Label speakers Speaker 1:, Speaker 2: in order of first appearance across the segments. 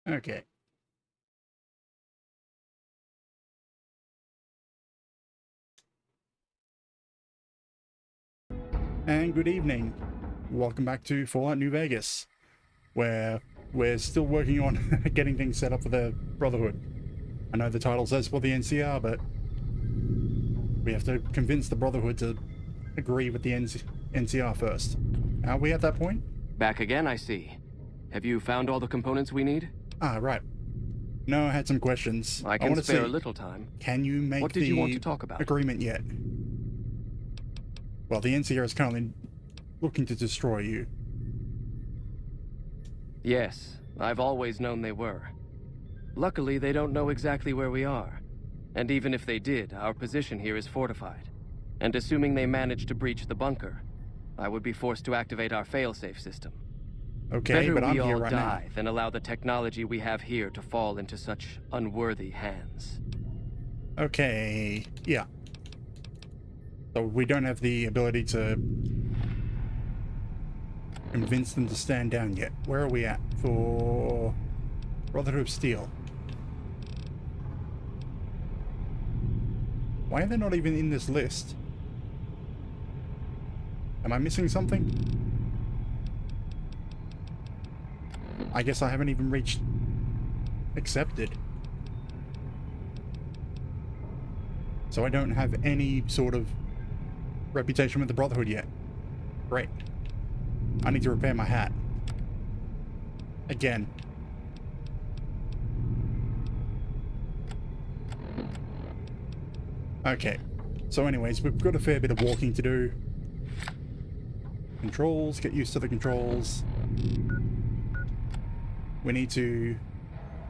Speaker 1: Okay. And good evening. Welcome back to Fallout New Vegas, where we're still working on getting things set up for the Brotherhood. I know the title says for the NCR, but we have to convince the Brotherhood to agree with the NCR first. Are we at that point?
Speaker 2: Back again, I see. Have you found all the components we need?
Speaker 1: Ah, right. No, I had some questions.
Speaker 2: I can spare a little time.
Speaker 1: Can you make
Speaker 2: what did you want to talk about?
Speaker 1: Agreement yet? Well, the NCR is currently looking to destroy you.
Speaker 2: Yes, I've always known they were. Luckily, they don't know exactly where we are. And even if they did, our position here is fortified. And assuming they managed to breach the bunker, I would be forced to activate our failsafe system.
Speaker 1: Okay,
Speaker 2: Better
Speaker 1: but I'm
Speaker 2: we all
Speaker 1: here right now.
Speaker 2: die than allow the technology we have here to fall into such unworthy hands.
Speaker 1: Okay, yeah. So we don't have the ability to convince them to stand down yet. Where are we at for Brotherhood of Steel? Why are they not even in this list? Am I missing something? I guess I haven't even reached accepted. So I don't have any sort of reputation with the Brotherhood yet. Great. I need to repair my hat. Again. Okay. So anyways, we've got a fair bit of walking to do. Controls, get used to the controls. We need to...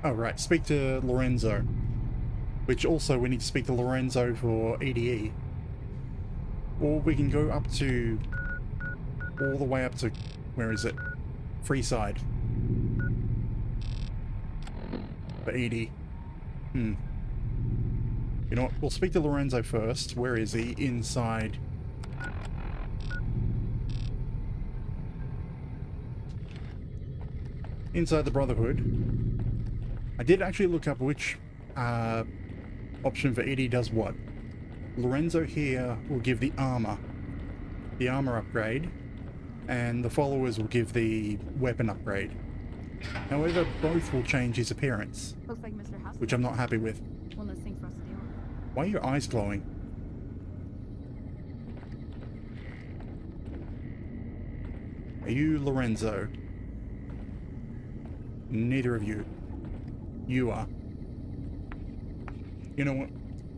Speaker 1: Oh, right, speak to Lorenzo. Which also, we need to speak to Lorenzo for EDE. Or we can go up to... all the way up to... where is it? Freeside. For EDE. You know what? We'll speak to Lorenzo first. Where is he? Inside. Inside the Brotherhood. I did actually look up which option for EDE does what. Lorenzo here will give the armor upgrade, and the followers will give the weapon upgrade. However, both will change his appearance,
Speaker 3: Looks like Mr. House,
Speaker 1: which I'm not happy with.
Speaker 3: one less thing for us to deal with.
Speaker 1: Why are your eyes glowing? Are you Lorenzo? Neither of you. You are. You know what?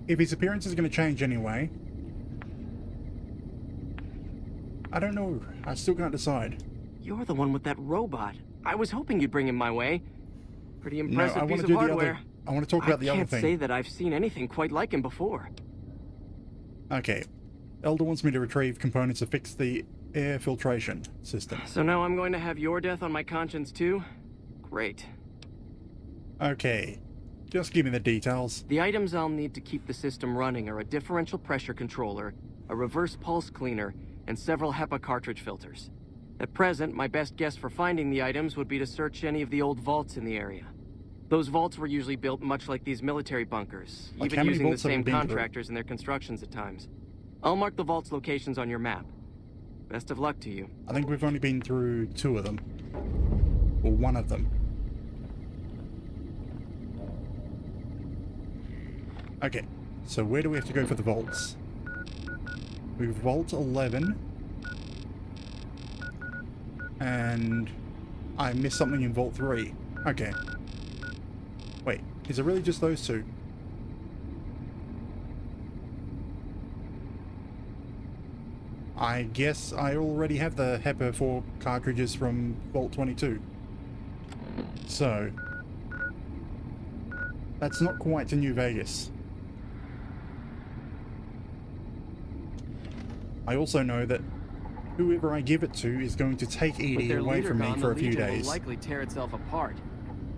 Speaker 1: If his appearance is going to change anyway... I don't know. I still can't decide.
Speaker 2: You're the one with that robot. I was hoping you'd bring him my way. Pretty impressive
Speaker 1: No, I
Speaker 2: piece
Speaker 1: want
Speaker 2: of
Speaker 1: to do
Speaker 2: hardware.
Speaker 1: the other... I want to talk about the other thing.
Speaker 2: I can't say that I've seen anything quite like him before.
Speaker 1: Okay. Elder wants me to retrieve components to fix the air filtration system.
Speaker 2: So now I'm going to have your death on my conscience too? Great.
Speaker 1: Okay. Just give me the details.
Speaker 2: The items I'll need to keep the system running are a differential pressure controller, a reverse pulse cleaner, and several HEPA cartridge filters. At present, my best guess for finding the items would be to search any of the old vaults in the area. Those vaults were usually built much like these military bunkers,
Speaker 1: Like
Speaker 2: even using the
Speaker 1: vaults have
Speaker 2: same
Speaker 1: been through?
Speaker 2: contractors in their constructions at times. I'll mark the vault's locations on your map. Best of luck to you.
Speaker 1: I think we've only been through 2 of them. Or 1 of them. Okay, so where do we have to go for the vaults? We have Vault 11. And I missed something in Vault 3. Okay. Wait, is it really just those 2? I guess I already have the HEPA 4 cartridges from Vault 22. So, that's not quite to New Vegas. I also know that whoever I give it to is going to take EDE away from me for a few days.
Speaker 2: Will likely tear itself apart.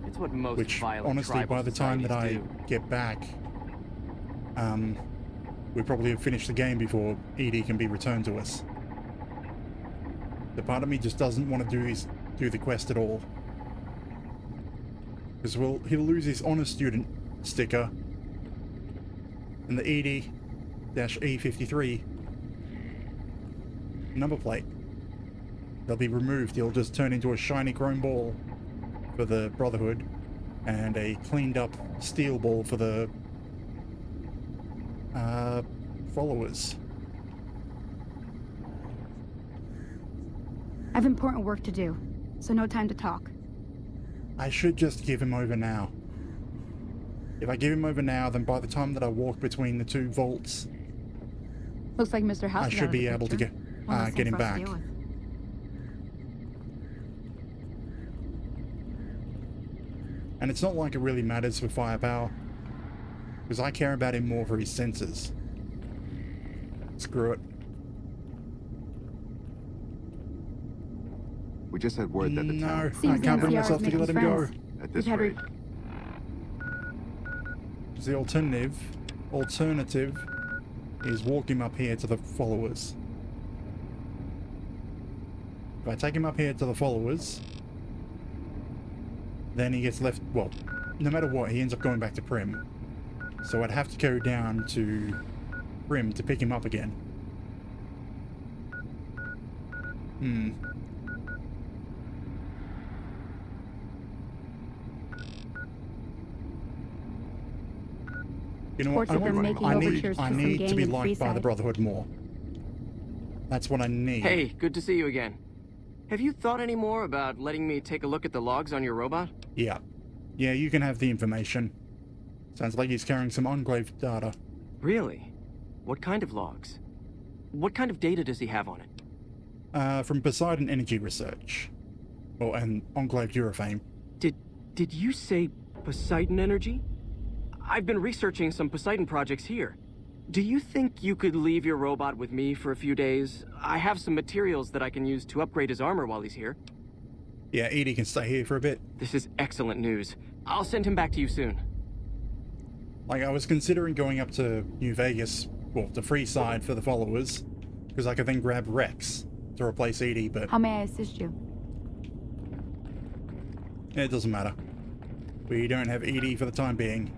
Speaker 2: It's what most
Speaker 1: Which,
Speaker 2: violent
Speaker 1: honestly, by the time that I
Speaker 2: do.
Speaker 1: get back, we probably have finished the game before EDE can be returned to us. The part of me just doesn't want to do the quest at all. Because he'll lose his honor student sticker and the ED-E53 number plate. They'll be removed. He'll just turn into a shiny chrome ball for the Brotherhood and a cleaned up steel ball for the followers.
Speaker 3: I have important work to do, so no time to talk.
Speaker 1: I should just give him over now. If I give him over now, then by the time that I walk between the two vaults,
Speaker 3: Looks like Mr. House
Speaker 1: I
Speaker 3: is out
Speaker 1: should
Speaker 3: of the
Speaker 1: be able to
Speaker 3: picture.
Speaker 1: get
Speaker 3: One less
Speaker 1: get
Speaker 3: thing
Speaker 1: him
Speaker 3: for us to
Speaker 1: back.
Speaker 3: deal with.
Speaker 1: And it's not like it really matters for firepower, because I care about him more for his senses. Screw it.
Speaker 4: We just had word that the
Speaker 1: No,
Speaker 4: town...
Speaker 1: I
Speaker 3: Seems
Speaker 1: can't bring
Speaker 3: NCR
Speaker 1: myself
Speaker 3: is
Speaker 1: to let him
Speaker 3: making
Speaker 1: go.
Speaker 3: friends.
Speaker 4: At this
Speaker 3: We've had
Speaker 4: rate,
Speaker 1: Because the alternative is walk him up here to the followers. If I take him up here to the followers, then he gets left, well, no matter what, he ends up going back to Prim. So I'd have to go down to Prim to pick him up again. You know what?
Speaker 3: Reports have been making overtures to
Speaker 1: I
Speaker 3: some
Speaker 1: need to
Speaker 3: gang
Speaker 1: be
Speaker 3: in
Speaker 1: liked by the
Speaker 3: Freeside.
Speaker 1: Brotherhood more. That's what I need.
Speaker 2: Hey, good to see you again. Have you thought any more about letting me take a look at the logs on your robot?
Speaker 1: Yeah. Yeah, you can have the information. Sounds like he's carrying some enclave data.
Speaker 2: Really? What kind of logs? What kind of data does he have on it?
Speaker 1: From Poseidon Energy Research. Well, and Enclave Eurofame.
Speaker 2: Did you say Poseidon Energy? I've been researching some Poseidon projects here. Do you think you could leave your robot with me for a few days? I have some materials that I can use to upgrade his armor while he's here.
Speaker 1: Yeah, Edie can stay here for a bit.
Speaker 2: This is excellent news. I'll send him back to you soon.
Speaker 1: Like, I was considering going up to New Vegas, well, to Freeside for the followers, because I could then grab Rex to replace Edie, but
Speaker 3: How may I assist you?
Speaker 1: it doesn't matter. We don't have Edie for the time being.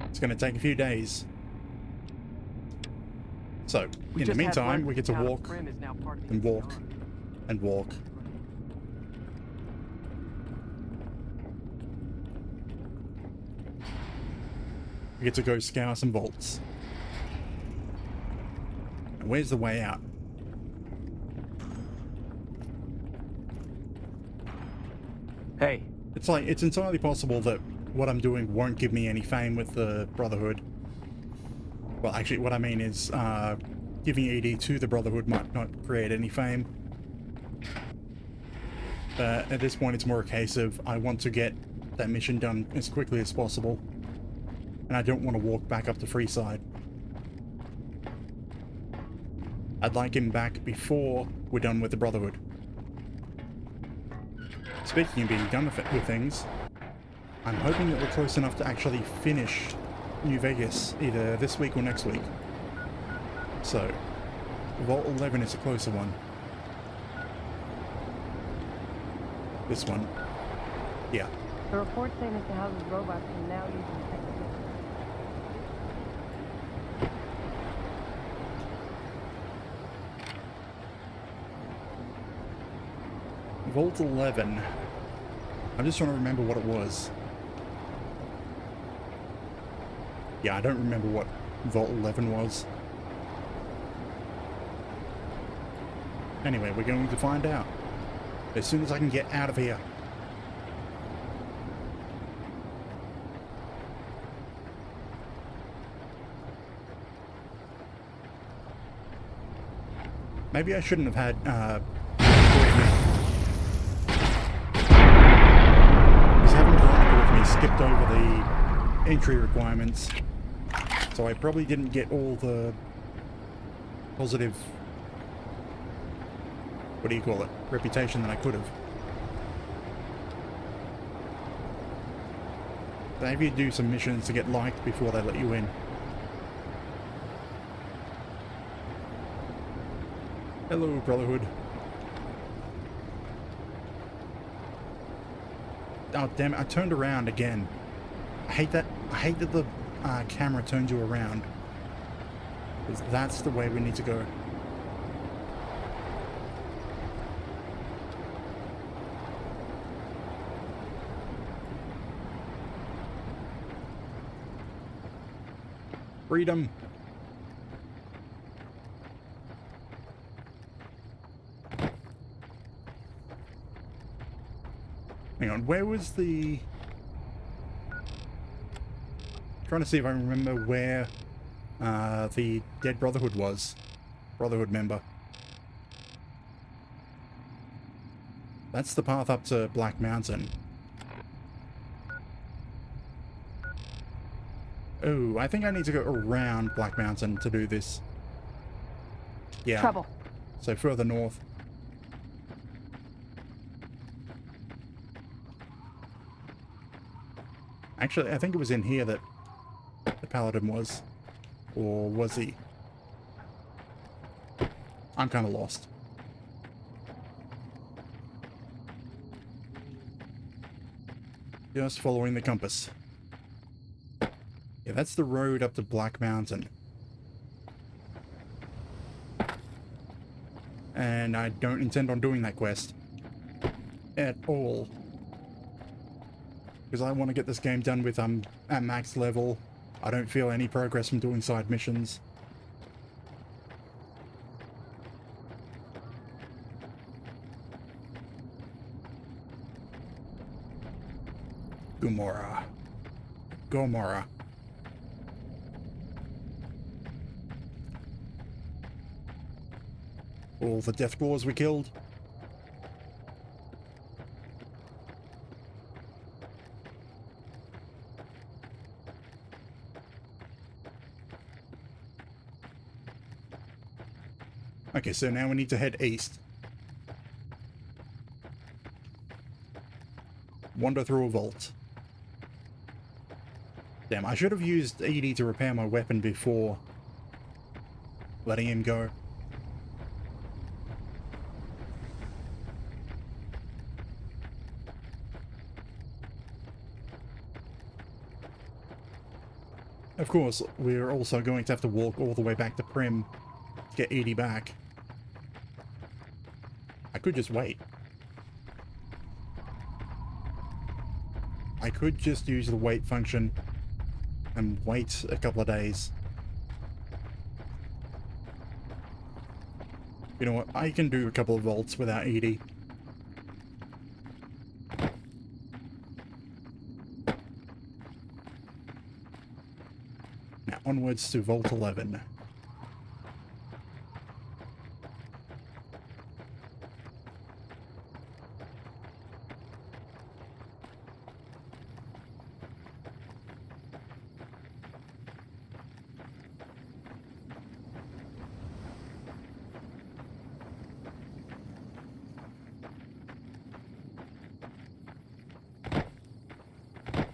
Speaker 1: It's going to take a few days. So, in the meantime, we get to walk and walk and walk. We get to go scour some vaults. And where's the way out?
Speaker 2: Hey,
Speaker 1: It's like, it's entirely possible that what I'm doing won't give me any fame with the Brotherhood. Well, actually, what I mean is, giving ED to the Brotherhood might not create any fame. But at this point, it's more a case of, I want to get that mission done as quickly as possible. And I don't want to walk back up to Freeside. I'd like him back before we're done with the Brotherhood. Speaking of being done with things, I'm hoping that we're close enough to actually finish New Vegas either this week or next week. So, Vault 11 is a closer one. This one. Yeah.
Speaker 5: The report say Mr. House's robots can now use the technical.
Speaker 1: Vault 11. I'm just trying to remember what it was. Yeah, I don't remember what Vault 11 was. Anyway, we're going to find out as soon as I can get out of here. Maybe I shouldn't have had, just having Veronica with me skipped over the entry requirements, so I probably didn't get all the positive, what do you call it, reputation that I could have. Maybe you do some missions to get liked before they let you in. Hello, Brotherhood. Oh, damn it. I turned around again. I hate that. I hate that the camera turns you around. Because that's the way we need to go. Freedom. Hang on, where was the... Trying to see if I remember where the dead Brotherhood was. Brotherhood member. That's the path up to Black Mountain. Oh, I think I need to go around Black Mountain to do this. Yeah.
Speaker 3: Trouble.
Speaker 1: So further north. Actually, I think it was in here that the Paladin was. Or was he? I'm kind of lost. Just following the compass. Yeah, that's the road up to Black Mountain. And I don't intend on doing that quest. At all. Because I want to get this game done with at max level. I don't feel any progress from doing side missions. Gomorrah. Gomorrah. All the death claws we killed. Okay, so now we need to head east. Wander through a vault. Damn, I should have used ED to repair my weapon before letting him go. Of course, we're also going to have to walk all the way back to Prim to get ED back. I could just wait. I could just use the wait function and wait a couple of days. You know what? I can do a couple of vaults without ED. Now onwards to Vault 11.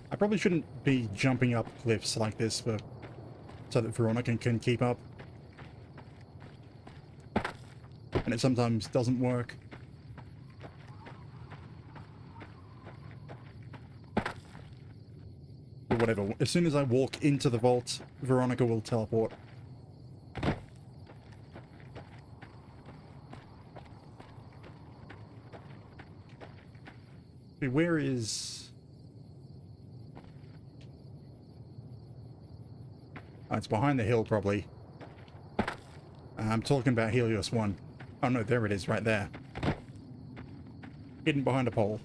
Speaker 1: I probably shouldn't be jumping up cliffs like this so that Veronica can keep up. And it sometimes doesn't work. But whatever, as soon as I walk into the vault, Veronica will teleport. Okay, where is... Oh, it's behind the hill, probably. I'm talking about Helios 1. Oh no, there it is, right there. Hidden behind a pole.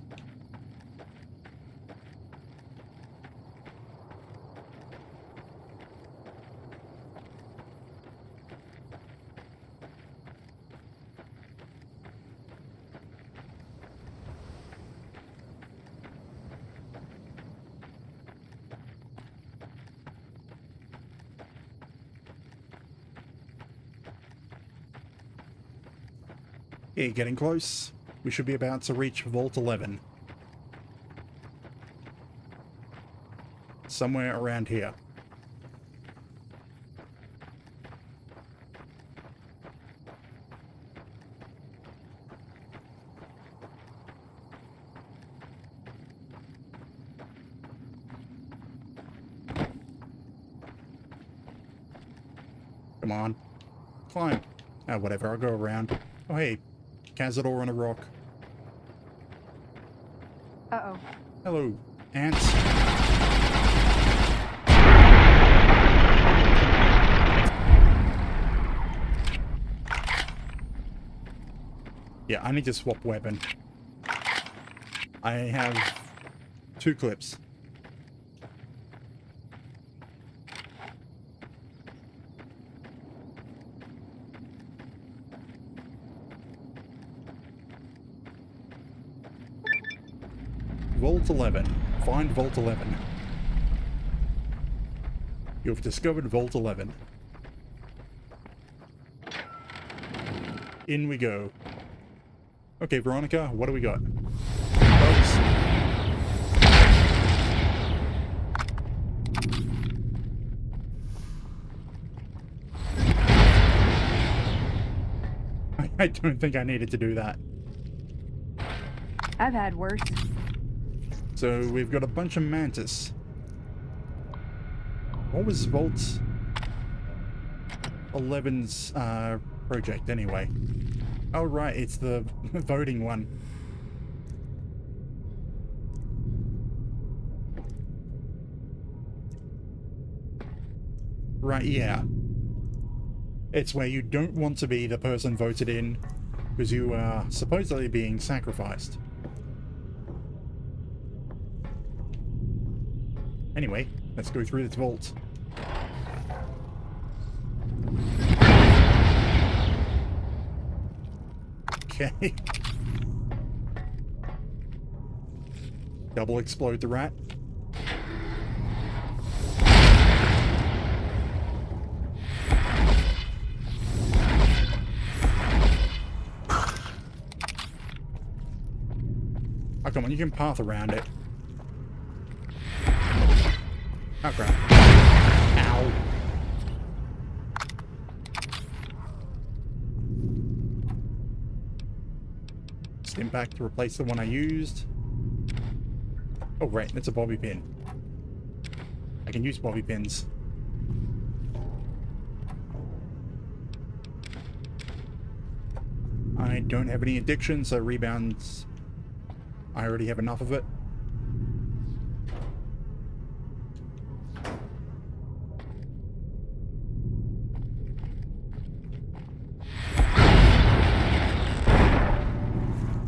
Speaker 1: Yeah, getting close. We should be about to reach Vault 11. Somewhere around here. Come on. Climb. Ah, whatever, I'll go around. Oh, hey. Cazador on a rock.
Speaker 5: Uh-oh.
Speaker 1: Hello, ants. Yeah, I need to swap weapon. I have 2 clips. Vault 11. Find Vault 11. You've discovered Vault 11. In we go. Okay, Veronica, what do we got? Bugs. I don't think I needed to do that.
Speaker 5: I've had worse.
Speaker 1: So we've got a bunch of mantis. What was Vault 11's project anyway? Oh right, it's the voting one. Right, yeah. It's where you don't want to be the person voted in because you are supposedly being sacrificed. Anyway, let's go through this vault. Okay. Double explode the rat. Oh, come on, you can path around it. Oh, crap. Ow. Stim back to replace the one I used. Oh, right, that's a bobby pin. I can use bobby pins. I don't have any addiction, so rebounds... I already have enough of it.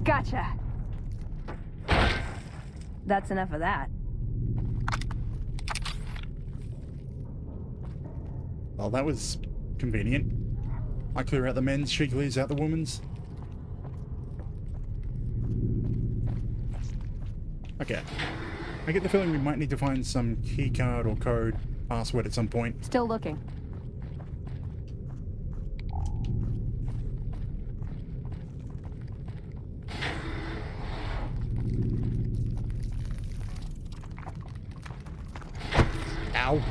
Speaker 5: Gotcha. That's enough of that.
Speaker 1: Well, that was convenient. I clear out the men's, she clears out the women's. Okay. I get the feeling we might need to find some keycard or code password at some point.
Speaker 3: Still looking.
Speaker 1: Ow.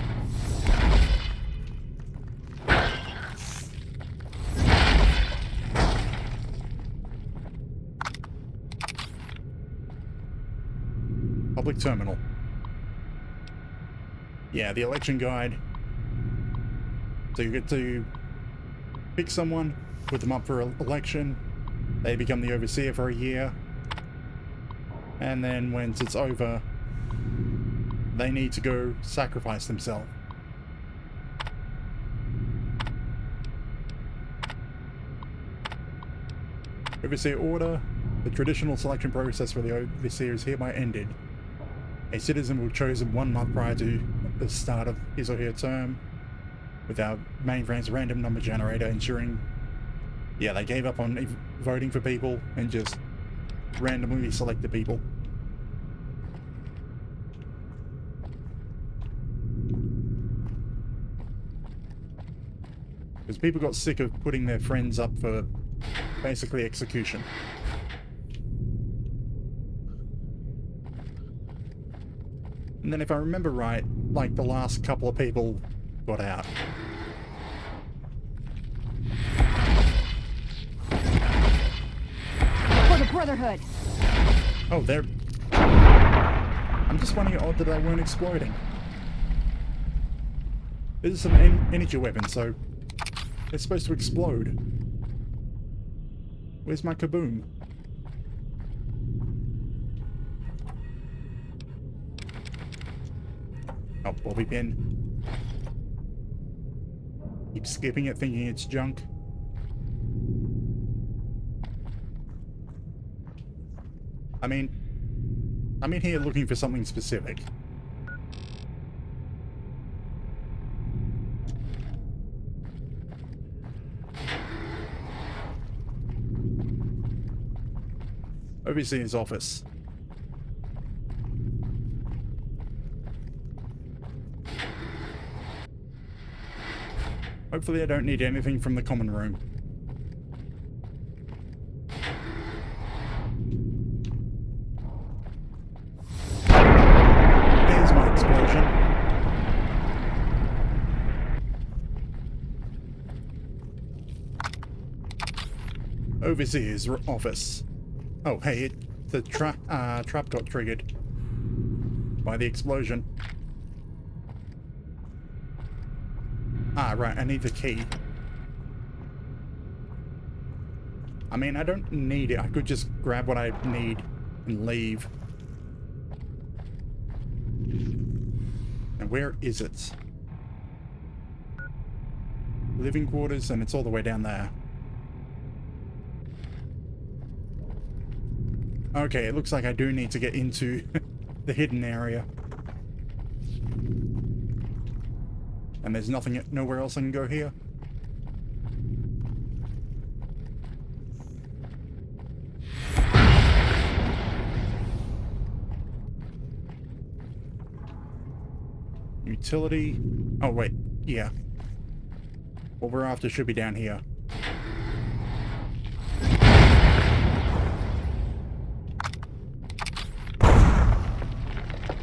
Speaker 1: Public terminal. Yeah, the election guide. So you get to pick someone, put them up for election. They become the overseer for a year. And then once it's over, they need to go sacrifice themselves. Overseer order. The traditional selection process for the overseer is hereby ended. A citizen will be chosen 1 month prior to the start of his or her term with our mainframe's random number generator, ensuring, yeah, they gave up on voting for people and just randomly selected people. Because people got sick of putting their friends up for basically execution. And then if I remember right, like the last couple of people got out.
Speaker 3: For the Brotherhood!
Speaker 1: Oh, they're... I'm just finding it odd that they weren't exploding. This is an energy weapon, so They're supposed to explode. Where's my kaboom? Oh, bobby pin. Keep skipping it, thinking it's junk. I mean, I'm in here looking for something specific. Overseer's office. Hopefully I don't need anything from the common room. There's my explosion. Overseer's office. Oh, hey, the trap got triggered by the explosion. Ah, right, I need the key. I mean, I don't need it. I could just grab what I need and leave. And where is it? Living quarters, and it's all the way down there. Okay, it looks like I do need to get into the hidden area. And there's nothing, nowhere else I can go here. Utility. Oh, wait. Yeah. What we're after should be down here.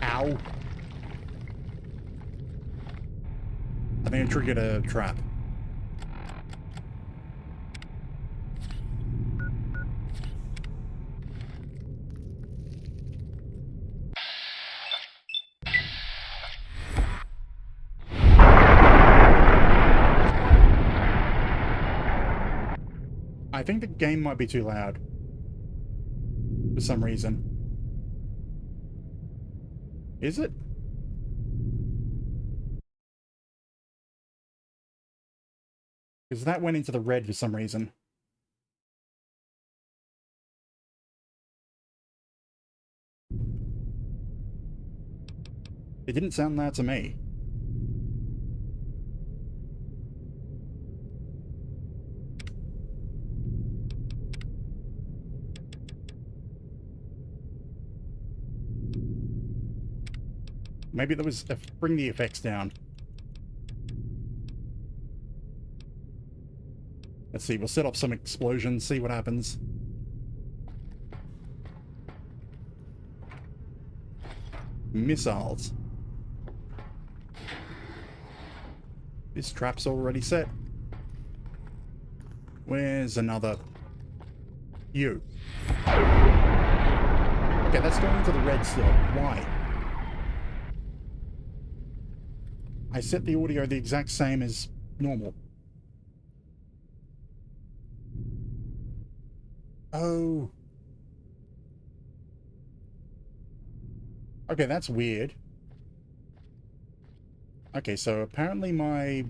Speaker 1: Ow. I think I triggered a trap. I think the game might be too loud. For some reason. Is it? Because that went into the red for some reason. It didn't sound loud to me. Maybe there was... bring the effects down. Let's see, we'll set up some explosions, see what happens. Missiles. This trap's already set. Where's another? You. Okay, that's going into the red still. Why? I set the audio the exact same as normal. Oh. Okay, that's weird. Okay, so apparently my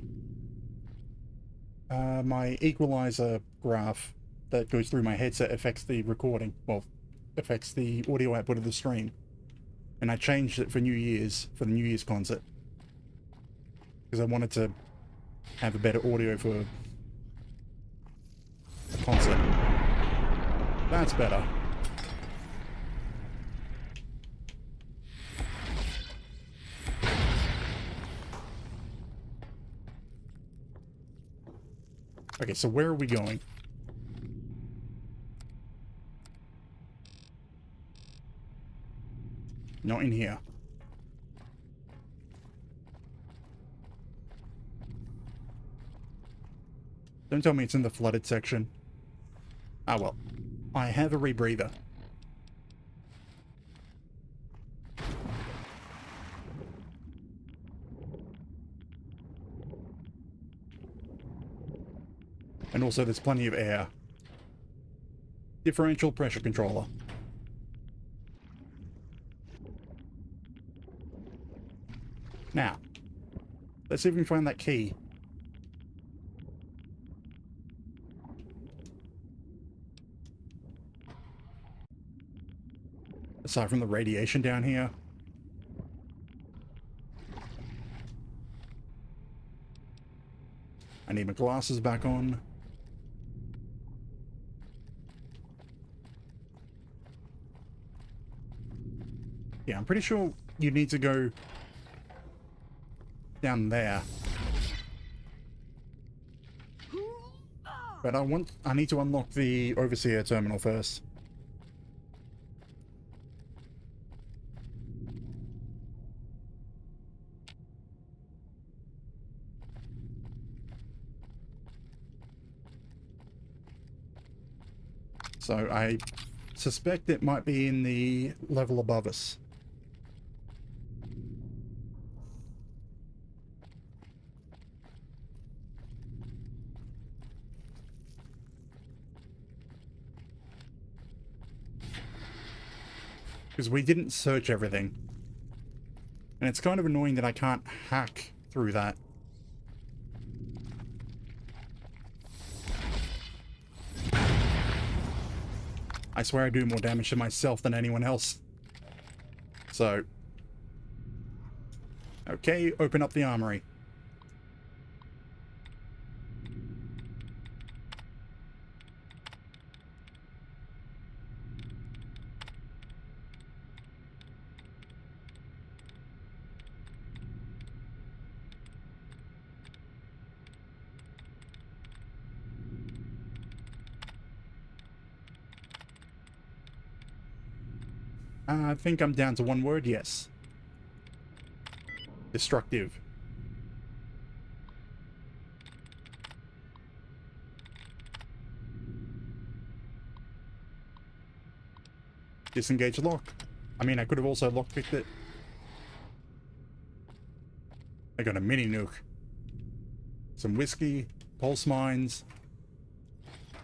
Speaker 1: my equalizer graph that goes through my headset affects the recording. Well, affects the audio output of the stream. And I changed it for New Year's, for the New Year's concert. Because I wanted to have a better audio for the concert. That's better. Okay, so where are we going? Not in here. Don't tell me it's in the flooded section. Ah, well. I have a rebreather. And also there's plenty of air. Differential pressure controller. Now, let's see if we can find that key. Aside from the radiation down here. I need my glasses back on. Yeah, I'm pretty sure you need to go down there. But I need to unlock the Overseer terminal first. So I suspect it might be in the level above us. Because we didn't search everything. And it's kind of annoying that I can't hack through that. I swear I do more damage to myself than anyone else. So. Okay, open up the armory. I think I'm down to one word, yes. Destructive. Disengage lock. I mean, I could have also lockpicked it. I got a mini nuke. Some whiskey, pulse mines,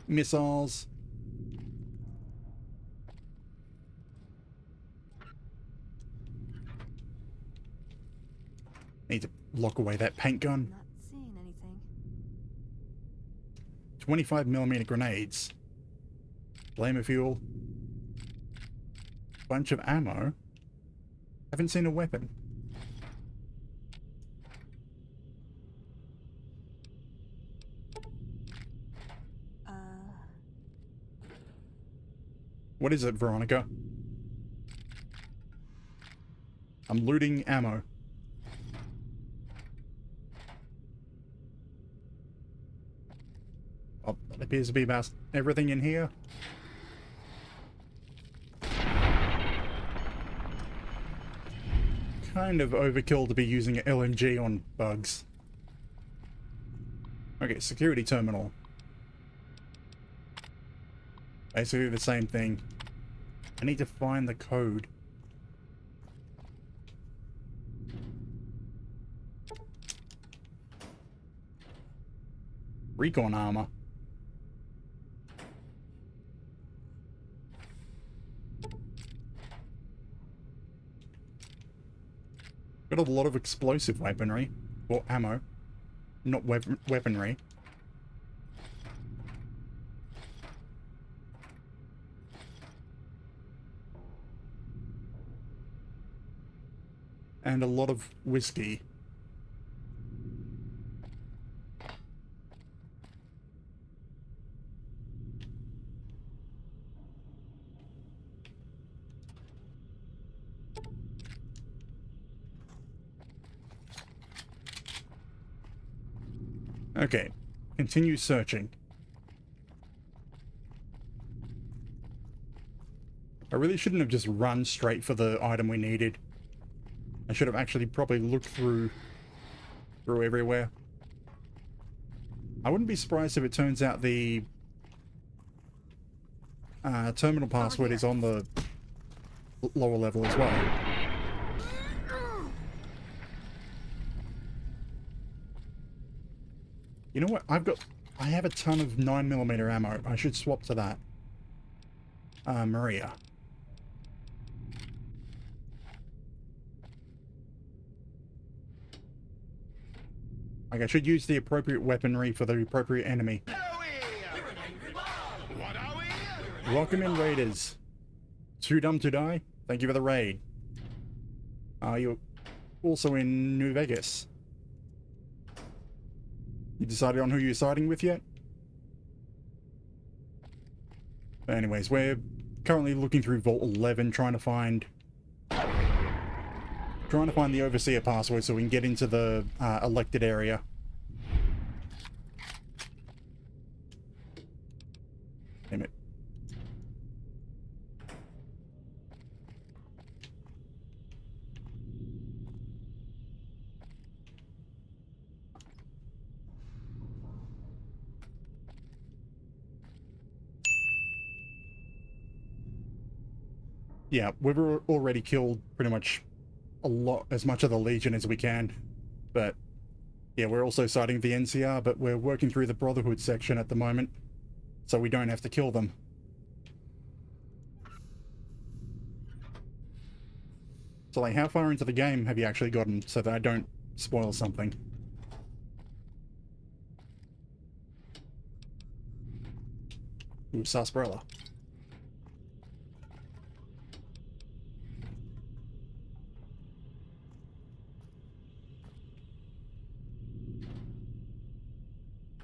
Speaker 1: missiles. Need to lock away that paint gun.
Speaker 4: Not seeing anything.
Speaker 1: 25mm grenades. Flamer fuel. Bunch of ammo. Haven't seen a weapon. What is it, Veronica? I'm looting ammo. Oh, that appears to be about everything in here. Kind of overkill to be using an LMG on bugs. Okay, security terminal. Basically the same thing. I need to find the code. Recon armor. Got a lot of explosive weaponry. Or ammo. Not weaponry. And a lot of whiskey. Okay, continue searching. I really shouldn't have just run straight for the item we needed. I should have actually probably looked through everywhere. I wouldn't be surprised if it turns out the terminal password is on the lower level as well. You know what? I've got I have a ton of 9mm ammo. I should swap to that. Maria. Like, I should use the appropriate weaponry for the appropriate enemy. Welcome in, raiders. Too dumb to die? Thank you for the raid. You're also in New Vegas. You decided on who you're siding with yet? But anyways, we're currently looking through Vault 11, trying to find the Overseer password so we can get into the elected area. Damn it. Yeah, we've already killed pretty much as much of the Legion as we can, but yeah, we're also siding the NCR, but we're working through the Brotherhood section at the moment, so we don't have to kill them. So, like, how far into the game have you actually gotten so that I don't spoil something? Ooh, sarsaparilla.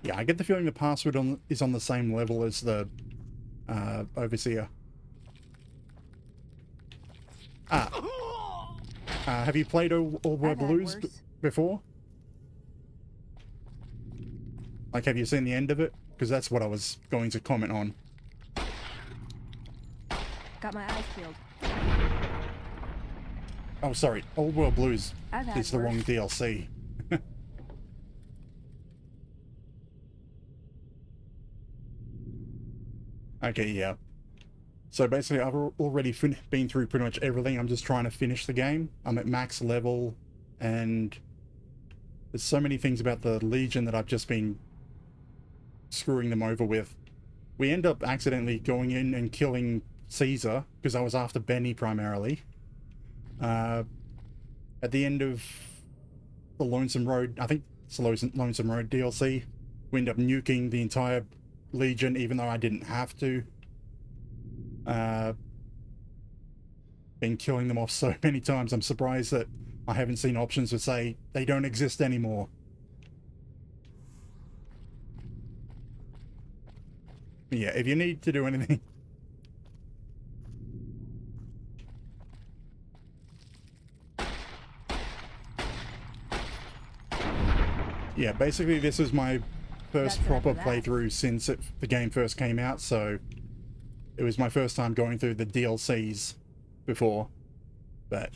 Speaker 1: Yeah, I get the feeling the password is on the same level as the Overseer. Have you played Old World Blues before? Like, have you seen the end of it? Because that's what I was going to comment on.
Speaker 5: Got my eyes peeled.
Speaker 1: Oh, sorry. Old World Blues is the
Speaker 5: worse.
Speaker 1: wrong DLC. Okay, yeah. So basically, I've already been through pretty much everything. I'm just trying to finish the game. I'm at max level, and there's so many things about the Legion that I've just been screwing them over with. We end up accidentally going in and killing Caesar, because I was after Benny primarily. At the end of the Lonesome Road, I think it's the Lonesome Road DLC, we end up nuking the entire Legion, even though I didn't have to. Been killing them off so many times, I'm surprised that I haven't seen options that say they don't exist anymore. Yeah, if you need to do anything... Yeah, basically this is my first proper playthrough since the game first came out, so it was my first time going through the DLCs before, but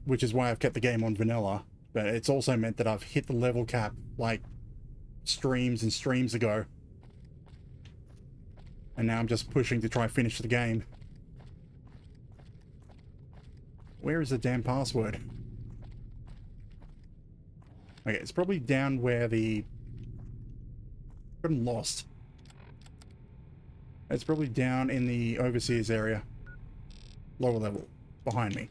Speaker 1: which is why I've kept the game on vanilla, but it's also meant that I've hit the level cap like streams and streams ago, and now I'm just pushing to try finish the game. Where is the damn password? Okay, it's probably down where the... I'm lost. It's probably down in the Overseer's area. Lower level. Behind me.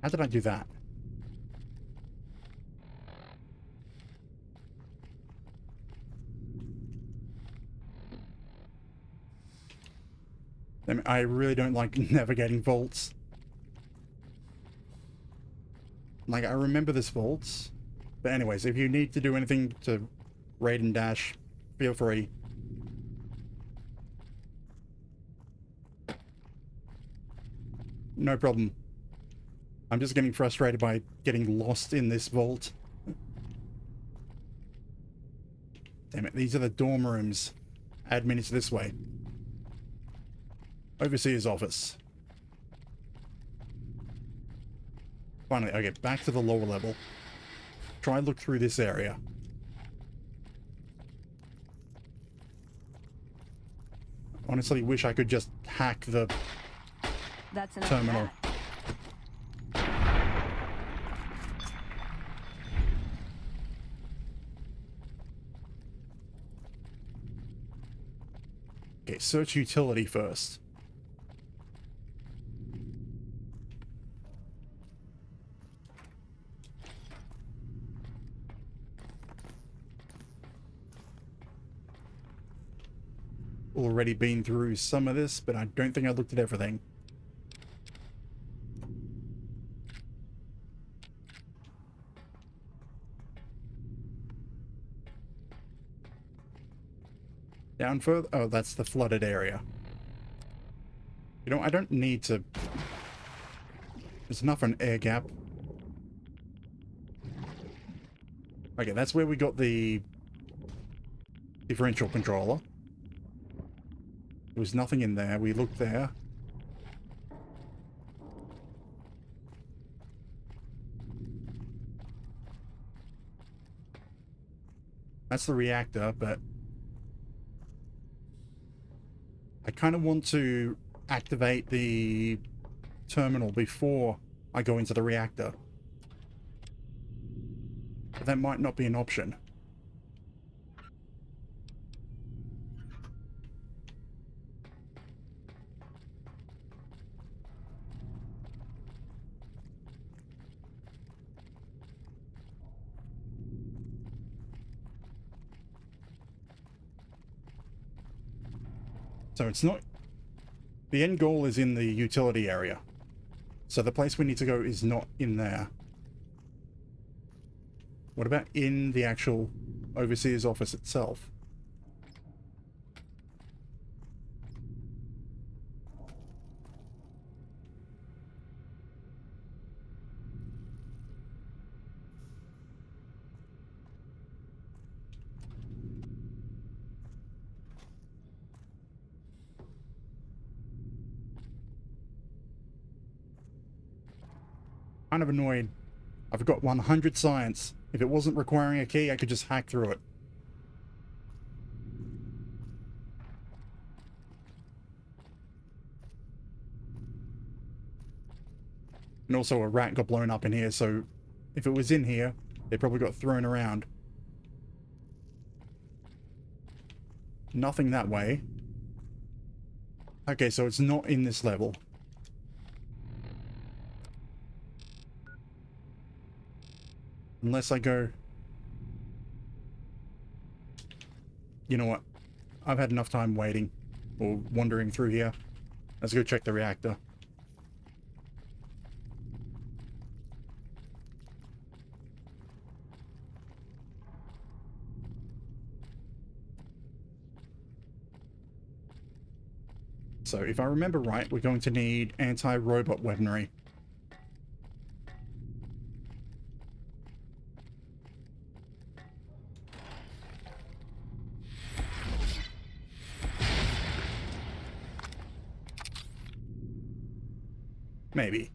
Speaker 1: How did I do that? I really don't like navigating vaults. Like, I remember this vault. But anyways, if you need to do anything to raid and dash, feel free. No problem. I'm just getting frustrated by getting lost in this vault. Damn it, these are the dorm rooms. Admin is this way. Overseer's office. Finally, okay, back to the lower level. Try and look through this area. honestly wish I could just hack the
Speaker 5: That's enough
Speaker 1: terminal.
Speaker 5: of that.
Speaker 1: Okay, search utility first. Already been through some of this, but I don't think I looked at everything. Down further? Oh, that's the flooded area. You know, I don't need to... There's enough of an air gap. Okay, that's where we got the differential controller. There was nothing in there. We looked there. That's the reactor, but I kind of want to activate the terminal before I go into the reactor. But that might not be an option. So it's not... The end goal is in the utility area. So the place we need to go is not in there. What about in the actual overseer's office itself? Kind of annoyed. I've got 100 science. If it wasn't requiring a key, I could just hack through it. And also a rat got blown up in here, so if it was in here, they probably got thrown around. Nothing that way. Okay, so it's not in this level. Unless I go... You know what? I've had enough time waiting or wandering through here. Let's go check the reactor. So if I remember right, we're going to need anti-robot weaponry. Maybe.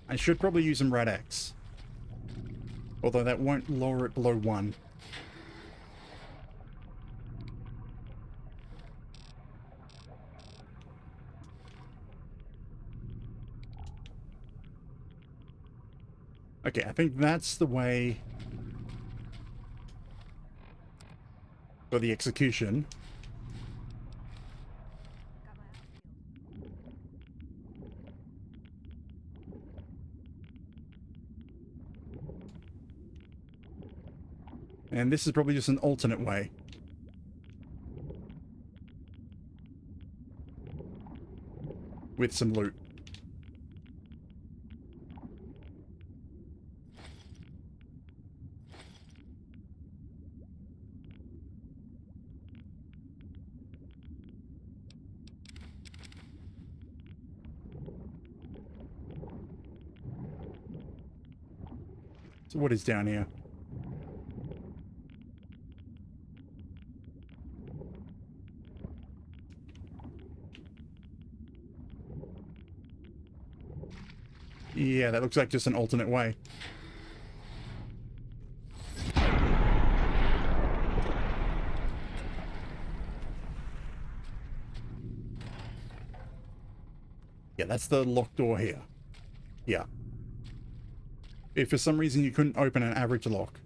Speaker 1: I should probably use some Red X. Although that won't lower it below 1. Okay, I think that's the way for the execution. And this is probably just an alternate way. With some loot. So what is down here? Yeah, that looks like just an alternate way. Yeah, that's the locked door here. Yeah. If for some reason you couldn't open an average lock.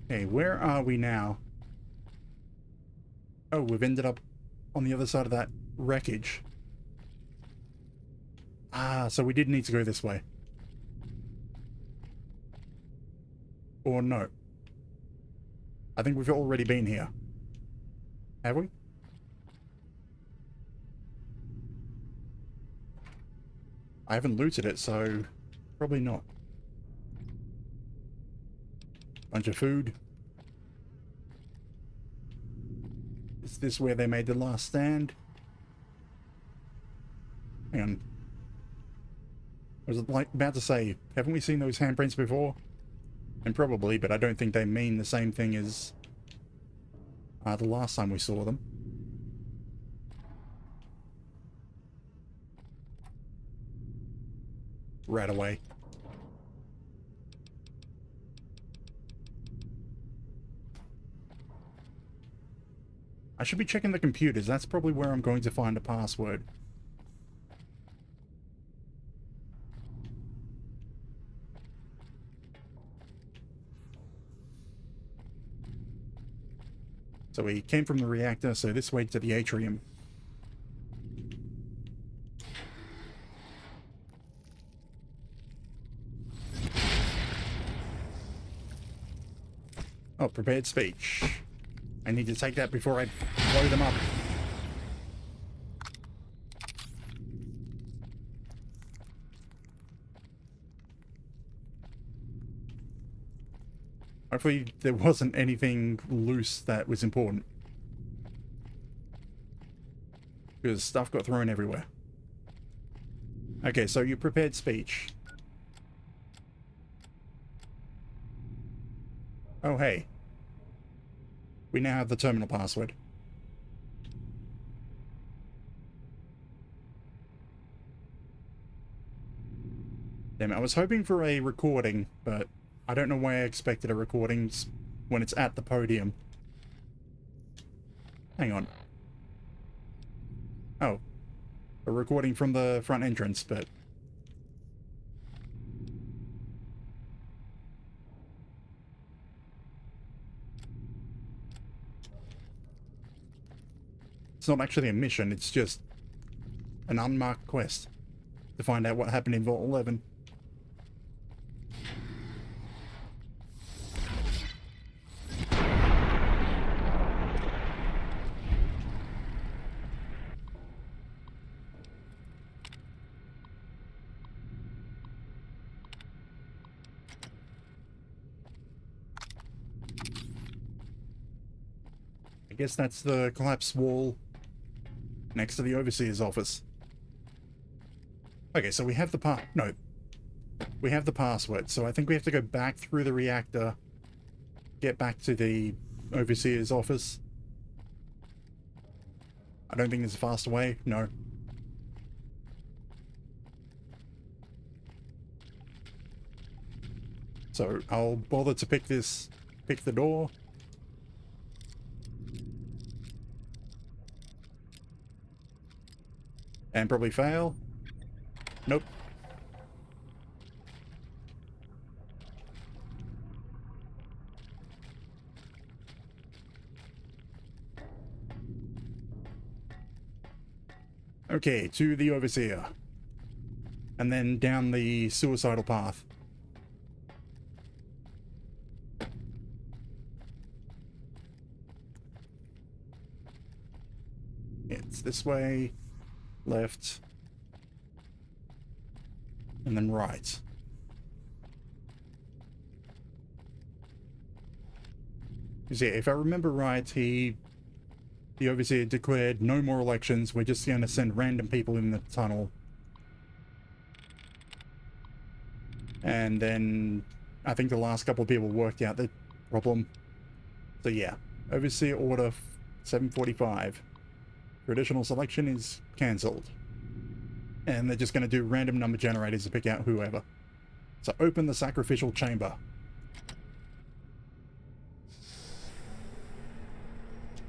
Speaker 1: Okay, where are we now? Oh, we've ended up on the other side of that wreckage. Ah, so we did need to go this way. Or no. I think we've already been here. Have we? I haven't looted it, so probably not. Bunch of food. Is this where they made the last stand? Hang on. I was like about to say, haven't we seen those handprints before? And probably, but I don't think they mean the same thing as the last time we saw them. Right away. I should be checking the computers. That's probably where I'm going to find a password. So we came from the reactor, so this way to the atrium. Oh, prepared speech. I need to take that before I blow them up. Hopefully there wasn't anything loose that was important. Because stuff got thrown everywhere. Okay, so you prepared speech. Oh, hey. We now have the terminal password. Damn it, I was hoping for a recording, but I don't know why I expected a recording when it's at the podium. Hang on. Oh. A recording from the front entrance, but... It's not actually a mission, it's just an unmarked quest to find out what happened in Vault 11. I guess that's the collapsed wall next to the Overseer's office. Okay, so we have the we have the password, so I think we have to go back through the reactor, get back to the Overseer's office. I don't think there's a faster way, no. So I'll bother to pick the door. And probably fail. Nope. Okay, to the Overseer. And then down the suicidal path. It's this way. Left, and then right. You see, if I remember right, he The Overseer declared no more elections. We're just going to send random people in the tunnel. And then I think the last couple of people worked out the problem. So yeah, Overseer Order 745. Traditional selection is cancelled. And they're just going to do random number generators to pick out whoever. So open the sacrificial chamber.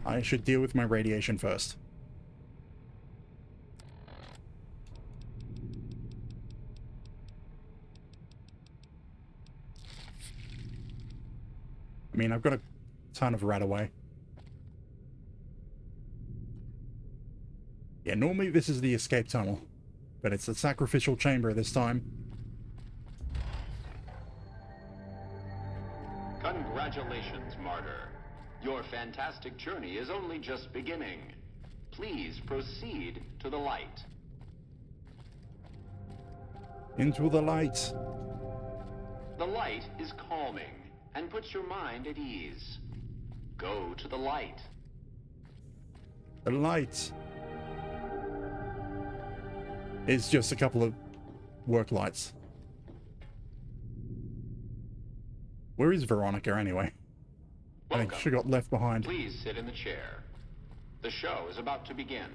Speaker 1: I should deal with my radiation first. I mean, I've got a ton of rat away. Yeah, normally this is the escape tunnel, but it's the sacrificial chamber this time.
Speaker 4: Congratulations, Martyr. Your fantastic journey is only just beginning. Please proceed to the light.
Speaker 1: Into the light.
Speaker 4: The light is calming and puts your mind at ease. Go to the light.
Speaker 1: The light is just a couple of work lights. Where is Veronica anyway? I think she got left behind.
Speaker 4: Please sit in the chair. The show is about to begin.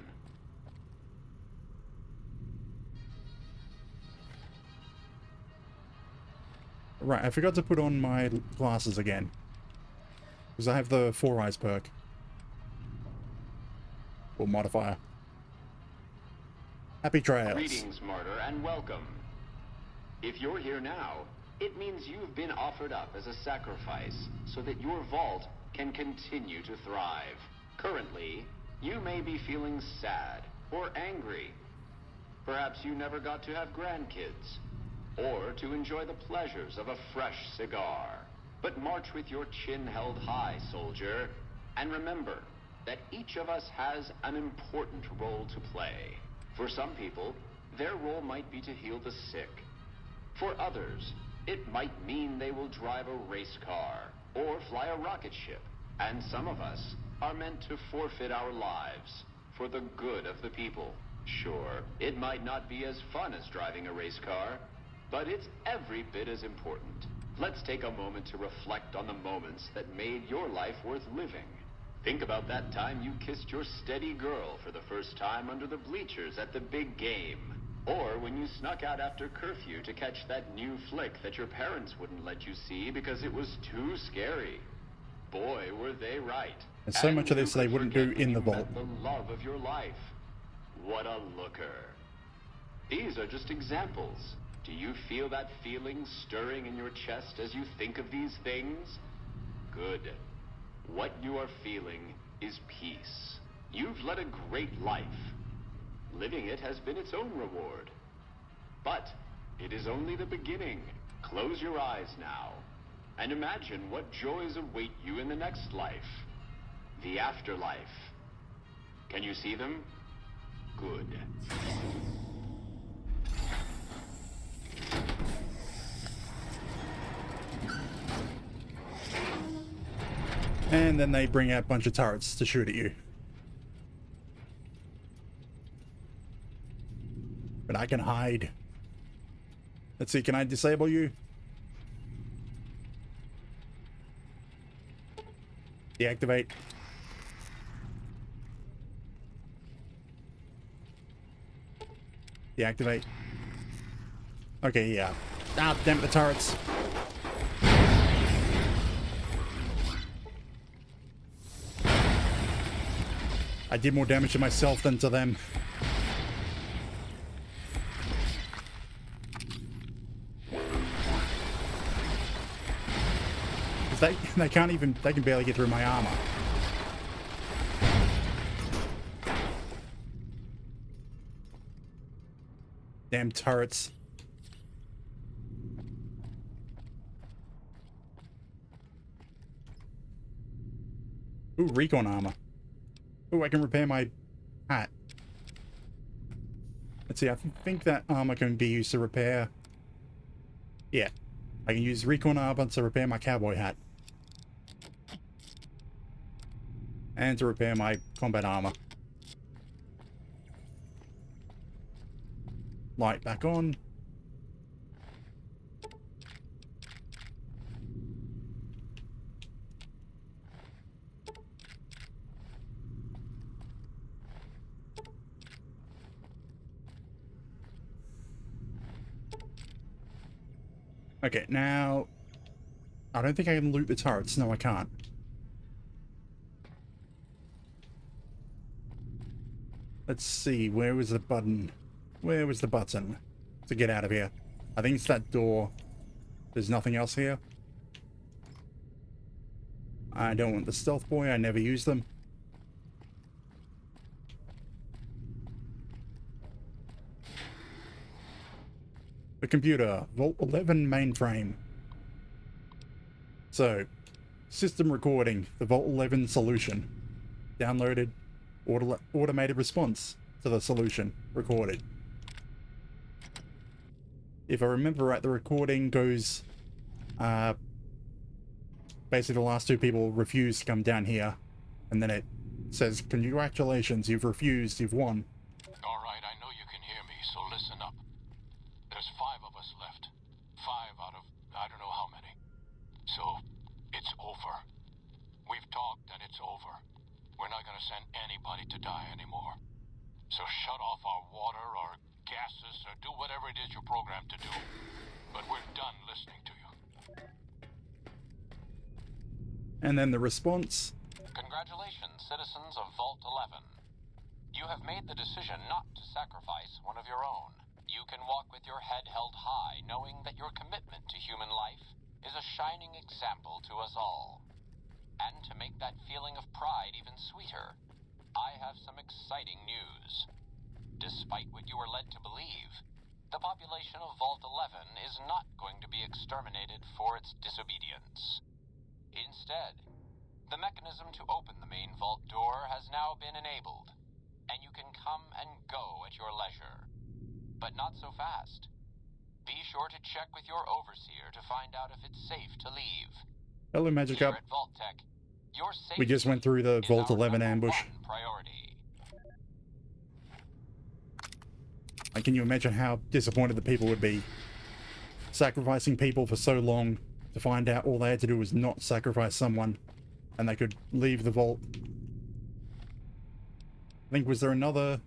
Speaker 1: Right, I forgot to put on my glasses again. Because I have the 4 Eyes perk. Or modifier. Happy trails.
Speaker 4: Greetings, Martyr, and welcome. If you're here now, it means you've been offered up as a sacrifice so that your vault can continue to thrive. Currently, you may be feeling sad or angry. Perhaps you never got to have grandkids, or to enjoy the pleasures of a fresh cigar. But march with your chin held high, soldier, and remember that each of us has an important role to play. For some people, their role might be to heal the sick. For others, it might mean they will drive a race car or fly a rocket ship. And some of us are meant to forfeit our lives for the good of the people. Sure, it might not be as fun as driving a race car, but it's every bit as important. Let's take a moment to reflect on the moments that made your life worth living. Think about that time you kissed your steady girl for the first time under the bleachers at the big game. Or when you snuck out after curfew to catch that new flick that your parents wouldn't let you see because it was too scary. Boy, were they right.
Speaker 1: And so much of this they wouldn't do in the vault.
Speaker 4: The love of your life. What a looker. These are just examples. Do you feel that feeling stirring in your chest as you think of these things? Good. What you are feeling is peace. You've led a great life. Living it has been its own reward. But it is only the beginning. Close your eyes now and imagine what joys await you in the next life. The afterlife. Can you see them? Good.
Speaker 1: And then they bring out a bunch of turrets to shoot at you. But I can hide. Let's see, can I disable you? Deactivate. Deactivate. Okay, yeah. Ah, damn it, the turrets. I did more damage to myself than to them. They can't even, they can barely get through my armor. Damn turrets. Ooh, recon armor. Ooh, I can repair my hat. Let's see, I think that armor can be used to repair... Yeah. I can use recon armor to repair my cowboy hat. And to repair my combat armor. Light back on. Okay, now I don't think I can loot the turrets. No, I can't. Let's see, where was the button? Where was the button to get out of here? I think it's that door. There's nothing else here. I don't want the stealth boy. I never use them. The computer, Vault 11 mainframe. So, system recording, the Vault 11 solution. Downloaded, automated response to the solution, recorded. If I remember right, the recording goes, basically the last two people refused to come down here, and then it says, congratulations, you've refused, you've won.
Speaker 6: Alright, I know you can hear me, so listen up. There's 5 of us left. 5 out of I don't know how many. So, it's over. We've talked and it's over. We're not gonna send anybody to die anymore. So shut off our water, our gases, or do whatever it is you're programmed to do. But we're done listening to you.
Speaker 1: And then the response.
Speaker 6: Congratulations, citizens of Vault 11. You have made the decision not to sacrifice one of your own. You can walk with your head held high, knowing that your commitment to human life is a shining example to us all. And to make that feeling of pride even sweeter, I have some exciting news. Despite what you were led to believe, the population of Vault 11 is not going to be exterminated for its disobedience. Instead, the mechanism to open the main vault door has now been enabled, and you can come and go at your leisure. But not so fast. Be sure to check with your overseer to find out if it's safe to leave.
Speaker 1: Hello, Magic
Speaker 6: Here
Speaker 1: Up.
Speaker 6: at Vault Tech, your
Speaker 1: We just went through the
Speaker 6: safety
Speaker 1: Vault
Speaker 6: is our
Speaker 1: 11
Speaker 6: number
Speaker 1: ambush.
Speaker 6: one priority.
Speaker 1: Like, can you imagine how disappointed the people would be? Sacrificing people for so long to find out all they had to do was not sacrifice someone, and they could leave the vault. I think, was there another...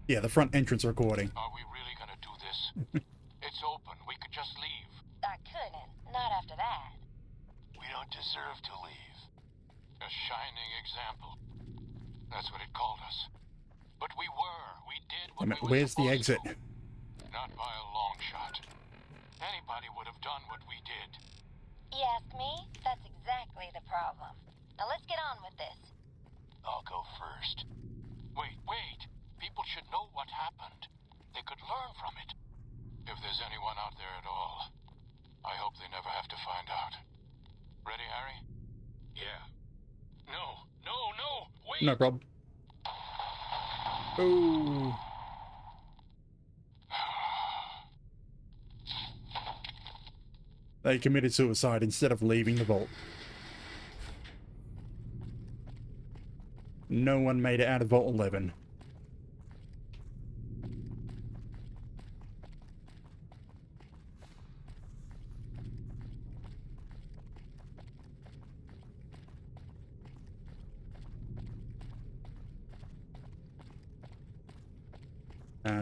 Speaker 1: Yeah, the front entrance recording.
Speaker 6: Are we really gonna do this? It's open. We could just leave.
Speaker 7: I couldn't. Not after that.
Speaker 6: We don't deserve to leave. A shining example. That's what it called us. But we were. We did what we were
Speaker 1: Where's the
Speaker 6: supposed
Speaker 1: exit?
Speaker 6: to. Not by a long shot. Anybody would have done what we did.
Speaker 7: You ask me? That's exactly the problem. Now let's get on with this.
Speaker 6: I'll go first. Wait. People should know what happened. They could learn from it. If there's anyone out there at all, I hope they never have to find out. Ready, Harry? Yeah. No, wait!
Speaker 1: No problem. Oh. They committed suicide instead of leaving the vault. No one made it out of Vault 11.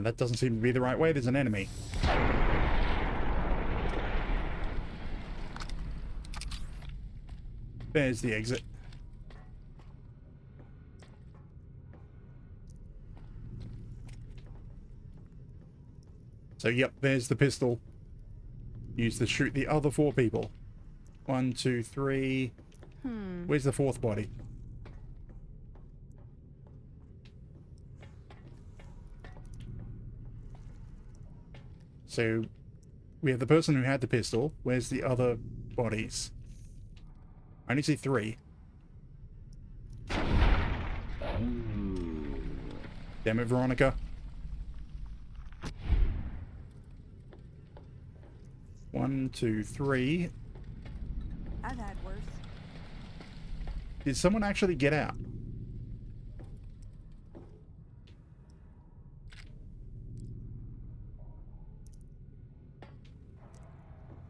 Speaker 1: That doesn't seem to be the right way. There's an enemy. There's the exit. So, yep, there's the pistol. Use to shoot the other 4 people. 1, 2, 3. Where's the 4th body? So, we have the person who had the pistol. Where's the other bodies? I only see 3. Damn it, Veronica. 1, 2, 3.
Speaker 3: I've had worse.
Speaker 1: Did someone actually get out?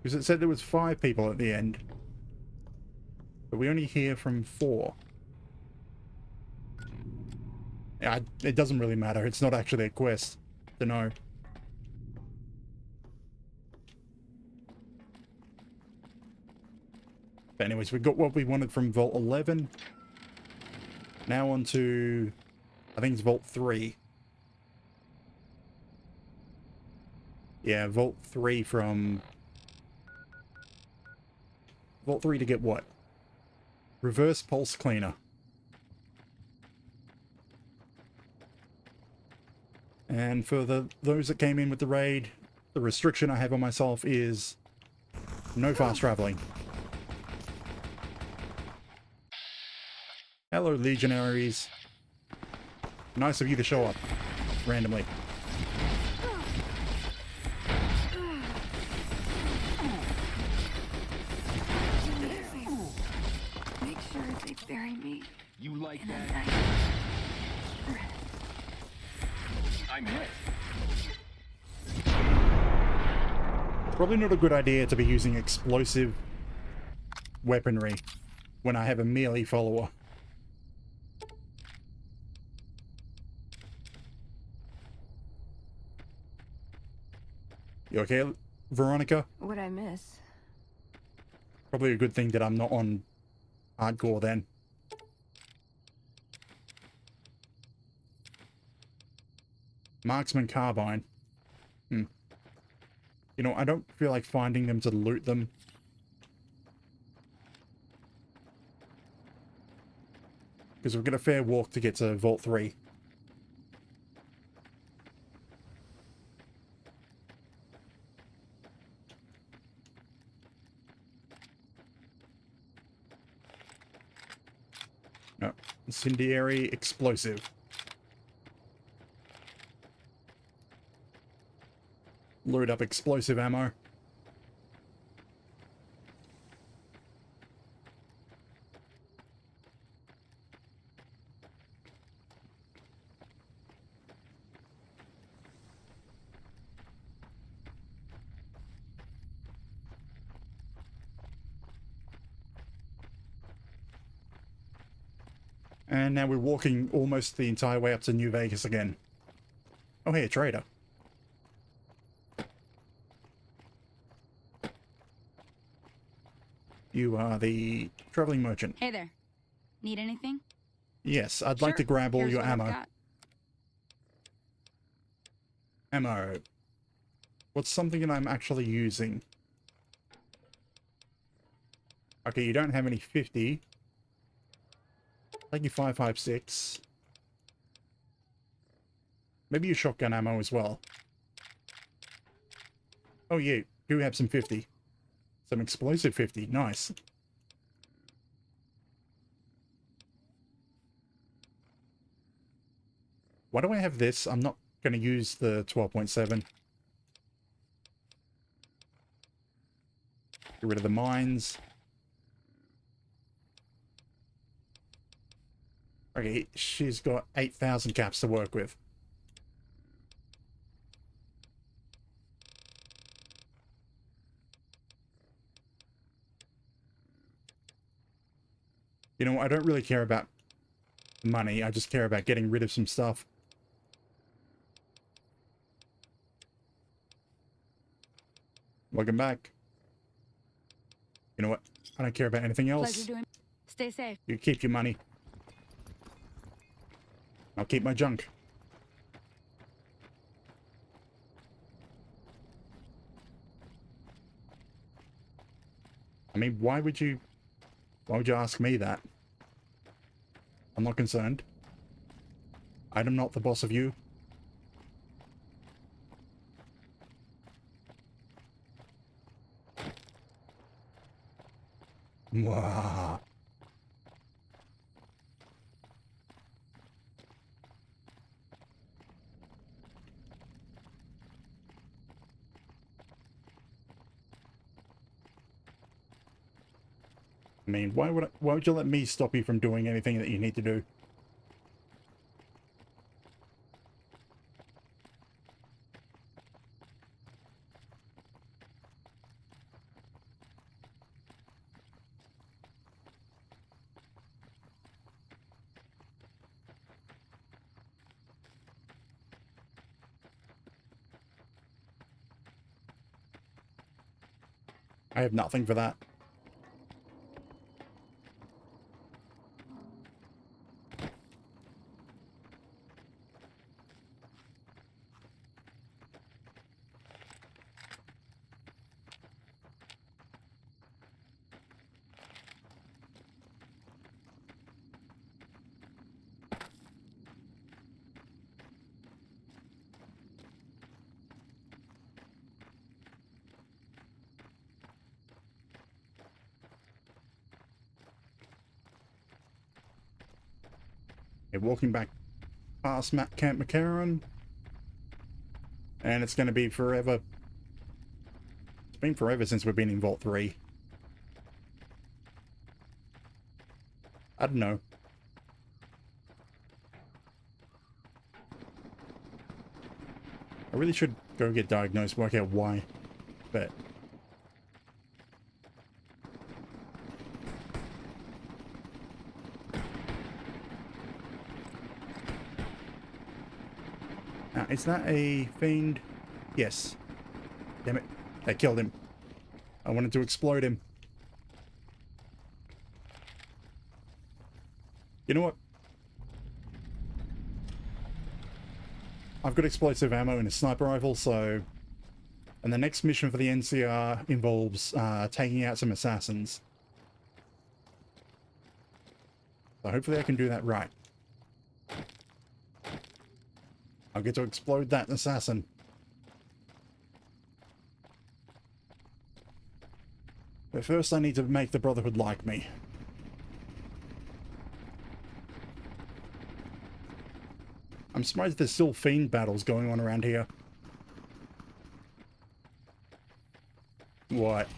Speaker 1: Because it said there was 5 people at the end. But we only hear from 4. Yeah, it doesn't really matter. It's not actually a quest to know. But anyways, we got what we wanted from Vault 11. Now on to, I think it's Vault 3. Yeah, Vault 3 from... Vault 3 to get what? Reverse pulse cleaner. And for those that came in with the raid, the restriction I have on myself is no fast traveling. Hello, legionaries. Nice of you to show up randomly.
Speaker 3: Make sure they bury me.
Speaker 4: You like that? I'm hit.
Speaker 1: Probably not a good idea to be using explosive weaponry when I have a melee follower. You okay, Veronica?
Speaker 5: What'd I miss?
Speaker 1: Probably a good thing that I'm not on hardcore then. Marksman carbine. You know, I don't feel like finding them to loot them. Because we've got a fair walk to get to Vault 3. No. Incendiary explosive. Load up explosive ammo. And now we're walking almost the entire way up to New Vegas again. Oh, hey, trader. You are the traveling merchant.
Speaker 3: Hey there. Need anything?
Speaker 1: Yes, I'd like to grab all your ammo. Ammo. What's something that I'm actually using? Okay, you don't have any 50. Take your 5.56. Maybe your shotgun ammo as well. Oh yeah, you have some 50. Some explosive 50. Nice. Why do I have this? I'm not going to use the 12.7. Get rid of the mines. Okay, she's got 8,000 caps to work with. You know, I don't really care about money. I just care about getting rid of some stuff. Welcome back. You know what? I don't care about anything else.
Speaker 3: Pleasure doing. Stay safe.
Speaker 1: You keep your money. I'll keep my junk. I mean, why would you ask me that? I'm not concerned. I'm not the boss of you. Mwah. I mean, why would you let me stop you from doing anything that you need to do? I have nothing for that. Okay, walking back past Camp McCarran. And it's going to be forever. It's been forever since we've been in Vault 3. I don't know. I really should go get diagnosed, work out why. But now, is that a fiend? Yes. Damn it. That killed him. I wanted to explode him. You know what? I've got explosive ammo and a sniper rifle, so... And the next mission for the NCR involves taking out some assassins. So hopefully I can do that right. I'll get to explode that assassin. But first I need to make the Brotherhood like me. I'm surprised there's still fiend battles going on around here. What?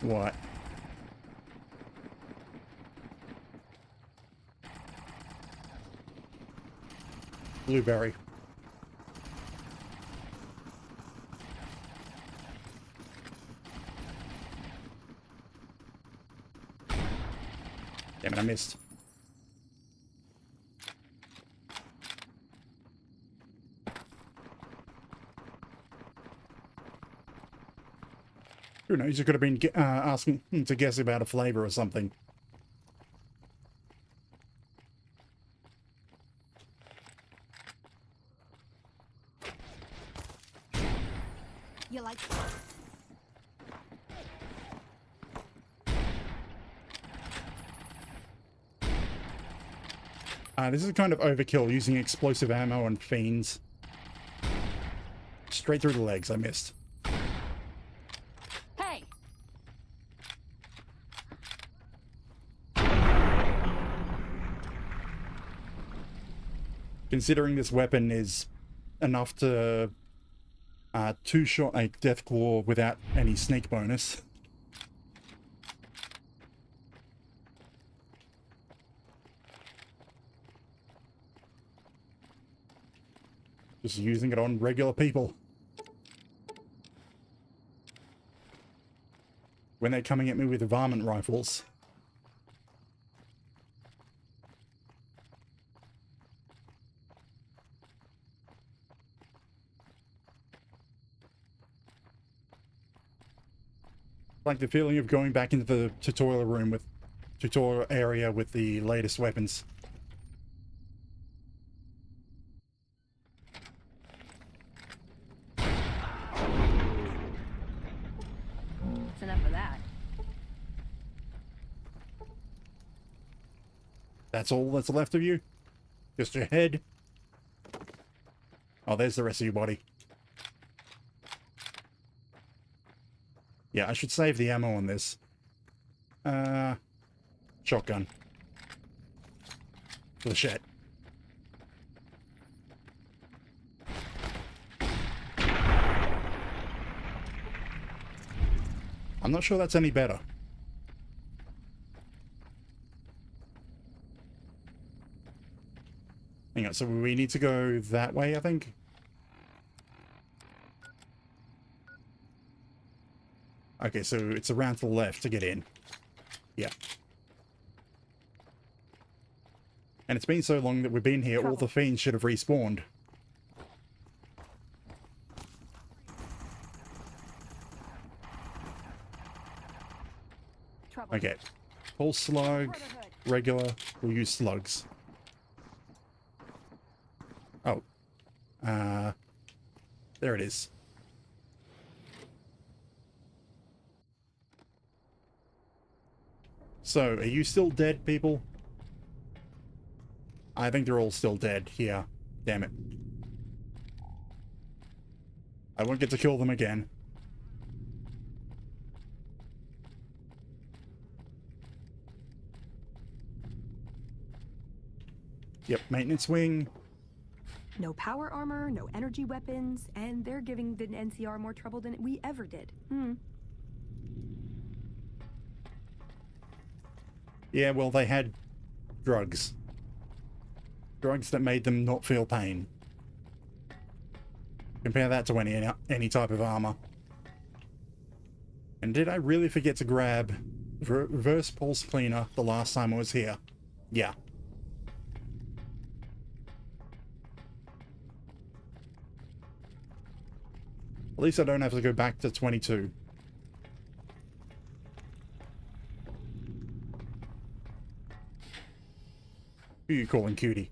Speaker 1: What? Blueberry. Damn it, I missed. Who knows, you could have been asking to guess about a flavor or something.
Speaker 3: You like...
Speaker 1: This is kind of overkill, using explosive ammo and fiends. Straight through the legs, I missed.
Speaker 3: Hey!
Speaker 1: Considering this weapon is enough to two-shot a death claw without any sneak bonus. Just using it on regular people. When they're coming at me with varmint rifles. Like the feeling of going back into the tutorial room with tutorial area with the latest weapons.
Speaker 3: That's enough of that.
Speaker 1: That's all that's left of you? Just your head? Oh, there's the rest of your body. Yeah, I should save the ammo on this. Shotgun. For the shit. I'm not sure that's any better. Hang on, so we need to go that way, I think? Okay, so it's around to the left to get in. Yeah. And it's been so long that we've been here, all the fiends should have respawned.
Speaker 5: Trouble.
Speaker 1: Okay. Pulse slug, regular, we'll use slugs. Oh. There it is. So, are you still dead, people? I think they're all still dead. Yeah. Damn it. I won't get to kill them again. Yep, maintenance wing.
Speaker 8: No power armor, no energy weapons, and they're giving the NCR more trouble than we ever did.
Speaker 1: Yeah, well, they had drugs. Drugs that made them not feel pain. Compare that to any type of armor. And did I really forget to grab reverse pulse cleaner the last time I was here? Yeah. At least I don't have to go back to 22. Who are you calling cutie?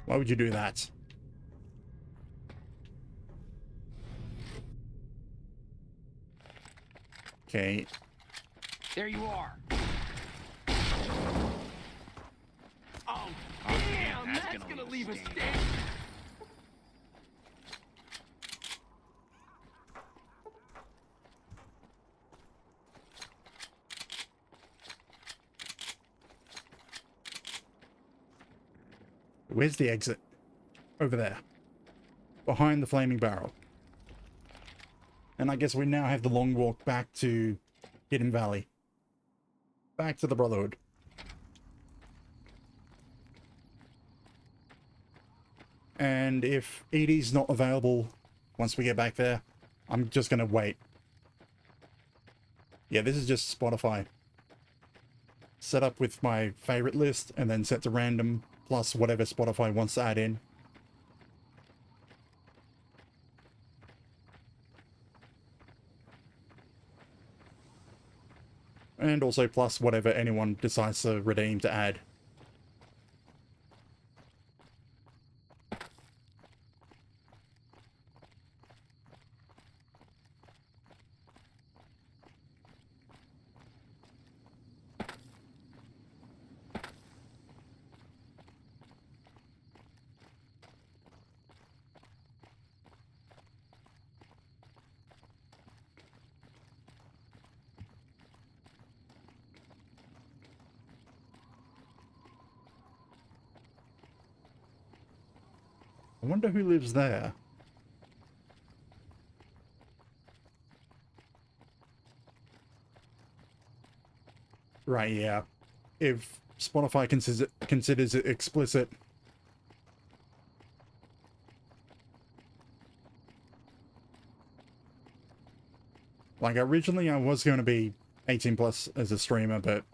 Speaker 1: Why would you do that? Okay.
Speaker 6: There you are.
Speaker 2: Oh, damn! That's gonna leave us dead.
Speaker 1: Where's the exit? Over there. Behind the flaming barrel. And I guess we now have the long walk back to Hidden Valley. Back to the Brotherhood. And if Edie's not available once we get back there, I'm just gonna wait. Yeah, this is just Spotify. Set up with my favorite list and then set to random plus whatever Spotify wants to add in. And also plus whatever anyone decides to redeem to add. I wonder who lives there. Right, yeah. If Spotify considers it explicit. Like, originally I was going to be 18 plus as a streamer, but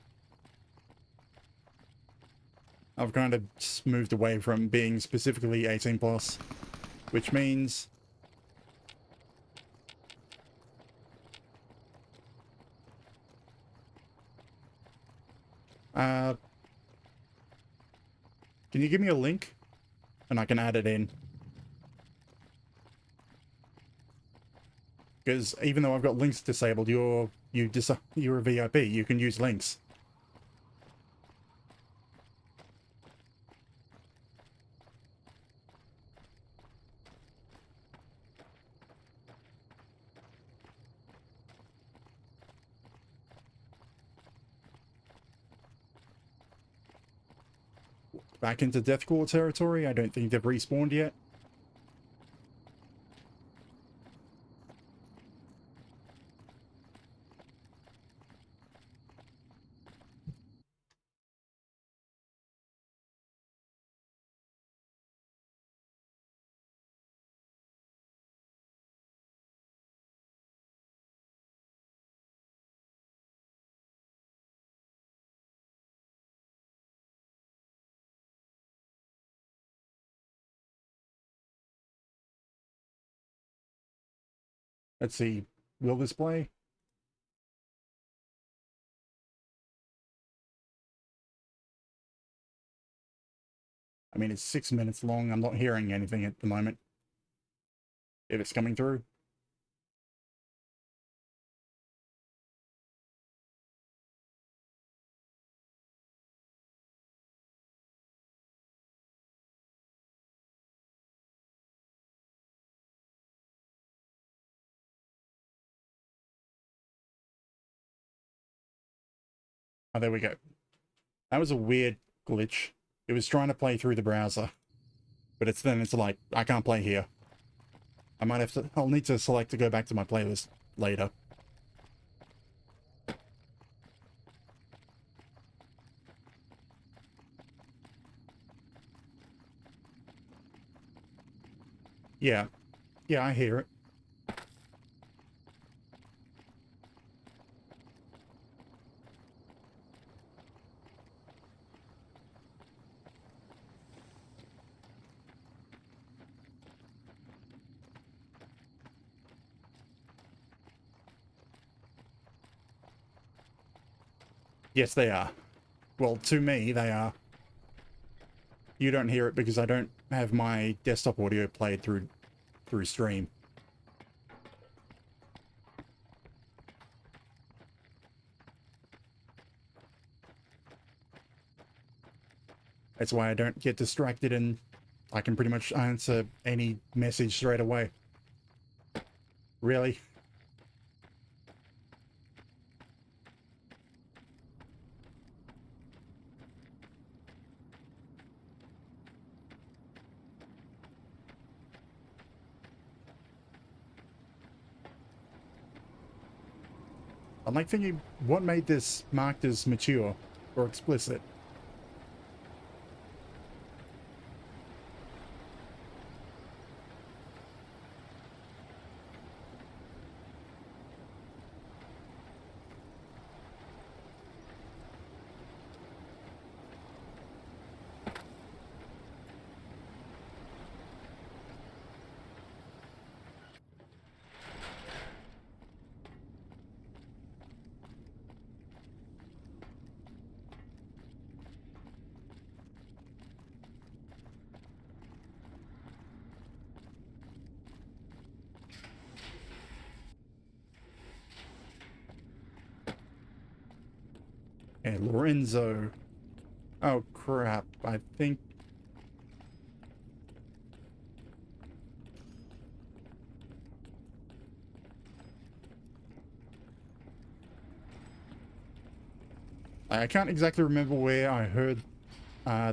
Speaker 1: I've kind of moved away from being specifically 18 plus, which means can you give me a link and I can add it in? Because even though I've got links disabled, you're a VIP, you can use links. back into Deathcore territory. I don't think they've respawned yet. Let's see. Will this play? I mean, it's 6 minutes long. I'm not hearing anything at the moment. If it's coming through. Oh, there we go. That was a weird glitch. It was trying to play through the browser. But it's like, I can't play here. I might have to, I'll need to select to go back to my playlist later. Yeah. Yeah, I hear it. Yes, they are. Well, to me, they are. You don't hear it because I don't have my desktop audio played through stream. That's why I don't get distracted and I can pretty much answer any message straight away. Really? I'm like thinking, what made this marked as mature or explicit? And Lorenzo. Oh crap, I think... I can't exactly remember where I heard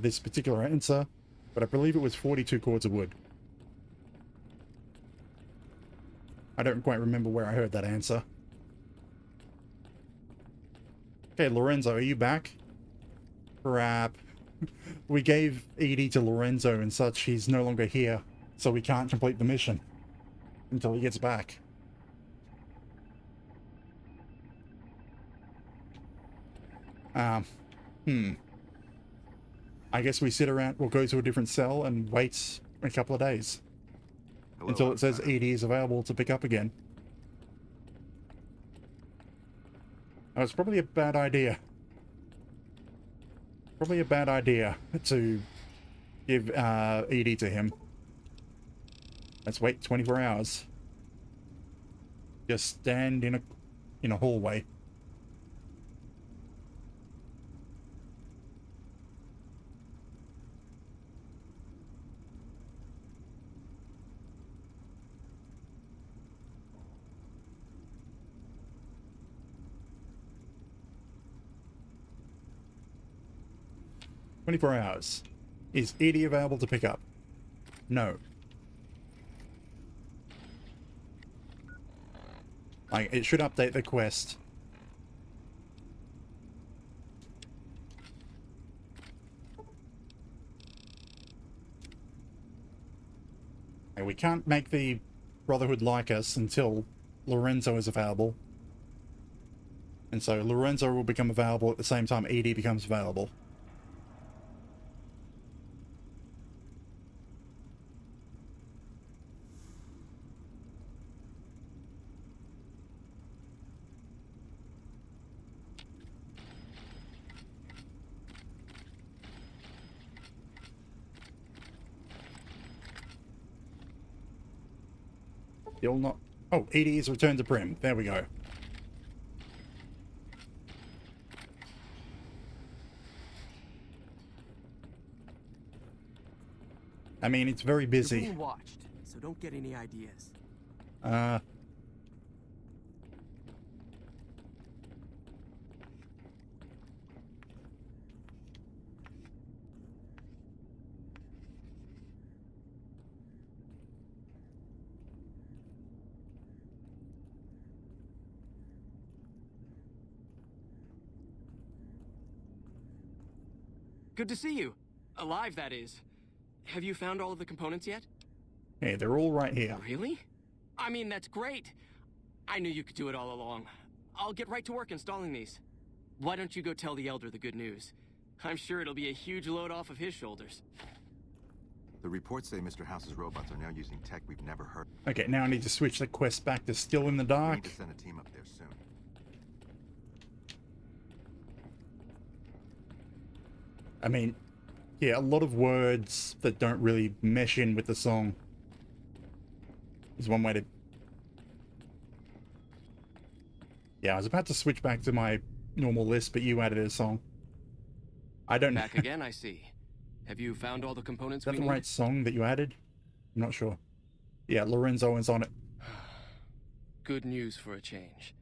Speaker 1: this particular answer, but I believe it was 42 cords of wood. I don't quite remember where I heard that answer. Okay, Lorenzo, are you back? Crap. We gave Edie to Lorenzo and such. He's no longer here, so we can't complete the mission until he gets back. I guess we sit around, we'll go to a different cell and wait a couple of days. Hello, until it says Edie is available to pick up again. Oh, it's probably a bad idea. Probably a bad idea to give Edie to him. Let's wait 24 hours. Just stand in a hallway. "24 hours. Is Edie available to pick up? No. Like, it should update the quest. And we can't make the Brotherhood like us until Lorenzo is available. And so Lorenzo will become available at the same time Edie becomes available. You'll not... Oh, Edie is returned to Prim. There we go. I mean, it's very
Speaker 2: You're
Speaker 1: busy.
Speaker 2: being watched, so don't get any ideas. Good to see you. Alive, that is. Have you found all of the components yet?
Speaker 1: Hey, they're all right here.
Speaker 2: Really? I mean, that's great. I knew you could do it all along. I'll get right to work installing these. Why don't you go tell the Elder the good news? I'm sure it'll be a huge load off of his shoulders.
Speaker 9: The reports say Mr. House's robots are now using tech we've never heard.
Speaker 1: Okay, now I need to switch the quest back to Still in the
Speaker 9: We
Speaker 1: Dark.
Speaker 9: need to send a team up there soon.
Speaker 1: I mean, yeah, a lot of words that don't really mesh in with the song is one way to... Yeah, I was about to switch back to my normal list, but you added a song. I don't know.
Speaker 2: Back again, I see. Have you found all the components
Speaker 1: Is that
Speaker 2: we
Speaker 1: the
Speaker 2: need?
Speaker 1: right song that you added? I'm not sure. Yeah, Lorenzo is on it.
Speaker 2: Good news for a change.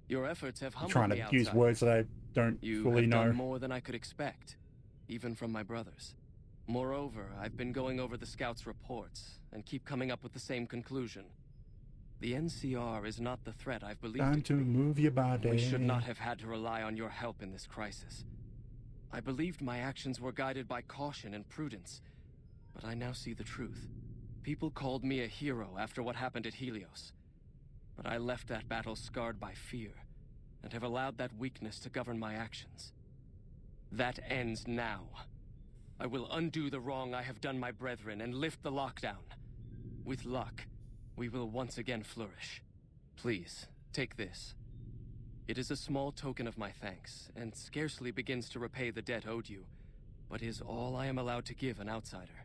Speaker 2: Your efforts have
Speaker 1: I'm
Speaker 2: humbled
Speaker 1: trying
Speaker 2: me
Speaker 1: to
Speaker 2: outside.
Speaker 1: use words that I don't
Speaker 2: You
Speaker 1: fully
Speaker 2: have
Speaker 1: know.
Speaker 2: done more than I could expect, even from my brothers. Moreover, I've been going over the scouts' reports and keep coming up with the same conclusion. The NCR is not the threat I've believed
Speaker 1: Time
Speaker 2: it
Speaker 1: to
Speaker 2: to be.
Speaker 1: move your body.
Speaker 2: We should not have had to rely on your help in this crisis. I believed my actions were guided by caution and prudence, but I now see the truth. People called me a hero after what happened at Helios, but I left that battle scarred by fear, and have allowed that weakness to govern my actions. That ends now. I will undo the wrong I have done my brethren and lift the lockdown. With luck, we will once again flourish. Please, take this. It is a small token of my thanks, and scarcely begins to repay the debt owed you, but is all I am allowed to give an outsider.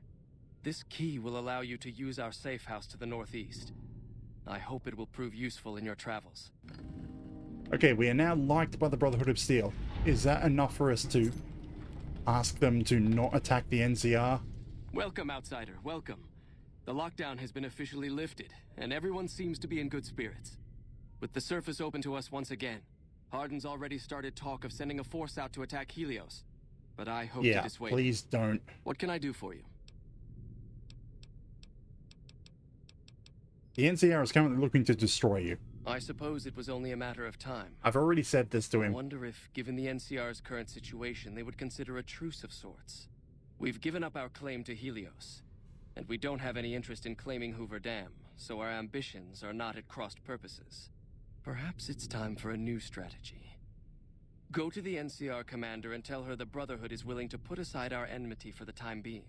Speaker 2: This key will allow you to use our safe house to the northeast. I hope it will prove useful in your travels.
Speaker 1: Okay, we are now liked by the Brotherhood of Steel. Is that enough for us to ask them to not attack the NCR?
Speaker 2: Welcome, outsider, welcome. The lockdown has been officially lifted, and everyone seems to be in good spirits. With the surface open to us once again, Hardin's already started talk of sending a force out to attack Helios. But I hope to dissuade him.
Speaker 1: Please don't.
Speaker 2: What can I do for you?
Speaker 1: The NCR is currently looking to destroy you.
Speaker 2: I suppose it was only a matter of time.
Speaker 1: I've already said this to
Speaker 2: I
Speaker 1: him.
Speaker 2: wonder if, given the NCR's current situation, they would consider a truce of sorts. We've given up our claim to Helios, and we don't have any interest in claiming Hoover Dam, so our ambitions are not at crossed purposes. Perhaps it's time for a new strategy. Go to the NCR commander and tell her the Brotherhood is willing to put aside our enmity for the time being.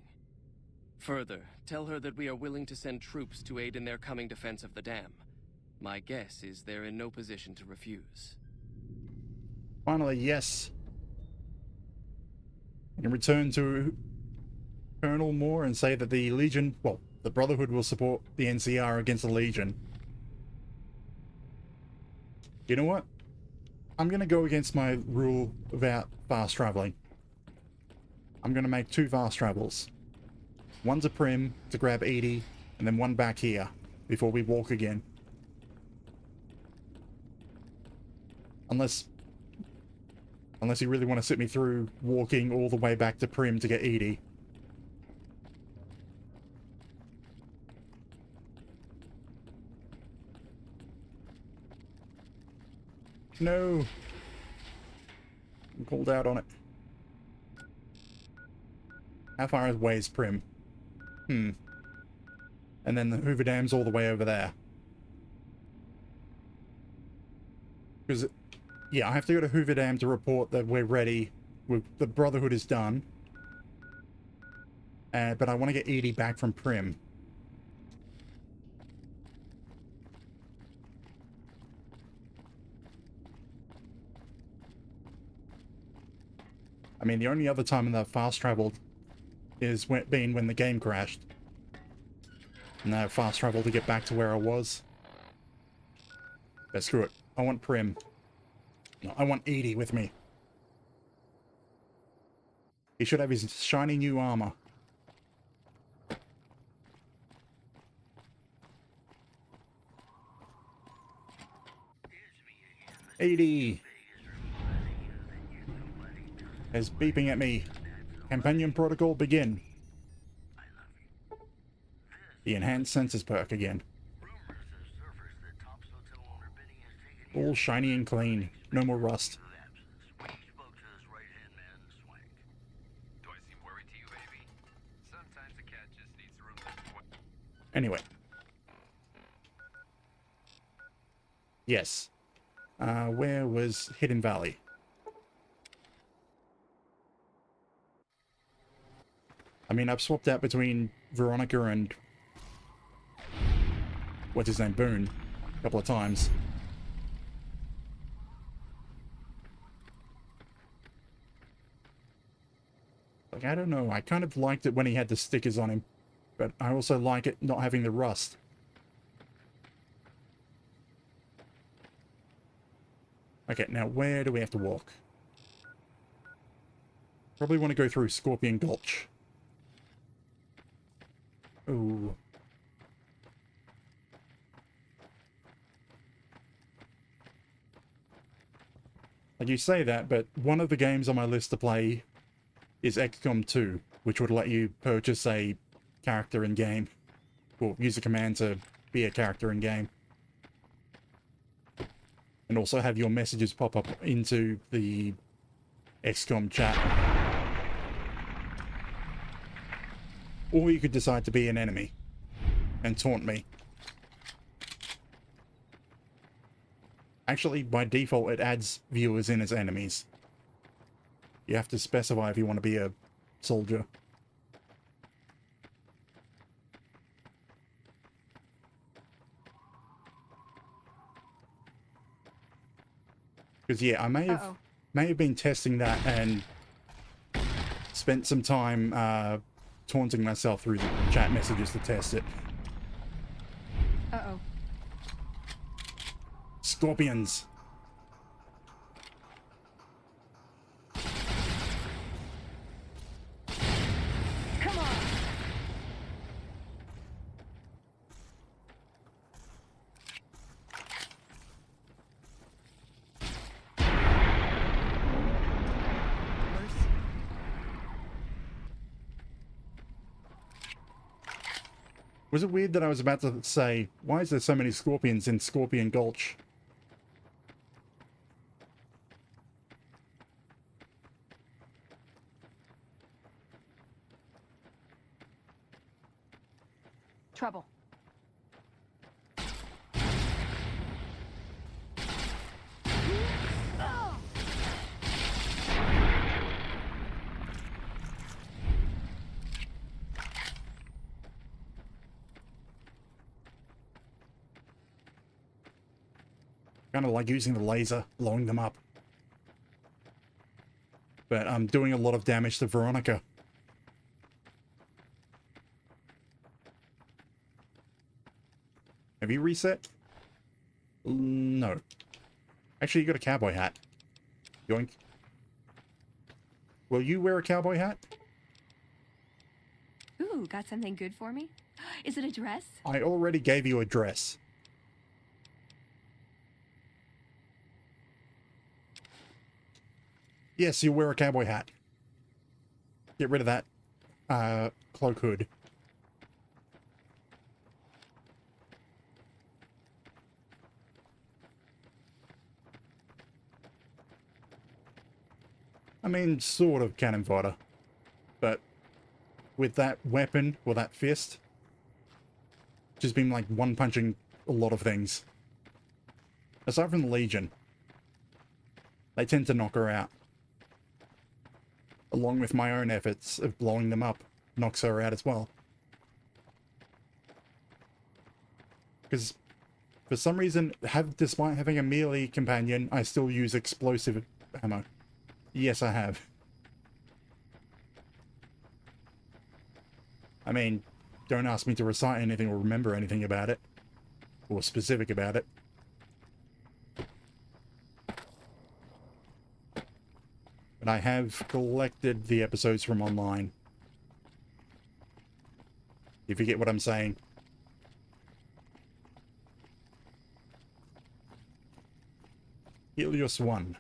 Speaker 2: Further, tell her that we are willing to send troops to aid in their coming defense of the dam. My guess is they're in no position to refuse.
Speaker 1: Finally, yes. I can return to Colonel Moore and say that the Legion, well, the Brotherhood will support the NCR against the Legion. You know what? I'm going to go against my rule about fast traveling. I'm going to make 2 fast travels. One to Prim to grab Edie, and then one back here before we walk again. Unless you really want to sit me through walking all the way back to Prim to get Edie. No. I'm called out on it. How far away is Prim? And then the Hoover Dam's all the way over there. Because, yeah, I have to go to Hoover Dam to report that we're ready. The Brotherhood is done. But I want to get Edie back from Prim. I mean, the only other time that I've fast traveled is when the game crashed. And I fast traveled to get back to where I was. But screw it. I want Prim. No, I want Edie with me. He should have his shiny new armor. Edie! Is beeping at me. Companion protocol begin. The enhanced sensors perk again. All shiny and clean. No more rust. Anyway. Yes. Where was Hidden Valley? I mean, I've swapped out between Veronica and... what's his name? Boone. A couple of times. Like, I don't know. I kind of liked it when he had the stickers on him. But I also like it not having the rust. Okay, now where do we have to walk? Probably want to go through Scorpion Gulch. Ooh. Like you say that, but one of the games on my list to play is XCOM 2, which would let you purchase a character in game. Or use a command to be a character in game. And also have your messages pop up into the XCOM chat. Or you could decide to be an enemy and taunt me. Actually, by default, it adds viewers in as enemies. You have to specify if you want to be a soldier. Because yeah, I may have been testing that and spent some time taunting myself through the chat messages to test it.
Speaker 8: Uh-oh.
Speaker 1: Scorpions.
Speaker 8: Come on.
Speaker 1: Was it weird that I was about to say, why is there so many scorpions in Scorpion Gulch?
Speaker 8: Trouble.
Speaker 1: Kind of like using the laser, blowing them up. But I'm doing a lot of damage to Veronica. Have you reset? No. Actually, you got a cowboy hat. Yoink. Will you wear a cowboy hat?
Speaker 8: Ooh, got something good for me? Is it a dress?
Speaker 1: I already gave you a dress. Yes, you wear a cowboy hat. Get rid of that cloak hood. I mean, sort of cannon fodder. But with that weapon, or that fist, just been like one-punching a lot of things. Aside from the Legion. They tend to knock her out. Along with my own efforts of blowing them up, knocks her out as well. Because for some reason, despite having a melee companion, I still use explosive ammo. Yes, I have. I mean, don't ask me to recite anything or remember anything about it. Or specific about it. But I have collected the episodes from online. If you get what I'm saying. Helios 1.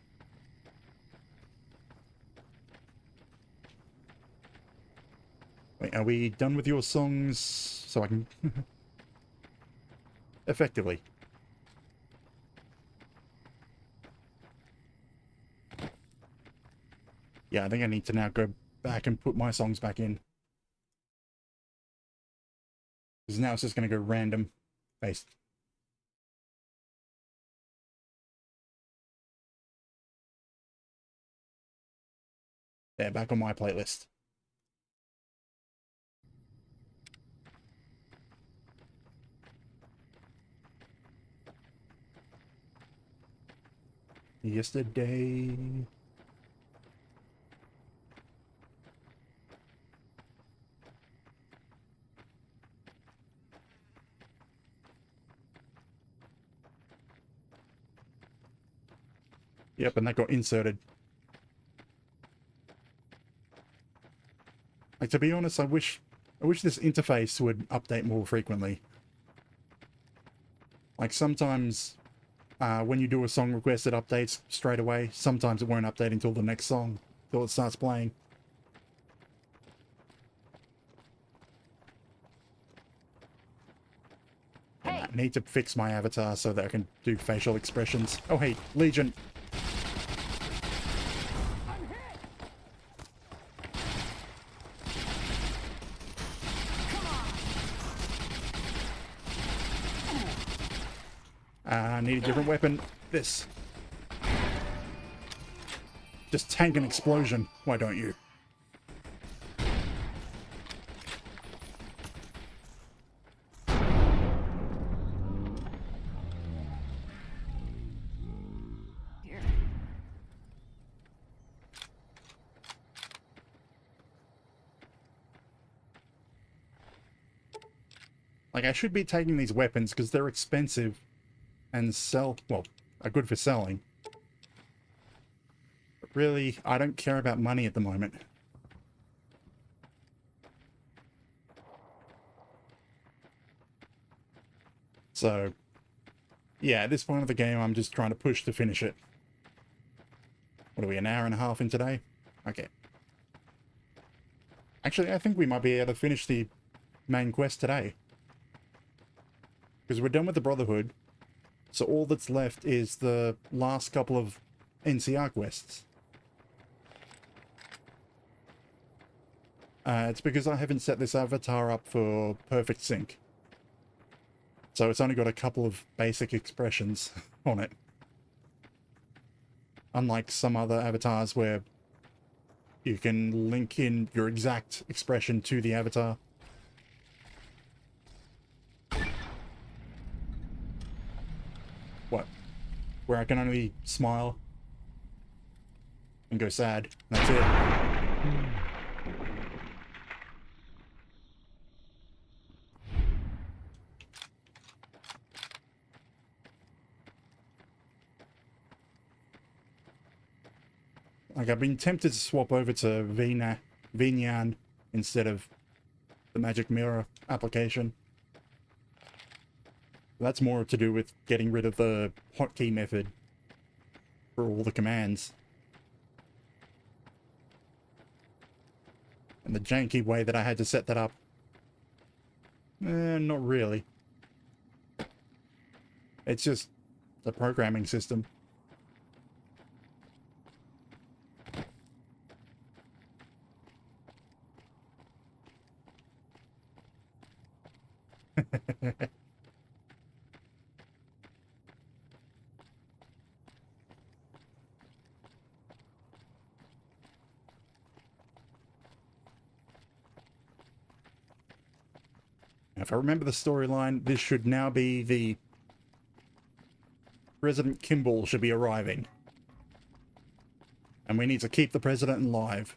Speaker 1: Wait, are we done with your songs? So I can... Effectively. Yeah, I think I need to now go back and put my songs back in. Because now it's just going to go random based. There, back on my playlist. Yesterday... Yep, and that got inserted. Like, to be honest, I wish this interface would update more frequently. Like, sometimes when you do a song request, it updates straight away. Sometimes it won't update until the next song, until it starts playing. Hey. I need to fix my avatar so that I can do facial expressions. Oh, hey, Legion. I need a different weapon. This. Just tank an explosion. Why don't you? Like, I should be taking these weapons because they're expensive and well, are good for selling. But really, I don't care about money at the moment. So, yeah, at this point of the game, I'm just trying to push to finish it. What are we, an hour and a half in today? Okay. Actually, I think we might be able to finish the main quest today. Because we're done with the Brotherhood. So all that's left is the last couple of NCR quests. It's because I haven't set this avatar up for perfect sync. So it's only got a couple of basic expressions on it. Unlike some other avatars where you can link in your exact expression to the avatar. What? Where I can only smile and go sad. That's it. Like, I've been tempted to swap over to Vinyan instead of the Magic Mirror application. That's more to do with getting rid of the hotkey method for all the commands. And the janky way that I had to set that up. Not really. It's just the programming system. If I remember the storyline, this should now be the President Kimball should be arriving. And we need to keep the president alive.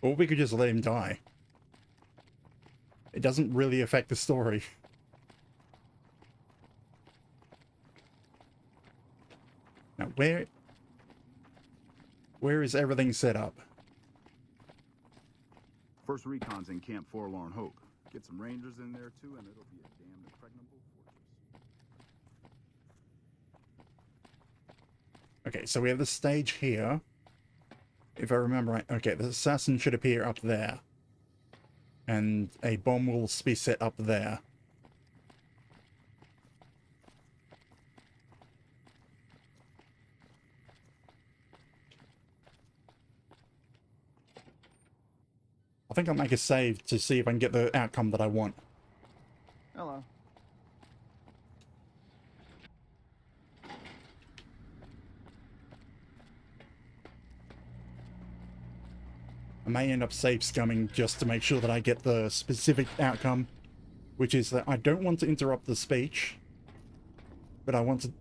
Speaker 1: Or we could just let him die. It doesn't really affect the story. Now, where is everything set up?
Speaker 10: First recon's in Camp Forlorn Hope. Get some rangers in there too, and it'll be a damn impregnable fortress.
Speaker 1: Okay, so we have the stage here. If I remember right, okay, the assassin should appear up there. And a bomb will be set up there. I think I'll make a save to see if I can get the outcome that I want.
Speaker 10: Hello.
Speaker 1: I may end up save scumming just to make sure that I get the specific outcome, which is that I don't want to interrupt the speech, but I want to,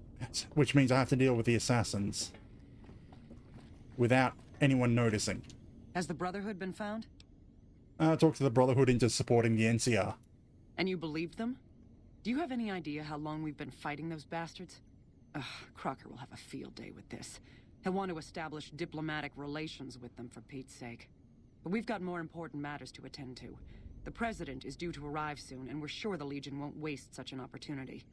Speaker 1: which means I have to deal with the assassins without anyone noticing.
Speaker 11: Has the Brotherhood been found?
Speaker 1: Talk to the Brotherhood into supporting the NCR.
Speaker 11: And you believed them? Do you have any idea how long we've been fighting those bastards? Ugh, Crocker will have a field day with this. He'll want to establish diplomatic relations with them, for Pete's sake. But we've got more important matters to attend to. The President is due to arrive soon, and we're sure the Legion won't waste such an opportunity.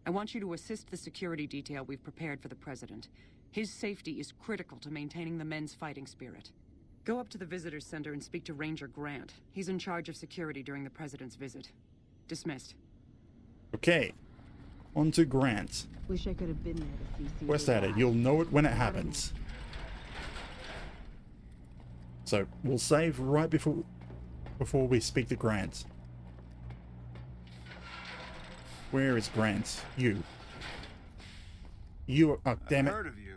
Speaker 11: I want you to assist the security detail we've prepared for the President. His safety is critical to maintaining the men's fighting spirit. Go up to the Visitor's Center and speak to Ranger Grant. He's in charge of security during the President's visit. Dismissed.
Speaker 1: Okay. On to Grant.
Speaker 5: Wish I could have been there to see.
Speaker 1: Where's that? You'll know it when it happens. So we'll save right before we speak to Grant. Where is Grant? You. Oh, damn it.
Speaker 12: I've heard of you.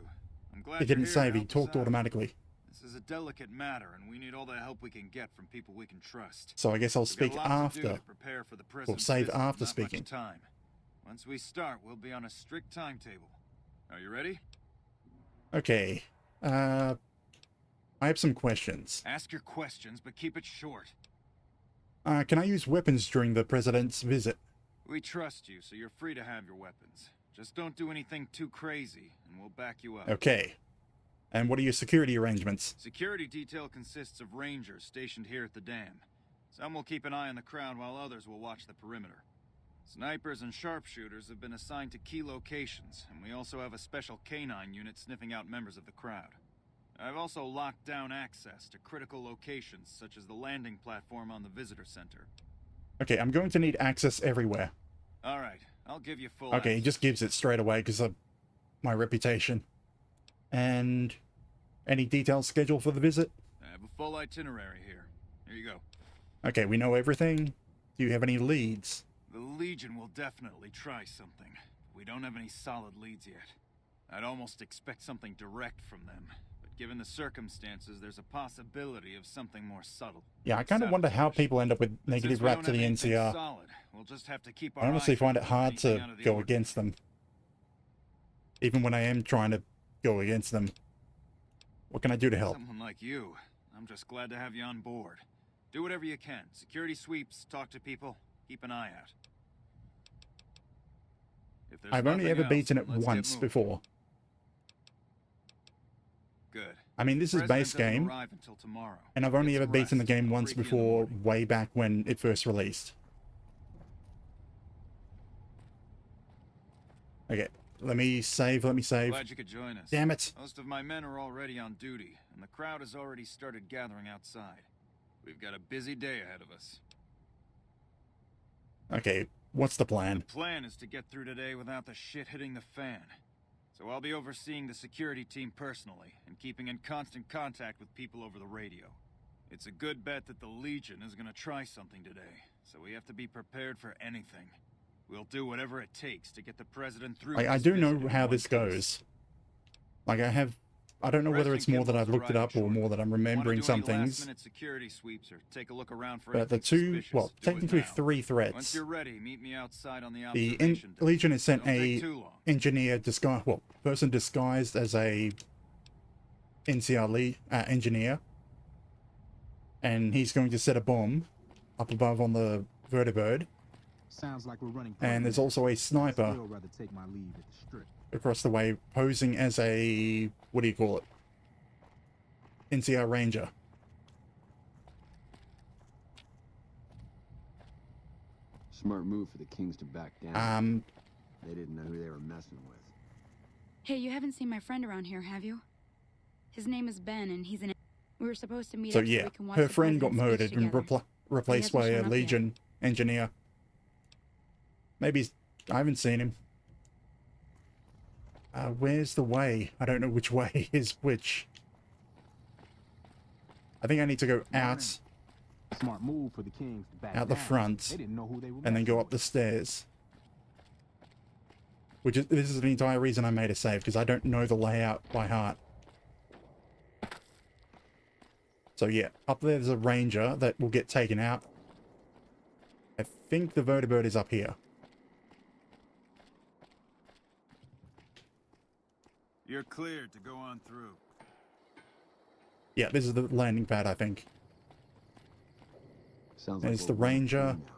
Speaker 12: I'm glad
Speaker 1: It didn't
Speaker 12: you're here
Speaker 1: save.
Speaker 12: to
Speaker 1: He
Speaker 12: help us
Speaker 1: talked
Speaker 12: out.
Speaker 1: automatically.
Speaker 12: This is a delicate matter, and we need all the help we can get from people we can trust.
Speaker 1: So I guess I'll
Speaker 12: We've got
Speaker 1: speak
Speaker 12: a lot to do
Speaker 1: after.
Speaker 12: to prepare for the
Speaker 1: Or
Speaker 12: President's
Speaker 1: save
Speaker 12: visit,
Speaker 1: after
Speaker 12: not
Speaker 1: speaking.
Speaker 12: much time. Once we start, we'll be on a strict timetable. Are you ready?
Speaker 1: Okay. I have some questions.
Speaker 12: Ask your questions, but keep it short.
Speaker 1: Can I use weapons during the President's visit?
Speaker 12: We trust you, so you're free to have your weapons. Just don't do anything too crazy, and we'll back you up.
Speaker 1: Okay. And what are your security arrangements?
Speaker 12: Security detail consists of rangers stationed here at the dam. Some will keep an eye on the crowd while others will watch the perimeter. Snipers and sharpshooters have been assigned to key locations, and we also have a special canine unit sniffing out members of the crowd. I've also locked down access to critical locations, such as the landing platform on the visitor center.
Speaker 1: Okay, I'm going to need access everywhere.
Speaker 12: Alright, I'll give you full
Speaker 1: Okay, he
Speaker 12: access.
Speaker 1: just gives it straight away because of my reputation. And any detailed schedule for the visit?
Speaker 12: I have a full itinerary here. Here you go.
Speaker 1: Okay, we know everything. Do you have any leads?
Speaker 12: The Legion will definitely try something. We don't have any solid leads yet. I'd almost expect something direct from them. But given the circumstances, there's a possibility of something more subtle.
Speaker 1: Yeah, I kind of wonder how people end up with negative
Speaker 12: Since we
Speaker 1: rap
Speaker 12: don't
Speaker 1: to the
Speaker 12: have anything
Speaker 1: NCR.
Speaker 12: solid, we'll just have to keep our
Speaker 1: I honestly
Speaker 12: eyes
Speaker 1: find it
Speaker 12: open for
Speaker 1: hard
Speaker 12: anything
Speaker 1: to
Speaker 12: out of the
Speaker 1: go
Speaker 12: ordinary.
Speaker 1: against them. Even when I am trying to go against them. What can I do to help?
Speaker 12: Someone like you, I'm just glad to have you on board. Do whatever you can. Security sweeps, talk to people, keep an eye out. If there's
Speaker 1: I've only
Speaker 12: nothing
Speaker 1: ever
Speaker 12: else,
Speaker 1: beaten it
Speaker 12: let's get
Speaker 1: once
Speaker 12: moving.
Speaker 1: before.
Speaker 12: Good.
Speaker 1: I mean, this is
Speaker 12: President
Speaker 1: base
Speaker 12: doesn't
Speaker 1: game,
Speaker 12: arrive until tomorrow.
Speaker 1: and I've only
Speaker 12: Get
Speaker 1: ever
Speaker 12: some
Speaker 1: beaten the
Speaker 12: rest.
Speaker 1: game
Speaker 12: I'll
Speaker 1: once
Speaker 12: brief you in the
Speaker 1: before,
Speaker 12: morning.
Speaker 1: way back when it first released. Okay, let me save.
Speaker 12: Glad you could join us.
Speaker 1: Damn it.
Speaker 12: Most of my men are already on duty, and the crowd has already started gathering outside. We've got a busy day ahead of us.
Speaker 1: Okay, what's the plan?
Speaker 12: The plan is to get through today without the shit hitting the fan. So I'll be overseeing the security team personally, and keeping in constant contact with people over the radio. It's a good bet that the Legion is gonna try something today, so we have to be prepared for anything. We'll do whatever it takes to get the President through.
Speaker 1: I do know how this goes. Like, I don't know whether it's more that I've looked it up or more that I'm remembering some things.
Speaker 12: Security sweeps or take a look around for
Speaker 1: But the two, well, technically 3 threats.
Speaker 12: Once you're ready, meet me outside on the
Speaker 1: The Legion has sent a engineer disguised, well, person disguised as a NCR engineer, and he's going to set a bomb up above on the vertibird.
Speaker 13: Sounds like we're running.
Speaker 1: And there's also a sniper
Speaker 13: rather take my leave at the strip.
Speaker 1: across the way, posing as a, what do you call it? NCR Ranger.
Speaker 14: Smart move for the Kings to back down. They didn't know who they were messing with.
Speaker 15: Hey, you haven't seen my friend around here, have you? His name is Ben, and he's an... We were supposed to meet
Speaker 1: So
Speaker 15: up
Speaker 1: yeah,
Speaker 15: so we can watch
Speaker 1: her
Speaker 15: the
Speaker 1: friend got
Speaker 15: president's speech
Speaker 1: murdered and
Speaker 15: together.
Speaker 1: replaced by a
Speaker 15: shown up yet.
Speaker 1: Legion engineer. Maybe I haven't seen him. Where's the way? I don't know which way is which. I think I need to go out.
Speaker 13: Smart move for the Kings to back
Speaker 1: Out the
Speaker 13: down.
Speaker 1: front,
Speaker 13: They didn't know who they were
Speaker 1: and then go up the stairs. Which is, this is the entire reason I made a save, because I don't know the layout by heart. So yeah, up there's a ranger that will get taken out. I think the vertibird is up here.
Speaker 12: You're cleared to go on through.
Speaker 1: Yeah, this is the landing pad, I think.
Speaker 14: Sounds
Speaker 1: There's
Speaker 14: like
Speaker 1: the
Speaker 14: we're running
Speaker 1: ranger.
Speaker 14: free now.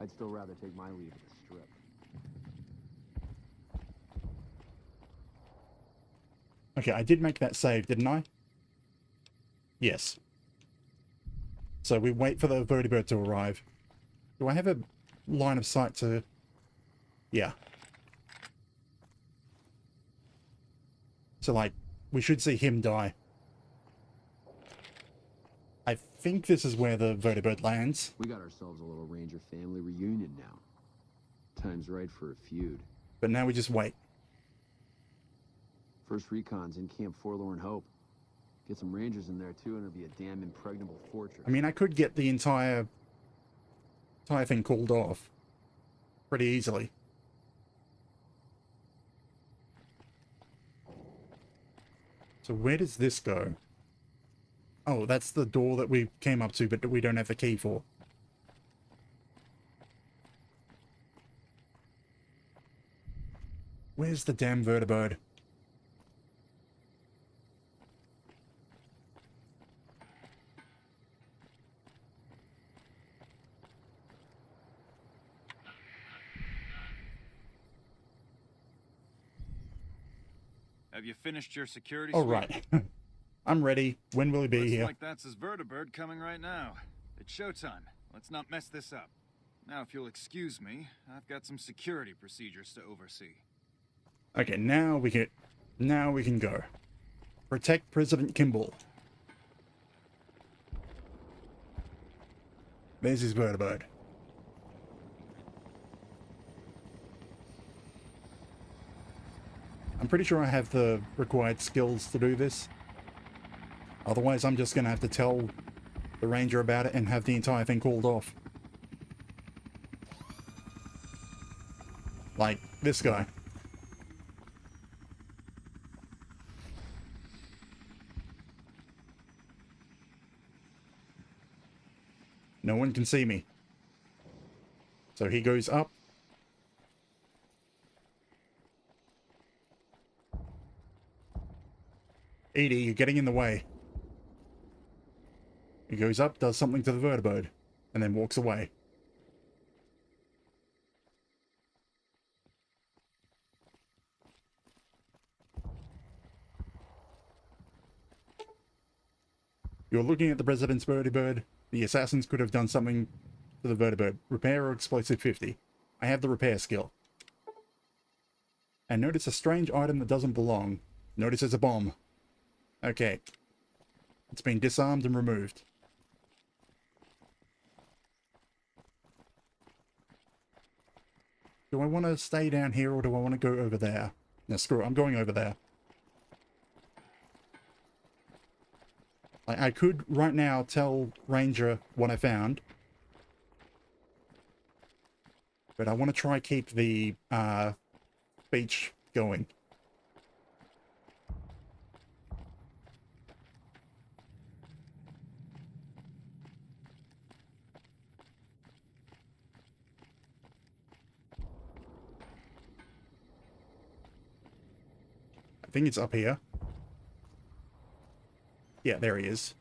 Speaker 14: I'd still rather take my leave at the strip.
Speaker 1: Okay, I did make that save, didn't I? Yes. So we wait for the vertibird to arrive. Do I have a line of sight to... Yeah. So, like, we should see him die. I think this is where the vertibird lands.
Speaker 14: We got ourselves a little Ranger family reunion now. Time's right for a feud.
Speaker 1: But now we just wait.
Speaker 14: First recon's in Camp Forlorn Hope. Get some Rangers in there too, and it'll be a damn impregnable fortress.
Speaker 1: I mean, I could get the entire thing called off pretty easily. So where does this go? Oh, that's the door that we came up to, but we don't have the key for. Where's the damn vertibird?
Speaker 12: Have you finished your security
Speaker 1: All
Speaker 12: sweep?
Speaker 1: right. I'm ready. When will he be
Speaker 12: Looks
Speaker 1: here?
Speaker 12: like that's his vertibird coming right now. It's showtime. Let's not mess this up. Now, if you'll excuse me, I've got some security procedures to oversee.
Speaker 1: Okay, now we can go. Protect President Kimball. There's his vertibird. I'm pretty sure I have the required skills to do this. Otherwise, I'm just going to have to tell the ranger about it and have the entire thing called off. Like this guy. No one can see me. So he goes up. Edie, you're getting in the way. He goes up, does something to the vertibird, and then walks away. You're looking at the President's vertibird. The assassins could have done something to the vertibird. Repair or explosive 50. I have the repair skill. And notice a strange item that doesn't belong. Notice it's a bomb. Okay. It's been disarmed and removed. Do I want to stay down here or do I want to go over there? No, screw it. I'm going over there. I could right now tell Ranger what I found. But I want to try keep the speech going. I think it's up here. Yeah, there he is.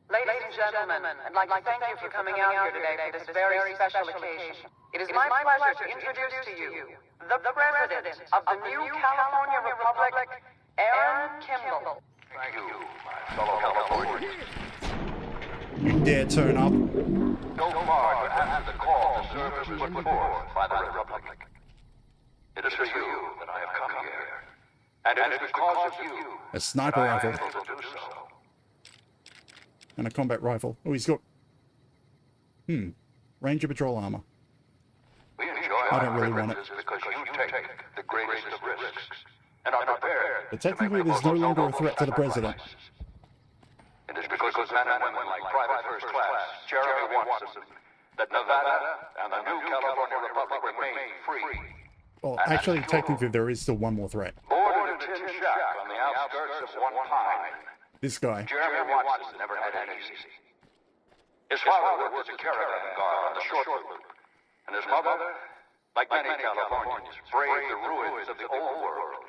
Speaker 16: Ladies and gentlemen, I'd like to thank you for coming out here today for this very special occasion. It is my pleasure to introduce to you the President of the new California Republic, Aaron Kimball.
Speaker 17: Thank you, my fellow Californians.
Speaker 1: You dare turn up.
Speaker 17: So far, to answer the call to service put forth by the Republic. It is for you that I have come here. And it is because of you
Speaker 1: A sniper
Speaker 17: that I
Speaker 1: rifle.
Speaker 17: am able to do so.
Speaker 1: And a combat rifle. Oh, he's got... Ranger patrol armor.
Speaker 17: We enjoy
Speaker 1: I don't
Speaker 17: our
Speaker 1: really want it.
Speaker 17: privileges because you take the greatest of risks and are prepared
Speaker 1: But technically, there's no longer a threat to the president.
Speaker 17: It is because of men and women like Private First Class Jeremy Watson that Nevada and the new California Republic remain free.
Speaker 1: Well, actually, technically, there is still one more threat.
Speaker 17: Born in a tin shack on the outskirts of One Pine,
Speaker 1: This guy.
Speaker 17: Jeremy Watson never had it easy. His father worked as a caravan guard on the short loop, and his mother, like many Californians, braved the ruins of the old world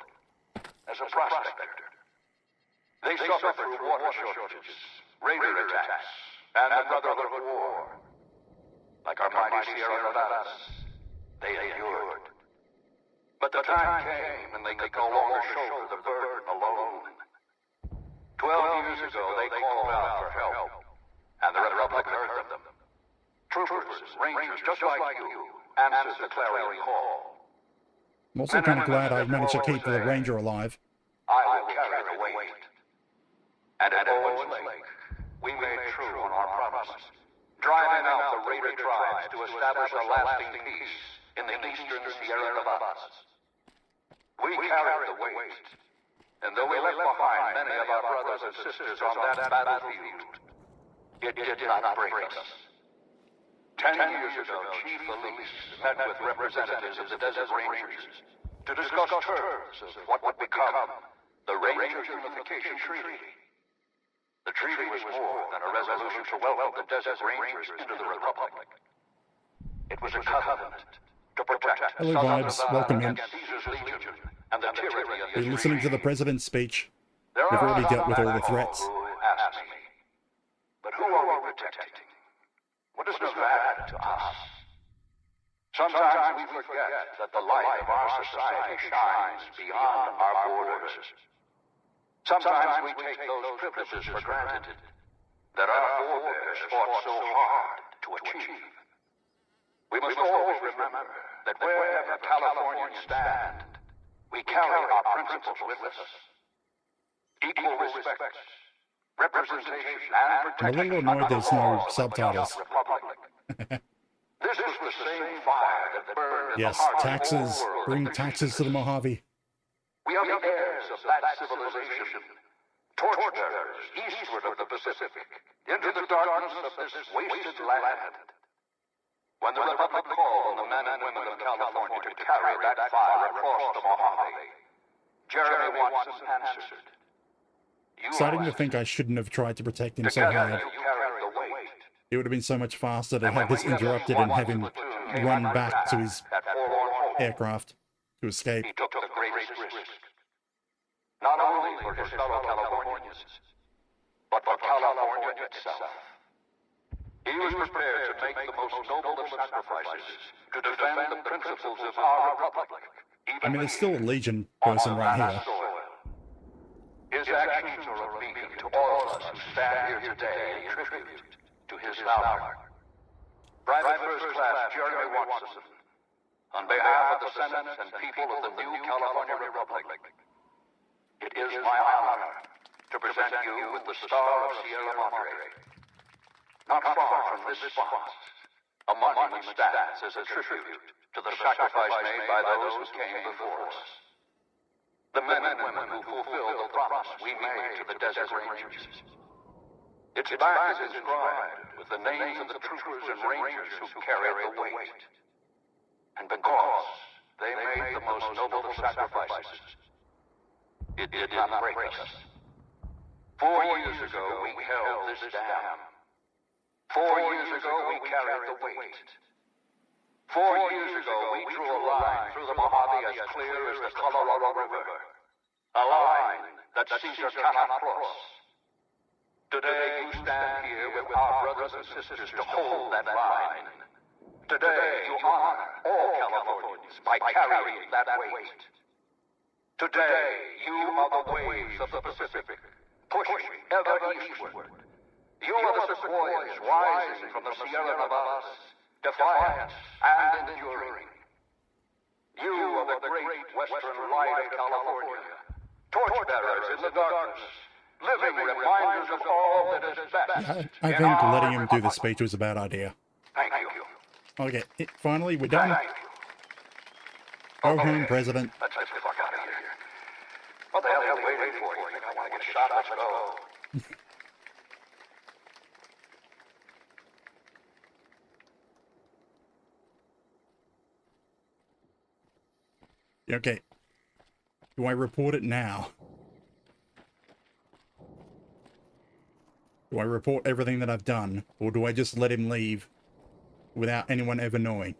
Speaker 17: as a prospector. They suffered through water shortages, raider attacks, and the Brotherhood of War. Like our mighty Sierra Nevadas, they endured. But the time came when they could no longer shoulder the burden alone. 12 years ago, they called out for help, and the Republic heard them. Troopers, Rangers, just like you, answered the clarion call.
Speaker 1: I'm also kind of glad I managed to keep the Ranger alive.
Speaker 17: I will carry the weight. And at Owens Lake, we made true on our promise, driving out the raider tribes to establish a lasting peace in the eastern Sierra Nevadas. We carried the weight, and though we left behind many of our brothers and sisters on that battlefield, it did not break us. 10 years ago, Chief Elise met with representatives of the Desert Rangers to discuss terms of what would become the Ranger Unification Treaty. The treaty was more than a resolution to welcome the Desert Rangers into the Republic. It was a covenant to protect
Speaker 1: Hello, vibes. Welcome in.
Speaker 17: Caesar's Legion and the tyranny of
Speaker 1: Are you listening to the president's speech?
Speaker 17: There
Speaker 1: We've
Speaker 17: are
Speaker 1: already
Speaker 17: some
Speaker 1: dealt with all the
Speaker 17: men
Speaker 1: threats.
Speaker 17: who ask me, but who are we protecting? What is Nevada to us? Sometimes we forget that the light of our society shines beyond our borders. Sometimes we take those privileges for granted that our forebears fought so hard to achieve. We must always remember that wherever Californians stand, we carry our principles with us. Equal respect, representation, and
Speaker 1: I'm a
Speaker 17: protection.
Speaker 1: little annoyed there's no subtitles.
Speaker 17: This was the same fire that burned in
Speaker 1: Yes,
Speaker 17: the heart of the
Speaker 1: taxes.
Speaker 17: old world.
Speaker 1: Bring taxes to the Mojave.
Speaker 17: We are the heirs of that civilization, torchbearers eastward of the Pacific, into the darkness of this wasted land. When the Republic called on the men and women of California to carry that fire across the Mojave, Jeremy Watson answered.
Speaker 1: Starting to think I shouldn't have tried to protect him so hard.
Speaker 17: You carried the weight.
Speaker 1: It would have been so much faster to have this interrupted and have him run back to his aircraft to escape.
Speaker 17: He took the greatest risk. Not only for his fellow Californians, but for California itself. He was prepared to make the most noble of sacrifices to defend the principles of our republic.
Speaker 1: I mean, there's still a Legion person right here.
Speaker 17: His actions are a beacon to all of us who stand here today in tribute to his valor. Private First Class Jeremy Watson, on behalf of the Senate and people of the new California Republic, it is my honor to present you with the Star of Sierra Madre. Not far from this spot, A monument stands as a tribute to the sacrifice made by those who came before us. The men and women who fulfilled the promise we made to the Desert Rangers. Its back is inscribed with the names of the troopers and rangers who carried the weight. And because they made the most noble of sacrifices, it did not break us. 4 years ago, we held this dam. 4 years ago, we carried the weight. 4 years ago, we drew a line through the Mojave as clear as the Colorado River. A line that Caesar cannot cross. Today, you stand here with our brothers and sisters to hold that line. Today, you honor all Californians by carrying that weight. Today, you are the waves of the Pacific, pushing ever eastward. You are the sequoias rising from the Sierra Nevadas, defiant and enduring. You are the great western light of California, torchbearers in the darkness, living reminders of all that is best.
Speaker 1: I think letting him do the speech was a bad idea.
Speaker 17: Thank you.
Speaker 1: Okay, finally, we're done. Go home, President.
Speaker 17: Let's get the fuck out of here. What the hell are you waiting for? You think I want to get shot? Let's go.
Speaker 1: Okay. Do I report it now? Do I report everything that I've done? Or do I just let him leave without anyone ever knowing?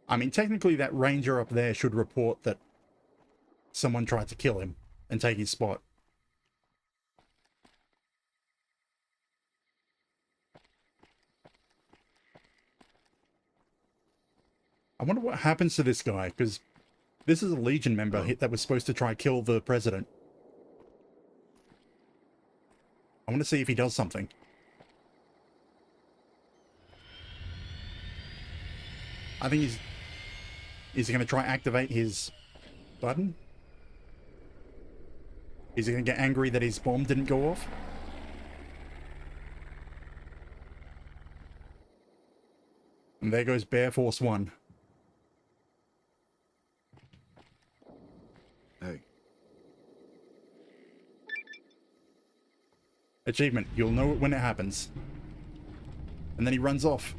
Speaker 1: I mean, technically that ranger up there should report that someone tried to kill him and take his spot. I wonder what happens to this guy, because this is a Legion member that was supposed to try kill the president. I want to see if he does something. I think he's... Is he going to try activate his button? Is he going to get angry that his bomb didn't go off? And there goes Bear Force 1.
Speaker 10: Hey.
Speaker 1: Achievement. You'll know it when it happens. And then he runs off.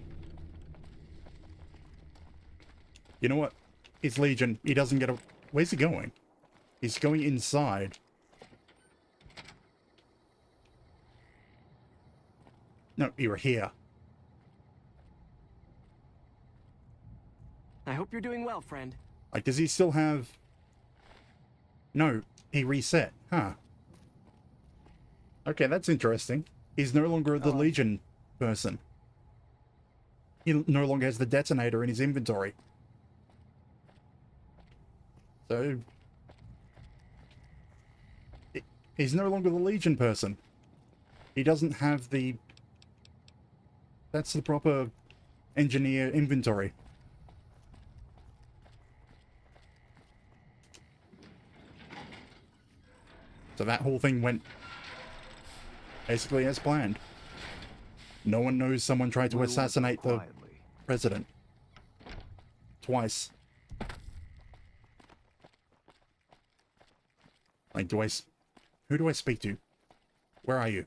Speaker 1: You know what? It's Legion. He doesn't get a... Where's he going? He's going inside. No, you're here.
Speaker 2: I hope you're doing well, friend.
Speaker 1: Like, does he still have... No, he reset. Huh. Okay, that's interesting. He's no longer the Legion person. He no longer has the detonator in his inventory. So... He's no longer the Legion person. He doesn't have the... That's the proper engineer inventory. So that whole thing went basically as planned. No one knows someone tried to assassinate the president. Twice. Like, who do I speak to? Where are you?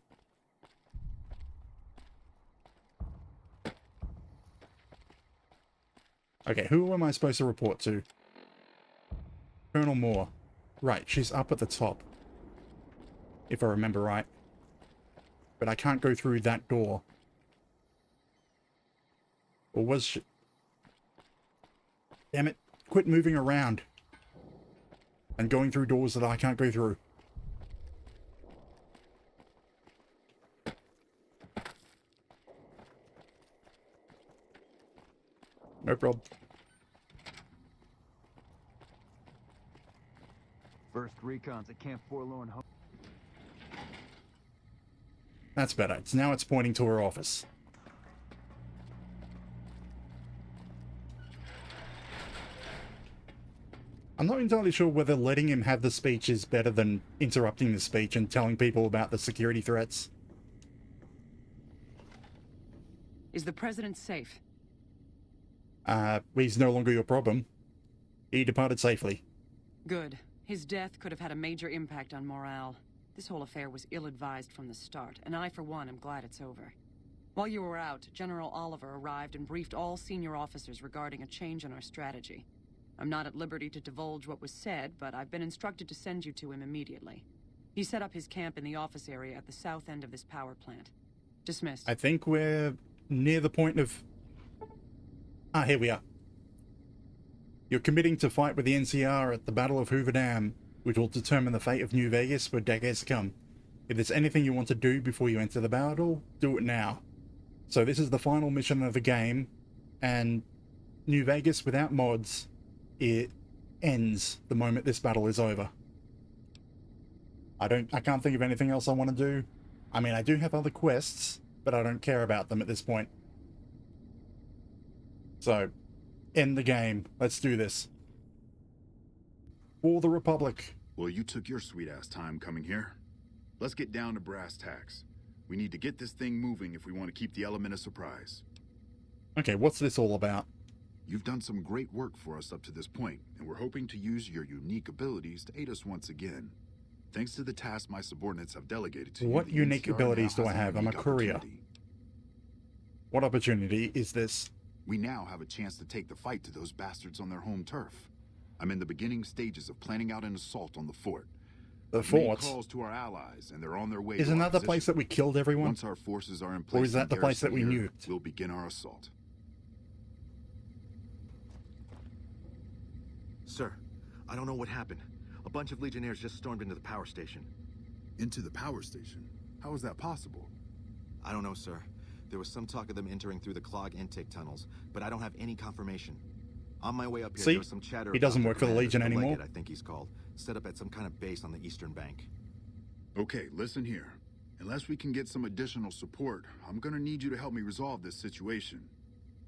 Speaker 1: Okay, who am I supposed to report to? Colonel Moore. Right, she's up at the top. If I remember right. But I can't go through that door. Or was she? Damn it. Quit moving around. And going through doors that I can't go through. No problem.
Speaker 13: First recons at Camp Forlorn Hope.
Speaker 1: That's better. Now it's pointing to her office. I'm not entirely sure whether letting him have the speech is better than interrupting the speech and telling people about the security threats.
Speaker 11: Is the president safe?
Speaker 1: He's no longer your problem. He departed safely.
Speaker 11: Good. His death could have had a major impact on morale. This whole affair was ill-advised from the start, and I, for one, am glad it's over. While you were out, General Oliver arrived and briefed all senior officers regarding a change in our strategy. I'm not at liberty to divulge what was said, but I've been instructed to send you to him immediately. He set up his camp in the office area at the south end of this power plant. Dismissed.
Speaker 1: I think we're near the point of... here we are. You're committing to fight with the NCR at the Battle of Hoover Dam, which will determine the fate of New Vegas for decades to come. If there's anything you want to do before you enter the battle, do it now. So this is the final mission of the game, and New Vegas without mods, it ends the moment this battle is over. I can't think of anything else I want to do. I mean, I do have other quests, but I don't care about them at this point. So, end the game. Let's do this. For the Republic.
Speaker 10: Well, you took your sweet-ass time coming here. Let's get down to brass tacks. We need to get this thing moving if we want to keep the element of surprise.
Speaker 1: Okay, what's this all about?
Speaker 10: You've done some great work for us up to this point, and we're hoping to use your unique abilities to aid us once again. Thanks to the task my subordinates have delegated to you,
Speaker 1: What
Speaker 10: the
Speaker 1: unique
Speaker 10: NCR
Speaker 1: abilities
Speaker 10: now
Speaker 1: do I
Speaker 10: has a
Speaker 1: have? I'm a
Speaker 10: unique
Speaker 1: courier.
Speaker 10: opportunity.
Speaker 1: What opportunity is this?
Speaker 10: We now have a chance to take the fight to those bastards on their home turf. I'm in the beginning stages of planning out an assault on the fort.
Speaker 1: The
Speaker 10: I've made
Speaker 1: fort?
Speaker 10: calls to our allies, and they're on their way.
Speaker 1: Isn't
Speaker 10: to our
Speaker 1: that the place
Speaker 10: position.
Speaker 1: that we killed everyone?
Speaker 10: Once our forces are in place,
Speaker 1: Or is that
Speaker 10: in
Speaker 1: the place that we
Speaker 10: garrison here,
Speaker 1: nuked?
Speaker 10: We'll begin our assault.
Speaker 9: Sir, I don't know what happened. A bunch of Legionnaires just stormed into the power station.
Speaker 10: Into the power station? How is that possible?
Speaker 9: I don't know, sir. There was some talk of them entering through the clog intake tunnels, but I don't have any confirmation. On my way up here,
Speaker 1: See?
Speaker 9: there was some chatter
Speaker 1: He doesn't
Speaker 9: about
Speaker 1: work for the
Speaker 9: commander,
Speaker 1: Legion anymore.
Speaker 9: Legate, I think he's called, set up at some kind of base on the eastern bank.
Speaker 10: Okay, listen here. Unless we can get some additional support, I'm gonna need you to help me resolve this situation.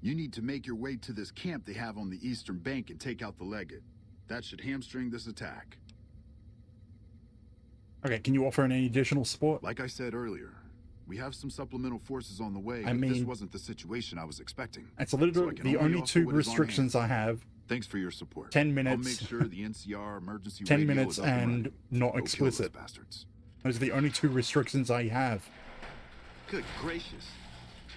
Speaker 10: You need to make your way to this camp they have on the eastern bank and take out the Legate. That should hamstring this attack.
Speaker 1: Okay, can you offer any additional support?
Speaker 10: Like I said earlier, we have some supplemental forces on the way,
Speaker 1: I
Speaker 10: but this
Speaker 1: mean,
Speaker 10: wasn't the situation I was expecting.
Speaker 1: It's literally the only
Speaker 10: offer
Speaker 1: two
Speaker 10: what is on
Speaker 1: restrictions
Speaker 10: hand.
Speaker 1: I have.
Speaker 10: Thanks for your support.
Speaker 1: 10 minutes.
Speaker 10: I'll make sure the NCR emergency
Speaker 1: 10
Speaker 10: radio
Speaker 1: minutes
Speaker 10: is up and
Speaker 1: and
Speaker 10: running.
Speaker 1: not
Speaker 10: Go kill
Speaker 1: explicit.
Speaker 10: those bastards.
Speaker 1: Those are the only two restrictions I have.
Speaker 9: Good gracious.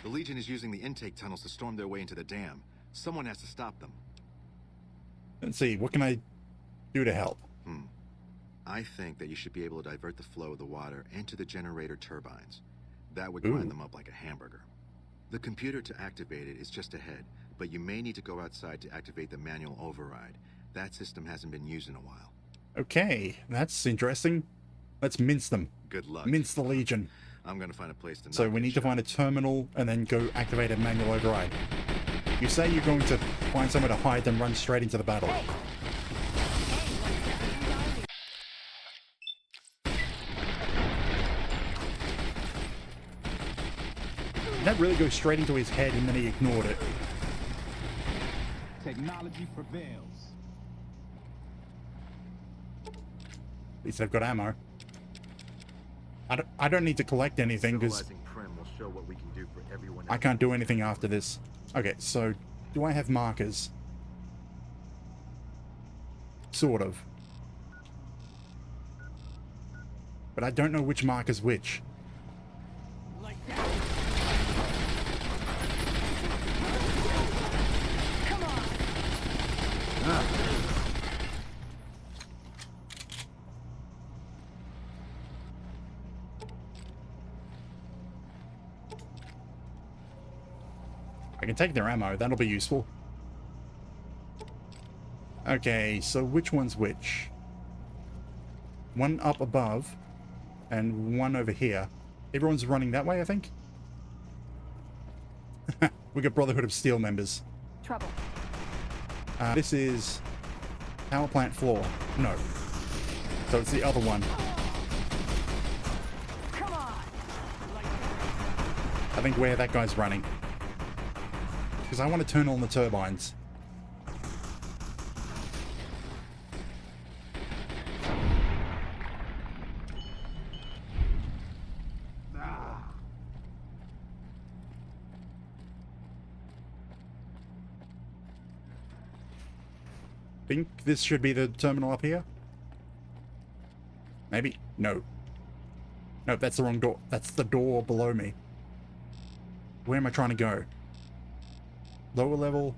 Speaker 9: The Legion is using the intake tunnels to storm their way into the dam. Someone has to stop them.
Speaker 1: Let's see, what can I do to help?
Speaker 9: I think that you should be able to divert the flow of the water into the generator turbines. That would
Speaker 1: Ooh.
Speaker 9: grind them up like a hamburger. The computer to activate it is just ahead, but you may need to go outside to activate the manual override. That system hasn't been used in a while.
Speaker 1: Okay, that's interesting. Let's mince them.
Speaker 9: Good luck.
Speaker 1: Mince the Legion.
Speaker 9: I'm gonna find a place to
Speaker 1: So
Speaker 9: not
Speaker 1: we
Speaker 9: get
Speaker 1: need to find a terminal and then go activate a manual override. You say you're going to find somewhere to hide and run straight into the battle. Did that really go straight into his head and then he ignored it?
Speaker 13: Technology prevails.
Speaker 1: At least they've got ammo. I don't need to collect anything because
Speaker 9: Civilizing Prim will show what we can do for everyone
Speaker 1: I can't do anything after this. Okay, so do I have markers? Sort of. But I don't know which marker's which. I can take their ammo, that'll be useful. Okay, so which one's which? One up above, and one over here. Everyone's running that way, I think? We got Brotherhood of Steel members.
Speaker 8: Trouble.
Speaker 1: This is power plant floor. No. So it's the other one.
Speaker 8: Come on.
Speaker 1: I think where that guy's running. Because I want to turn on the turbines. think this should be the terminal up here. Maybe? No. Nope, that's the wrong door. That's the door below me. Where am I trying to go? Lower level.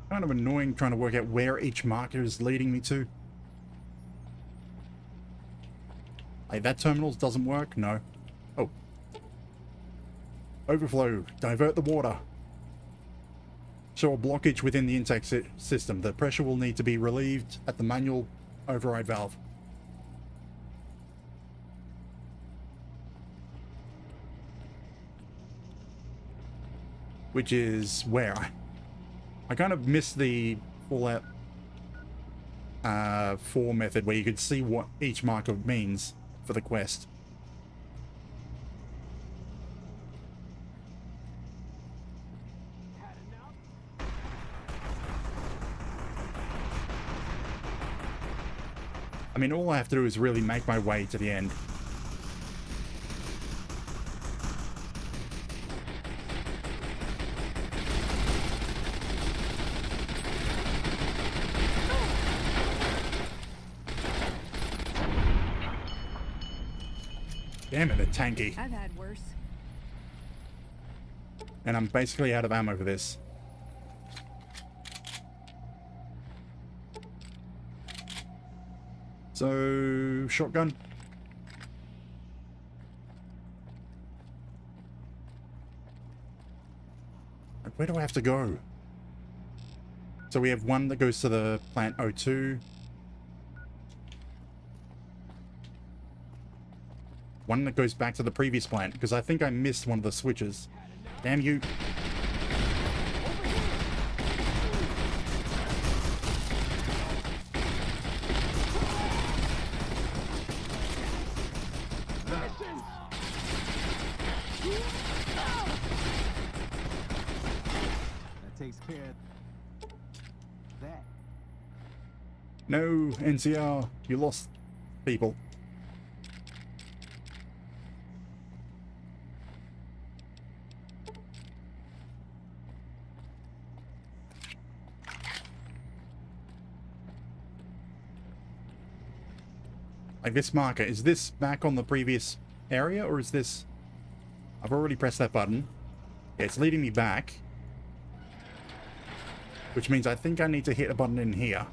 Speaker 1: Kind of annoying trying to work out where each marker is leading me to. Like, that terminal doesn't work? No. Oh. Overflow. Divert the water. Show a blockage within the intake system. The pressure will need to be relieved at the manual override valve. Which is where? I kind of missed the Fallout 4 method where you could see what each marker means for the quest. I mean, all I have to do is really make my way to the end. Damn it, they're tanky.
Speaker 8: I've had worse.
Speaker 1: And I'm basically out of ammo for this. So, shotgun. Where do I have to go? So we have one that goes to the plant O2. One that goes back to the previous plant, because I think I missed one of the switches. Damn you.
Speaker 13: That takes care of that.
Speaker 1: No, NCR, you lost people. Like this marker, is this back on the previous area, or is this... I've already pressed that button. Yeah, it's leading me back. Which means I think I need to hit a button in here.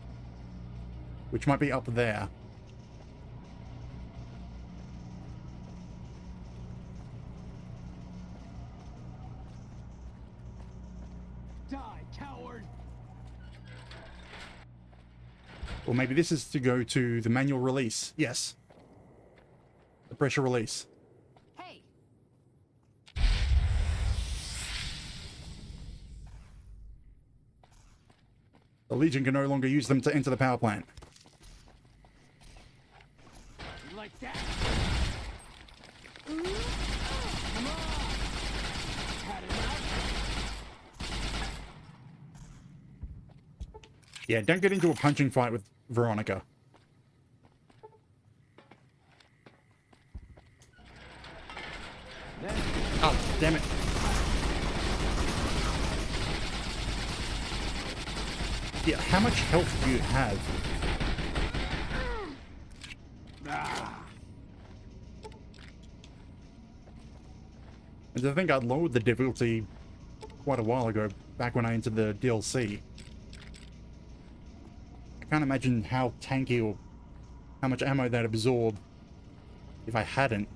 Speaker 1: Which might be up there.
Speaker 13: Die, coward!
Speaker 1: Or maybe this is to go to the manual release. Yes. The pressure release.
Speaker 3: Hey.
Speaker 1: The Legion can no longer use them to enter the power plant.
Speaker 13: You like that?
Speaker 3: Come on!
Speaker 13: Had enough?
Speaker 1: Yeah, don't get into a punching fight with Veronica. Oh, damn it. Yeah, how much health do you have? And I think I lowered the difficulty quite a while ago, back when I entered the DLC. I can't imagine how tanky or how much ammo that'd absorb if I hadn't.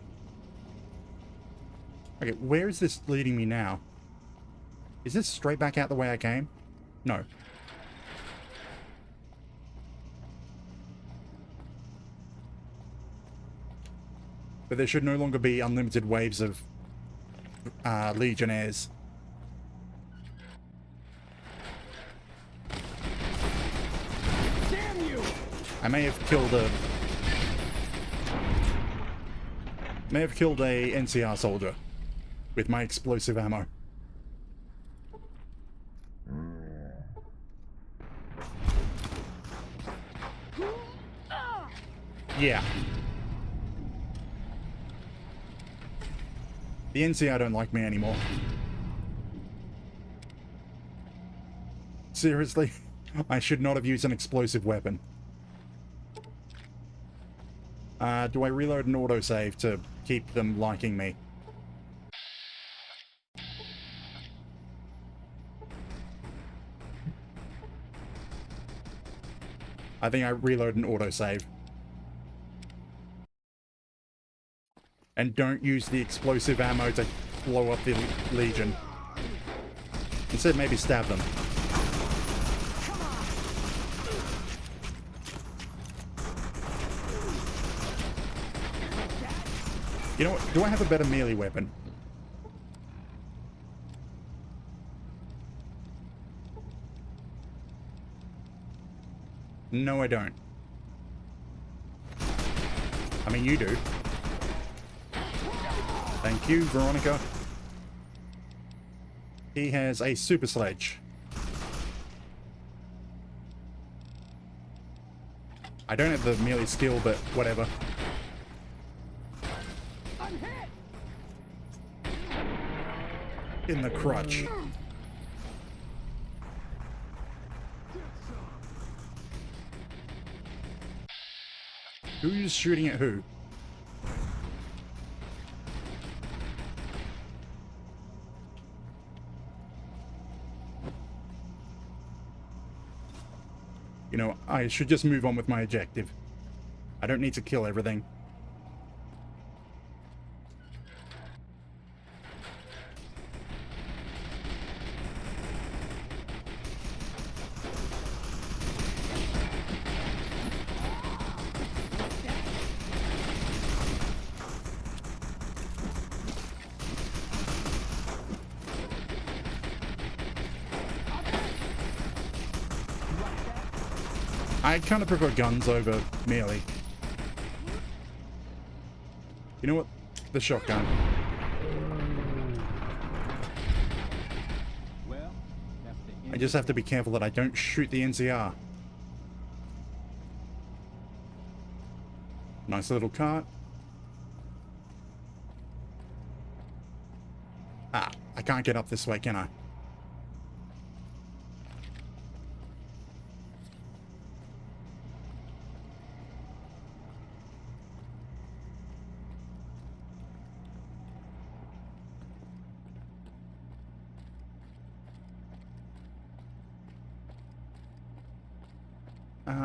Speaker 1: Okay, where is this leading me now? Is this straight back out the way I came? No. But there should no longer be unlimited waves of Legionnaires. I may have killed a NCR soldier with my explosive ammo. Yeah. The NCR don't like me anymore. Seriously? I should not have used an explosive weapon. Do I reload an autosave to keep them liking me? I think I reload an autosave. And don't use the explosive ammo to blow up the Legion. Instead, maybe stab them. You know what? Do I have a better melee weapon? No, I don't. I mean, you do. Thank you, Veronica. He has a super sledge. I don't have the melee skill, but whatever. In the crutch. Who's shooting at who? You know, I should just move on with my objective. I don't need to kill everything. I kind of prefer guns over melee. You know what? The shotgun. I just have to be careful that I don't shoot the NCR. Nice little cart. Ah, I can't get up this way, can I?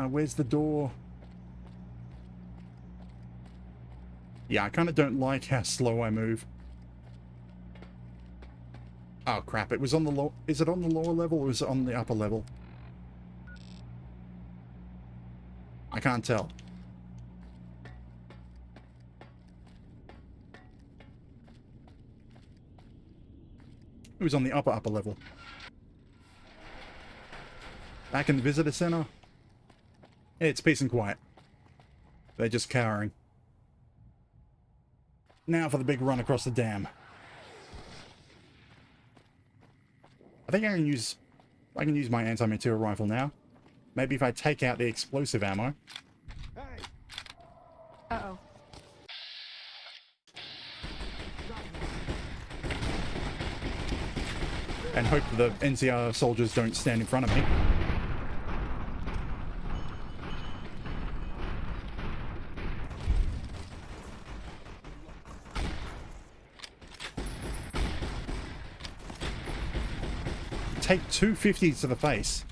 Speaker 1: Where's the door? Yeah, I kind of don't like how slow I move. Oh crap, it was on the low. Is it on the lower level or is it on the upper level? I can't tell. It was on the upper level. Back in the visitor center. It's peace and quiet. They're just cowering. Now for the big run across the dam. I think I can use my anti-material rifle now. Maybe if I take out the explosive ammo.
Speaker 8: Uh-oh.
Speaker 1: And hope the NCR soldiers don't stand in front of me. Take 250s to the face.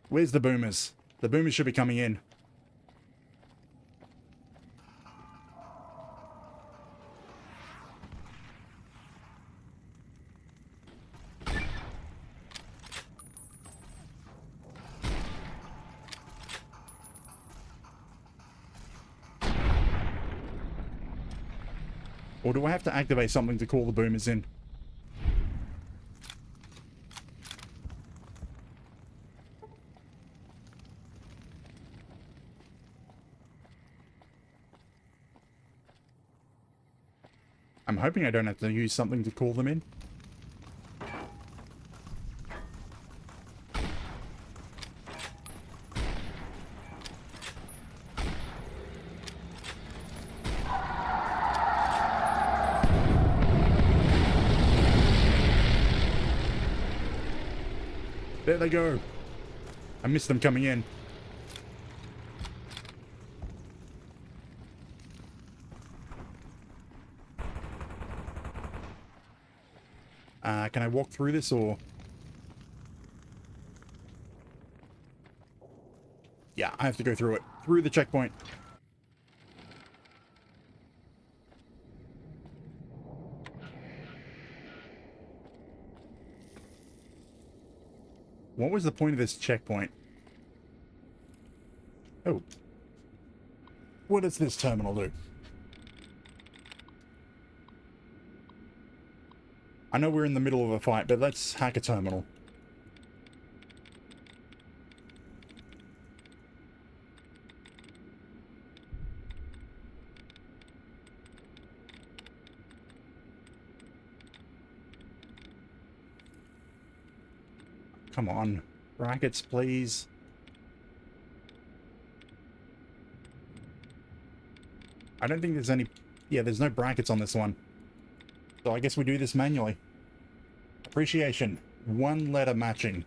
Speaker 1: Where's the boomers? The boomers should be coming in. Or do I have to activate something to call the boomers in? I'm hoping I don't have to use something to call them in. There they go. I missed them coming in. Can I walk through this or? Yeah, I have to go through it. Through the checkpoint. What was the point of this checkpoint? Oh. What does this terminal do? I know we're in the middle of a fight, but let's hack a terminal. Come on. Brackets, please. I don't think there's any... Yeah, there's no brackets on this one. So I guess we do this manually. Appreciation. 1 letter matching.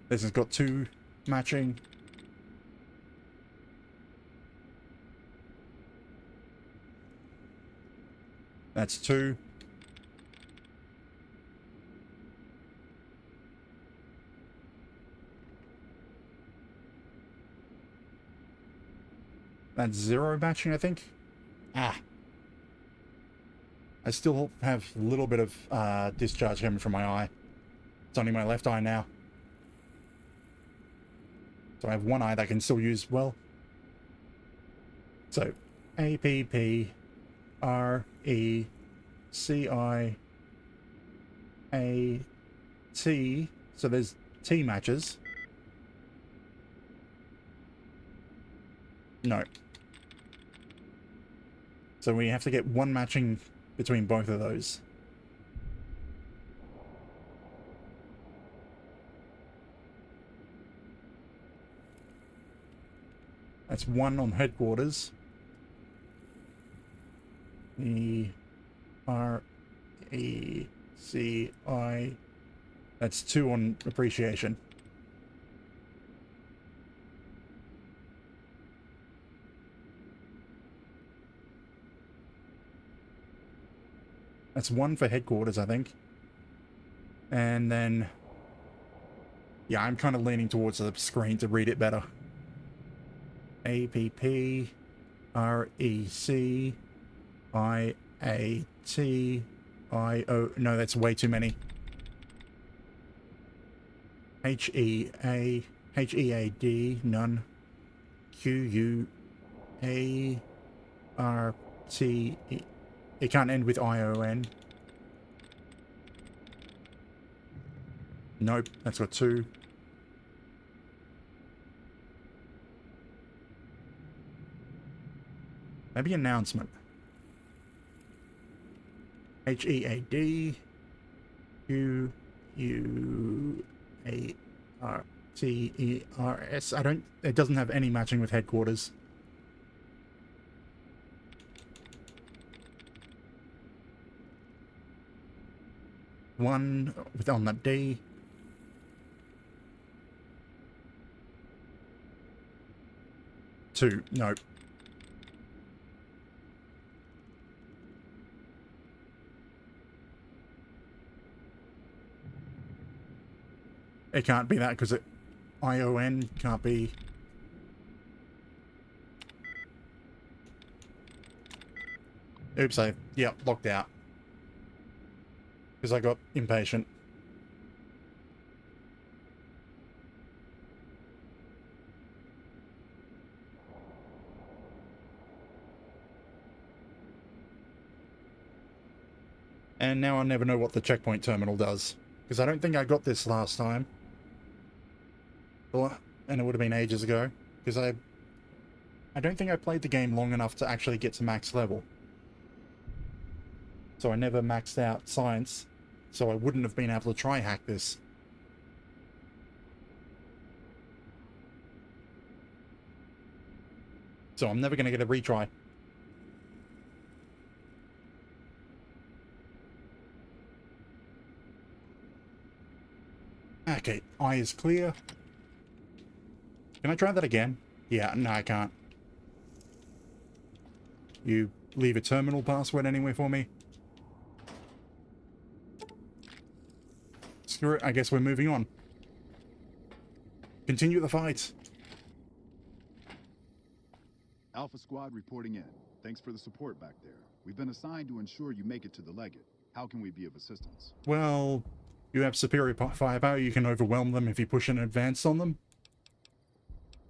Speaker 1: This has got 2 matching. That's 2. That's 0 matching, I think. Ah. I still have a little bit of discharge coming from my eye. It's only my left eye now. So I have one eye that I can still use well. So, A, P, P, R, E, C, I, A, T. So there's T matches. No. So we have to get 1 matching between both of those. That's 1 on headquarters. E, R, E, C, I. That's 2 on appreciation. That's 1 for headquarters, I think. And then... Yeah, I'm kind of leaning towards the screen to read it better. A, P, P, R, E, C, I, A, T, I, O... No, that's way too many. H, E, A, H, E, A, D, none. Q, U, A, R, T, E... It can't end with I-O-N. Nope, that's got 2. Maybe announcement. H-E-A-D. U-U-A-R-T-E-R-S. It doesn't have any matching with headquarters. One with on that D. Two. Nope. It can't be that because I-O-N can't be. Oops, locked out. Because I got impatient. And now I'll never know what the checkpoint terminal does. Because I don't think I got this last time. Well, and it would have been ages ago. Because I don't think I played the game long enough to actually get to max level. So I never maxed out science. So I wouldn't have been able to try hack this. So I'm never going to get a retry. Okay, eye is clear. Can I try that again? Yeah, no, I can't. You leave a terminal password anywhere for me? Screw it, I guess we're moving on. Continue the fight.
Speaker 10: Alpha Squad reporting in. Thanks for the support back there. We've been assigned to ensure you make it to the Legate. How can we be of assistance?
Speaker 1: Well, you have superior firepower. You can overwhelm them if you push an advance on them.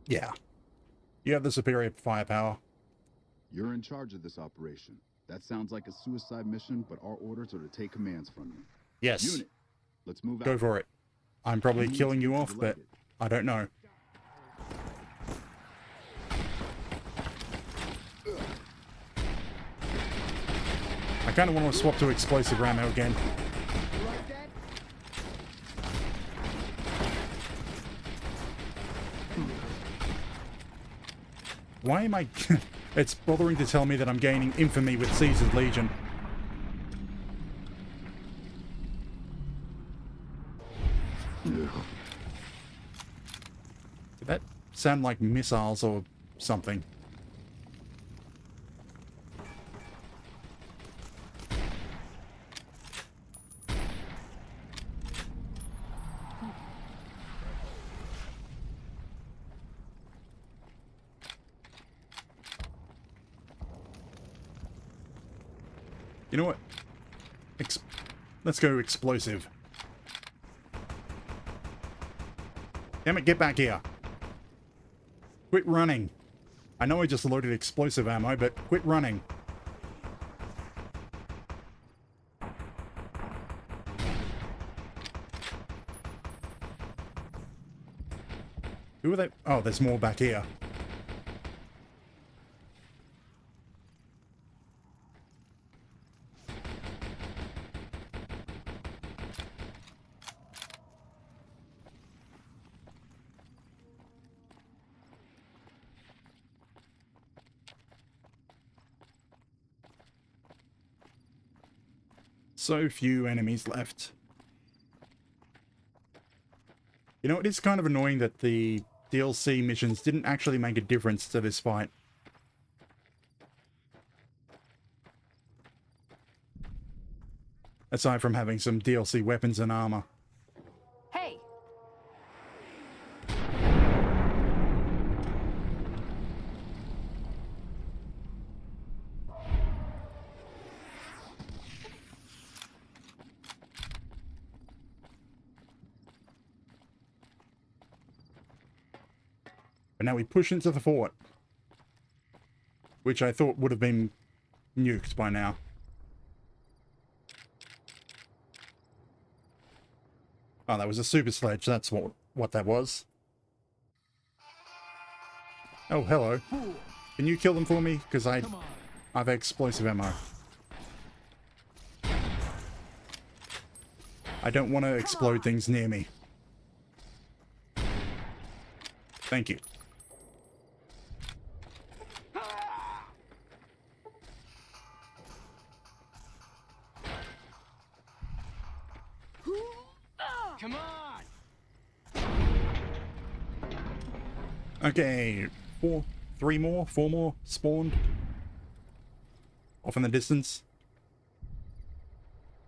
Speaker 1: Yeah. You have the superior firepower.
Speaker 10: You're in charge of this operation. That sounds like a suicide mission, but our orders are to take commands from you.
Speaker 1: Yes.
Speaker 10: Unit, let's move out.
Speaker 1: Go for it. I'm probably killing you off, but I don't know. I kind of want to swap to explosive ammo again. Why am I... It's bothering to tell me that I'm gaining infamy with Caesar's Legion. Did that sound like missiles or something? You know what? Let's go explosive. Damn it, get back here. Quit running. I know I just loaded explosive ammo, but quit running. Who are they? Oh, there's more back here. So few enemies left. You know, it is kind of annoying that the DLC missions didn't actually make a difference to this fight. Aside from having some DLC weapons and armor.
Speaker 3: Hey!
Speaker 1: But now we push into the fort. Which I thought would have been nuked by now. Oh, that was a super sledge. That's what that was. Oh, hello. Can you kill them for me? Because I've explosive ammo. I don't want to explode things near me. Thank you.
Speaker 13: Come on!
Speaker 1: Okay, four more spawned. Off in the distance.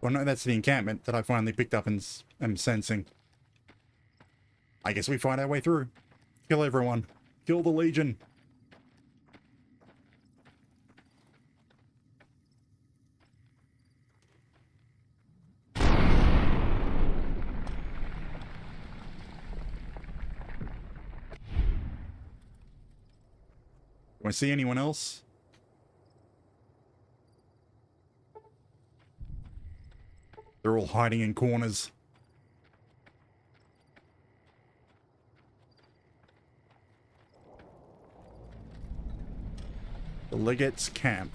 Speaker 1: Well, no, that's the encampment that I finally picked up and am sensing. I guess we fight our way through. Kill everyone. Kill the Legion. Do I see anyone else? They're all hiding in corners. The Legate's camp.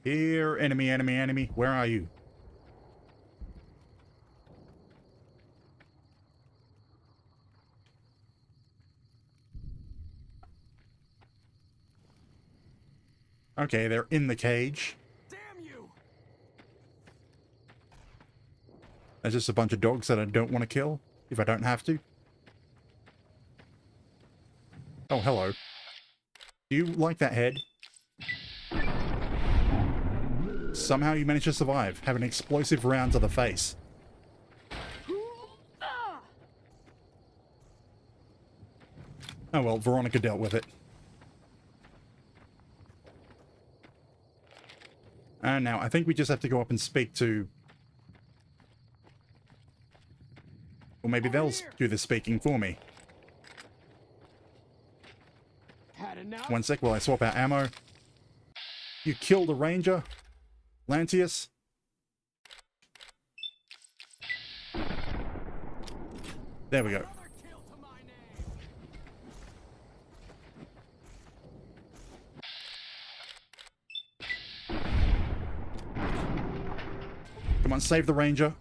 Speaker 1: Here, enemy, enemy, enemy. Where are you? Okay, they're in the cage.
Speaker 13: Damn you!
Speaker 1: There's just a bunch of dogs that I don't want to kill, if I don't have to. Oh, hello. Do you like that head? Somehow you managed to survive. Have an explosive round to the face. Oh well, Veronica dealt with it. And now, I think we just have to go up and speak to... Or maybe they'll do the speaking for me.
Speaker 13: Had enough?
Speaker 1: One sec while I swap out ammo. You killed a ranger? Lantius? There we go. Come on, save the ranger.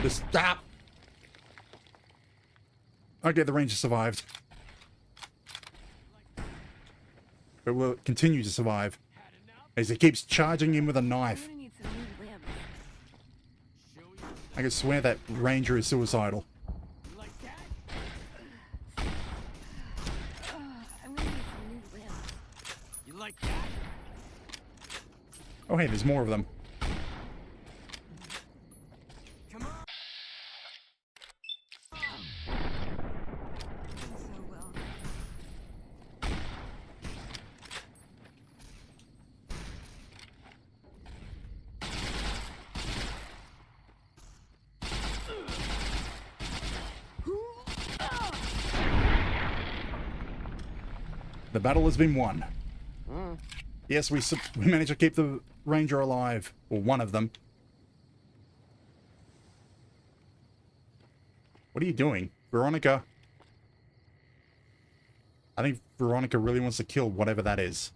Speaker 1: Just stop. Okay, the ranger survived. But will continue to survive as he keeps charging him with a knife. I can swear that ranger is suicidal.
Speaker 13: You like that?
Speaker 1: Oh hey, there's more of them.
Speaker 13: Come on.
Speaker 1: The battle has been won. Yes, we managed to keep the ranger alive. Or one of them. What are you doing? Veronica? I think Veronica really wants to kill whatever that is.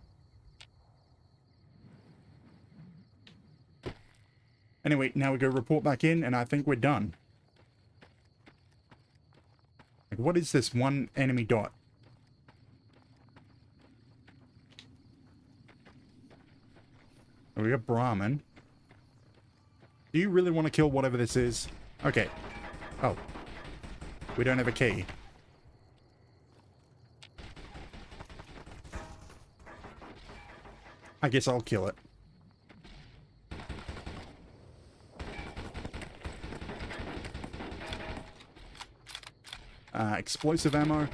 Speaker 1: Anyway, now we go report back in, and I think we're done. Like, what is this one enemy dot? We got Brahmin. Do you really want to kill whatever this is? Okay. Oh. We don't have a key. I guess I'll kill it. Explosive ammo.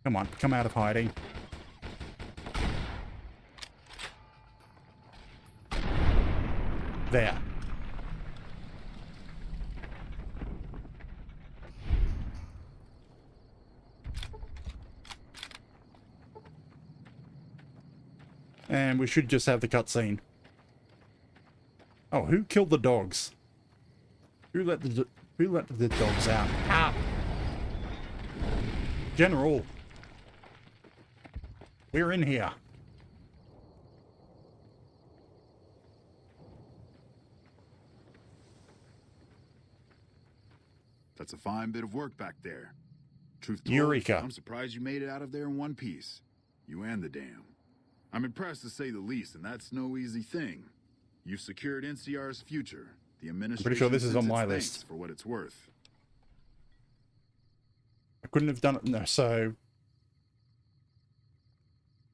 Speaker 1: Come on, come out of hiding. There. And we should just have the cutscene. Oh, who killed the dogs? Who let the dogs out? Ah! General. We're in here.
Speaker 10: That's a fine bit of work back there. Truth told,
Speaker 1: Eureka.
Speaker 10: I'm surprised you made it out of there in one piece. You and the dam. I'm impressed to say the least, and that's no easy thing. You've secured NCR's future. The administration
Speaker 1: pretty sure this is
Speaker 10: sends
Speaker 1: on my
Speaker 10: its
Speaker 1: list.
Speaker 10: thanks for what it's worth.
Speaker 1: I couldn't have done it. No, so...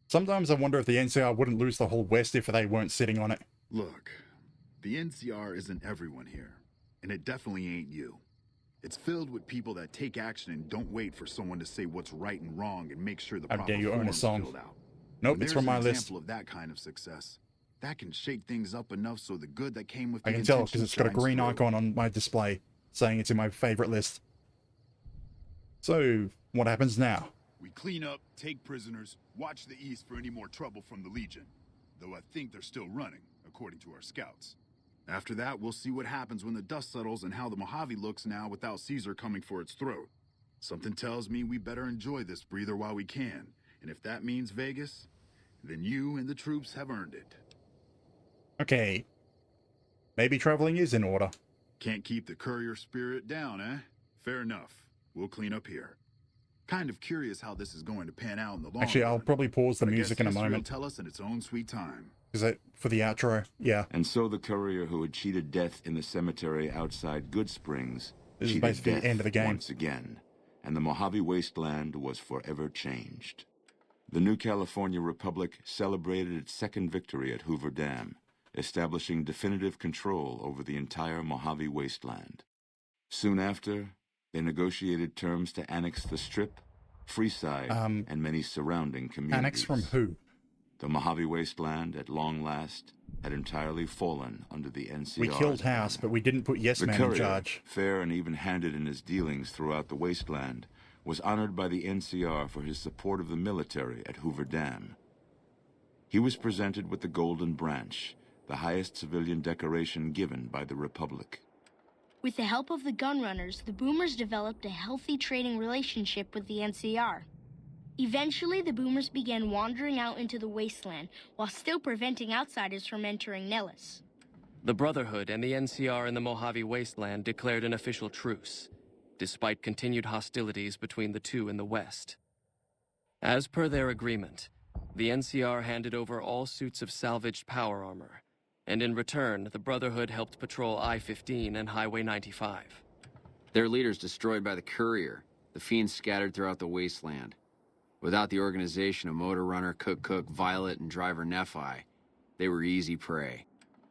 Speaker 1: Sometimes I wonder if the NCR wouldn't lose the whole West if they weren't sitting on it.
Speaker 10: Look, the NCR isn't everyone here, and it definitely ain't you. It's filled with people that take action and don't wait for someone to say what's right and wrong and make sure the
Speaker 1: How
Speaker 10: proper
Speaker 1: dare you own a
Speaker 10: form's
Speaker 1: song?
Speaker 10: filled out.
Speaker 1: Nope,
Speaker 10: When
Speaker 1: it's from
Speaker 10: there's
Speaker 1: my
Speaker 10: an
Speaker 1: list.
Speaker 10: example of that kind of success, that can shake things up enough so the good that came with
Speaker 1: I
Speaker 10: the
Speaker 1: can tell
Speaker 10: intention
Speaker 1: because it's got a
Speaker 10: shines
Speaker 1: green
Speaker 10: through.
Speaker 1: icon on my display saying it's in my favorite list. So, what happens now?
Speaker 10: We clean up, take prisoners, watch the east for any more trouble from the Legion. Though I think they're still running, according to our scouts. After that, we'll see what happens when the dust settles and how the Mojave looks now without Caesar coming for its throat. Something tells me we better enjoy this breather while we can. And if that means Vegas, then you and the troops have earned it.
Speaker 1: Okay. Maybe traveling is in order.
Speaker 10: Can't keep the courier spirit down, eh? Fair enough. We'll clean up here. Kind of curious how this is going to pan out in the long run.
Speaker 1: Actually, I'll probably pause the
Speaker 10: But I
Speaker 1: music
Speaker 10: guess
Speaker 1: in a
Speaker 10: history will
Speaker 1: moment.
Speaker 10: tell us in its own sweet time.
Speaker 1: Is that for the outro? Yeah.
Speaker 18: And so the courier who had cheated death in the cemetery outside Good Springs
Speaker 1: This is
Speaker 18: cheated
Speaker 1: basically the
Speaker 18: death
Speaker 1: end of the game.
Speaker 18: once again, and the Mojave wasteland was forever changed. The new California Republic celebrated its second victory at Hoover Dam, establishing definitive control over the entire Mojave wasteland. Soon after, they negotiated terms to annex the Strip, Freeside, and many surrounding communities.
Speaker 1: Annex from who?
Speaker 18: The Mojave wasteland, at long last, had entirely fallen under the NCR.
Speaker 1: We killed House, but we didn't put Yes
Speaker 18: The
Speaker 1: Man in
Speaker 18: courier,
Speaker 1: charge.
Speaker 18: fair and even-handed in his dealings throughout the wasteland, was honored by the NCR for his support of the military at Hoover Dam. He was presented with the Golden Branch, the highest civilian decoration given by the Republic.
Speaker 19: With the help of the Gunrunners, the Boomers developed a healthy trading relationship with the NCR. Eventually, the Boomers began wandering out into the wasteland while still preventing outsiders from entering Nellis.
Speaker 2: The Brotherhood and the NCR in the Mojave wasteland declared an official truce, despite continued hostilities between the two in the west. As per their agreement, the NCR handed over all suits of salvaged power armor, and in return, the Brotherhood helped patrol I-15 and Highway 95.
Speaker 14: Their leaders destroyed by the courier, the fiends scattered throughout the wasteland. Without the organization of Motor Runner, Cook, Violet, and Driver Nephi, they were easy prey.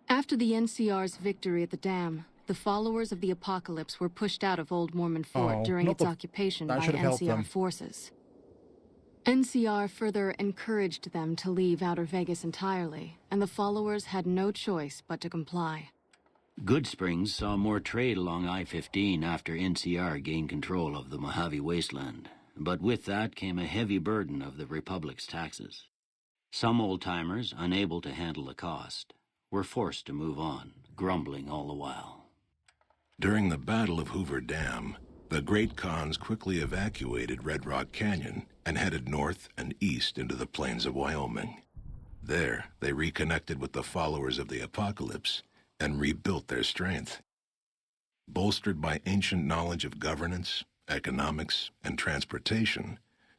Speaker 20: After the NCR's victory at the dam, the followers of the Apocalypse were pushed out of Old Mormon Fort during its occupation by NCR forces. NCR further encouraged them to leave Outer Vegas entirely, and the followers had no choice but to comply.
Speaker 21: Good Springs saw more trade along I-15 after NCR gained control of the Mojave wasteland, but with that came a heavy burden of the Republic's taxes. Some old-timers, unable to handle the cost, were forced to move on, grumbling all the while.
Speaker 22: During the Battle of Hoover Dam, the Great Khans quickly evacuated Red Rock Canyon and headed north and east into the plains of Wyoming. There, they reconnected with the followers of the Apocalypse and rebuilt their strength. Bolstered by ancient knowledge of governance, economics, and transportation,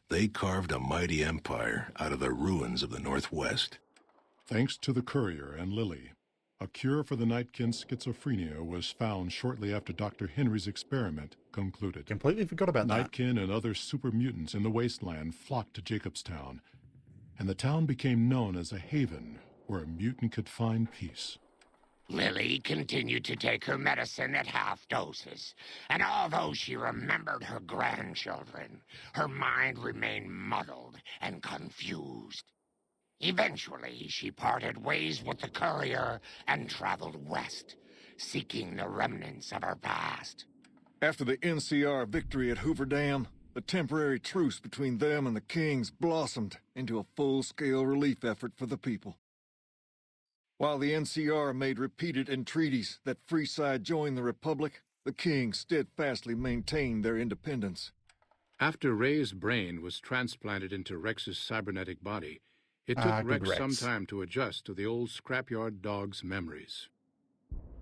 Speaker 22: they carved a mighty empire out of the ruins of the Northwest.
Speaker 23: Thanks to the courier and Lily, a cure for the Nightkin schizophrenia was found shortly after Dr. Henry's experiment concluded.
Speaker 1: Completely forgot about that.
Speaker 23: Nightkin and other super mutants in the wasteland flocked to Jacobstown, and the town became known as a haven where a mutant could find peace.
Speaker 24: Lily continued to take her medicine at half doses, and although she remembered her grandchildren, her mind remained muddled and confused. Eventually, she parted ways with the courier and traveled west, seeking the remnants of her past.
Speaker 25: After the NCR victory at Hoover Dam, the temporary truce between them and the Kings blossomed into a full-scale relief effort for the people. While the NCR made repeated entreaties that Freeside join the Republic, the Kings steadfastly maintained their independence.
Speaker 26: After Ray's brain was transplanted into Rex's cybernetic body, it took Rex some time to adjust to the old scrapyard dog's memories.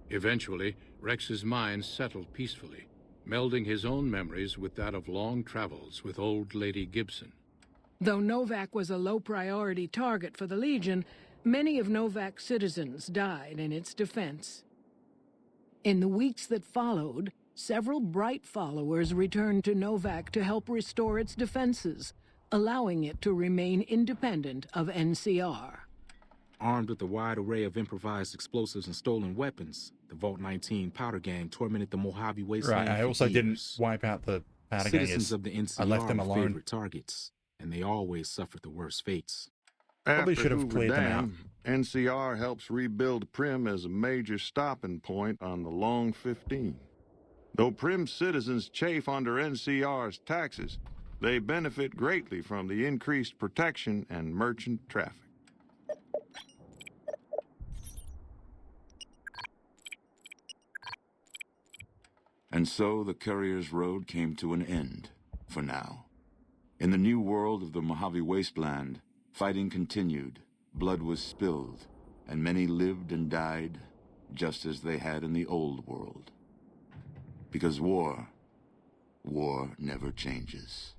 Speaker 26: Eventually, Rex's mind settled peacefully, melding his own memories with that of long travels with old Lady Gibson.
Speaker 27: Though Novak was a low-priority target for the Legion, many of Novak's citizens died in its defense. In the weeks that followed, several bright followers returned to Novak to help restore its defenses, allowing it to remain independent of NCR.
Speaker 28: Armed with a wide array of improvised explosives and stolen weapons, the Vault 19 powder gang tormented the Mojave wasteland.
Speaker 1: Right, I also didn't wipe out the powder gangers.
Speaker 28: Citizens of the NCR
Speaker 1: I left them
Speaker 28: were
Speaker 1: alone.
Speaker 28: favorite targets, and they always suffered the worst fates.
Speaker 1: Probably should have
Speaker 25: Hoover
Speaker 1: cleared them out.
Speaker 25: Dam, NCR helps rebuild Prim as a major stopping point on the Long 15.
Speaker 4: Though prim citizens chafe under NCR's taxes, they benefit greatly from the increased protection and merchant traffic.
Speaker 18: And so the courier's road came to an end, for now. In the new world of the Mojave Wasteland, fighting continued, blood was spilled, and many lived and died just as they had in the old world. Because war never changes.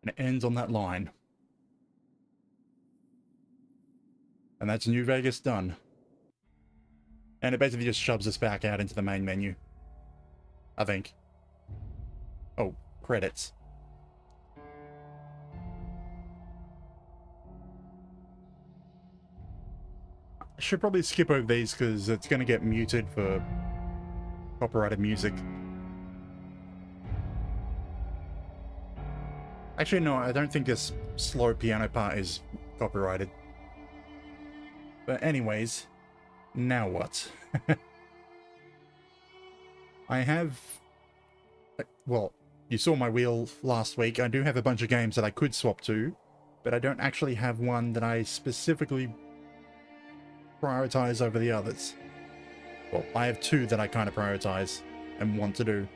Speaker 1: And it ends on that line. And that's New Vegas done. And it basically just shoves us back out into the main menu, I think. Oh, credits. I should probably skip over these because it's going to get muted for copyrighted music. Actually, no, I don't think this slow piano part is copyrighted. But anyways, now what? I have... Well, you saw my wheel last week. I do have a bunch of games that I could swap to, but I don't actually have one that I specifically prioritize over the others. Well, I have two that I kind of prioritize and want to do.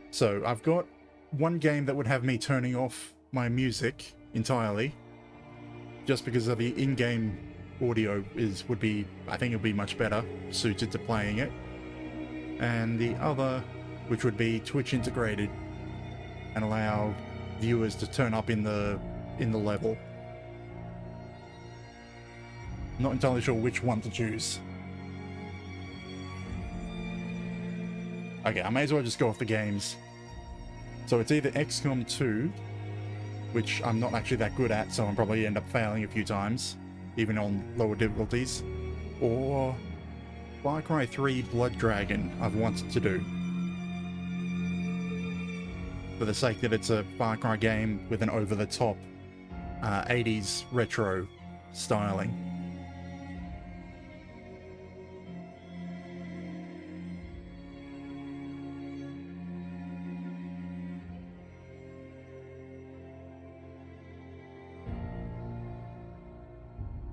Speaker 1: So I've got one game that would have me turning off my music entirely, just because of the in-game audio would be, I think it would be much better suited to playing it. And the other, which would be Twitch integrated and allow viewers to turn up in the level. Not entirely sure which one to choose. Okay, I may as well just go off the games. So it's either XCOM 2, which I'm not actually that good at, so I'll probably end up failing a few times, even on lower difficulties, or Far Cry 3 Blood Dragon I've wanted to do. For the sake that it's a Far Cry game with an over-the-top 80s retro styling.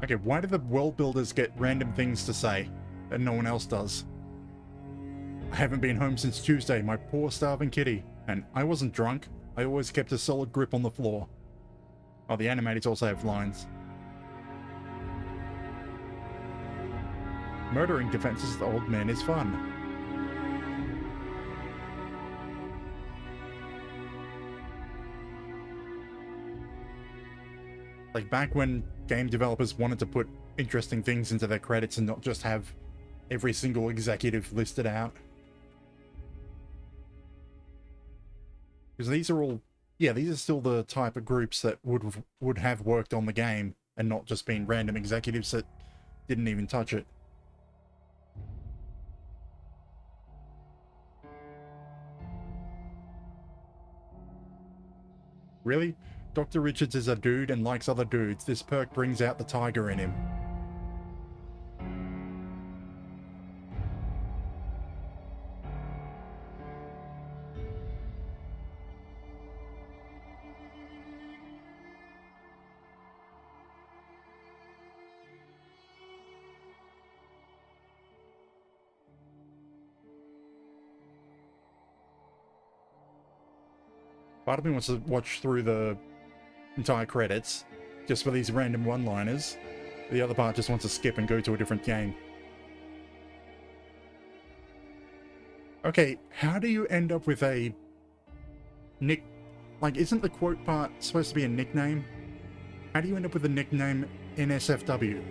Speaker 1: Okay, why do the world builders get random things to say that no one else does? I haven't been home since Tuesday, my poor starving kitty. And I wasn't drunk. I always kept a solid grip on the floor. Oh, the animators also have lines. Murdering defenses of the old man is fun. Like back when game developers wanted to put interesting things into their credits and not just have every single executive listed out. Because these are all, yeah, these are still the type of groups that would have worked on the game and not just been random executives that didn't even touch it. Really? Dr. Richards is a dude and likes other dudes. This perk brings out the tiger in him. Part of me wants to watch through the entire credits just for these random one-liners. The other part just wants to skip and go to a different game. Okay, how do you end up with a nick... Like, isn't the quote part supposed to be a nickname? How do you end up with a nickname NSFW?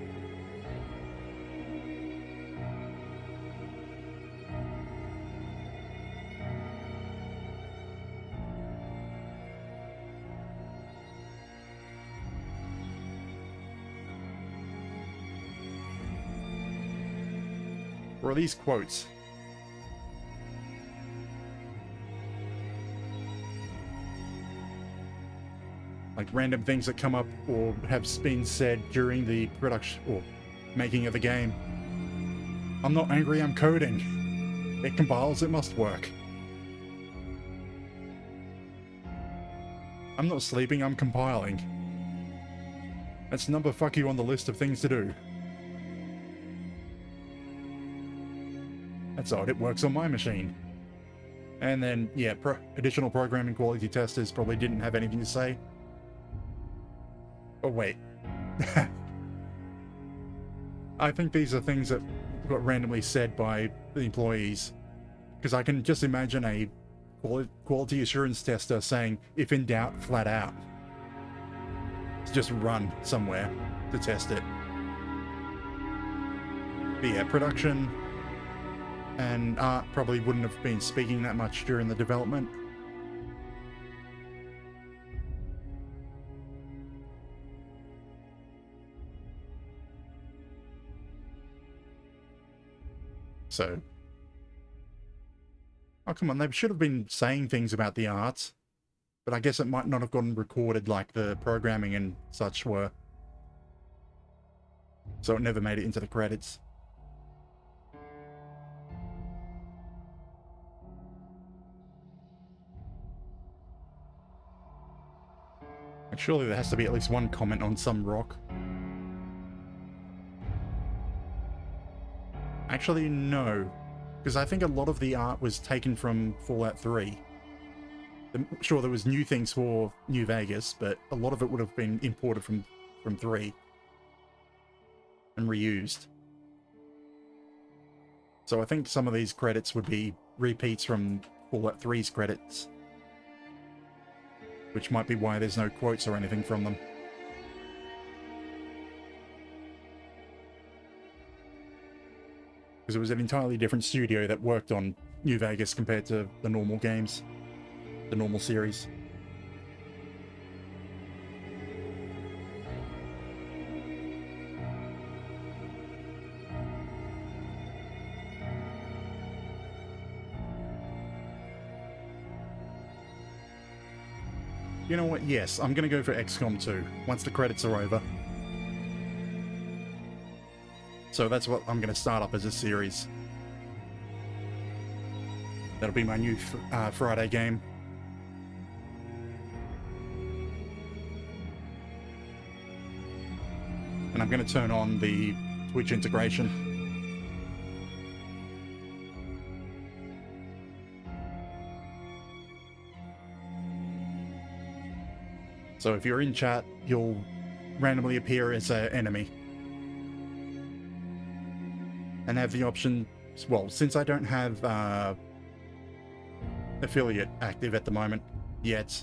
Speaker 1: Or are these quotes? Like random things that come up or have been said during the production or making of the game. I'm not angry, I'm coding. It compiles, it must work. I'm not sleeping, I'm compiling. That's number fuck you on the list of things to do. That's odd, it works on my machine. And then, yeah, additional programming quality testers probably didn't have anything to say. Oh, wait. I think these are things that got randomly said by the employees. Because I can just imagine a quality assurance tester saying, if in doubt, flat out. Just run somewhere to test it. But yeah, production and Art probably wouldn't have been speaking that much during the development. So, oh come on, they should have been saying things about the art, but I guess it might not have gotten recorded like the programming and such were. So it never made it into the credits. And surely there has to be at least one comment on some rock. Actually, no. Because I think a lot of the art was taken from Fallout 3. Sure, there was new things for New Vegas, but a lot of it would have been imported from 3. And reused. So I think some of these credits would be repeats from Fallout 3's credits. Which might be why there's no quotes or anything from them. Because it was an entirely different studio that worked on New Vegas compared to the normal games. The normal series. You know what? Yes, I'm gonna go for XCOM 2, once the credits are over. So that's what I'm gonna start up as a series. That'll be my new Friday game. And I'm gonna turn on the Twitch integration. So if you're in chat, you'll randomly appear as an enemy. And have the option, well, since I don't have affiliate active at the moment yet,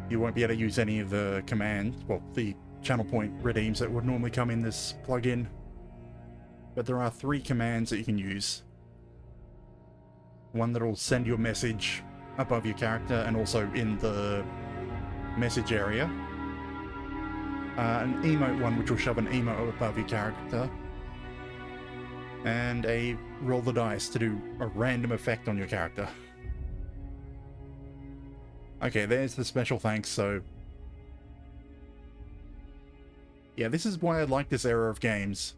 Speaker 1: you won't be able to use any of the commands, well, the channel point redeems that would normally come in this plugin. But there are 3 commands that you can use. One that'll send you a message above your character and also in the message area. An emote one which will shove an emote above your character. And a roll the dice to do a random effect on your character. Okay, there's the special thanks, so... Yeah, this is why I like this era of games.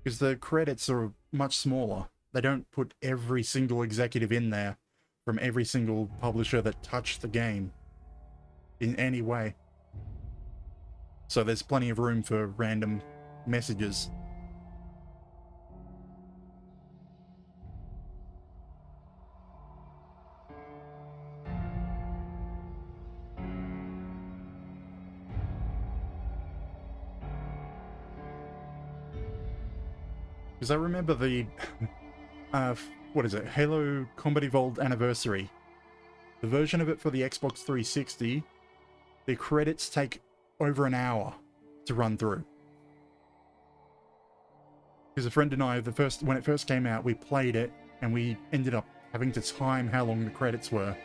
Speaker 1: Because the credits are much smaller. They don't put every single executive in there from every single publisher that touched the game in any way. So there's plenty of room for random messages. Because I remember the, what is it, Halo Combat Evolved Anniversary. The version of it for the Xbox 360, the credits take over an hour to run through. Because a friend and I, when it first came out, we played it, and we ended up having to time how long the credits were.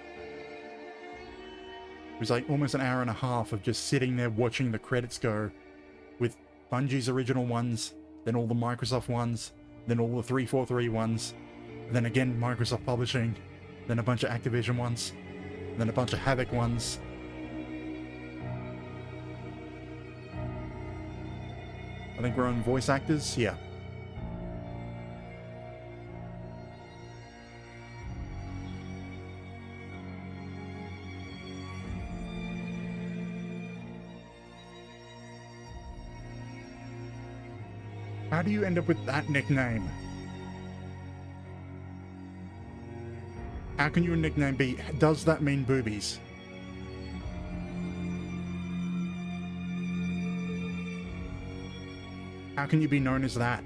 Speaker 1: It was like almost an hour and a half of just sitting there watching the credits go, with Bungie's original ones, then all the Microsoft ones, then all the 343 ones, then again Microsoft Publishing, then a bunch of Activision ones, then a bunch of Havoc ones. I think we're on voice actors, yeah. How do you end up with that nickname? How can your nickname be, does that mean boobies? How can you be known as that?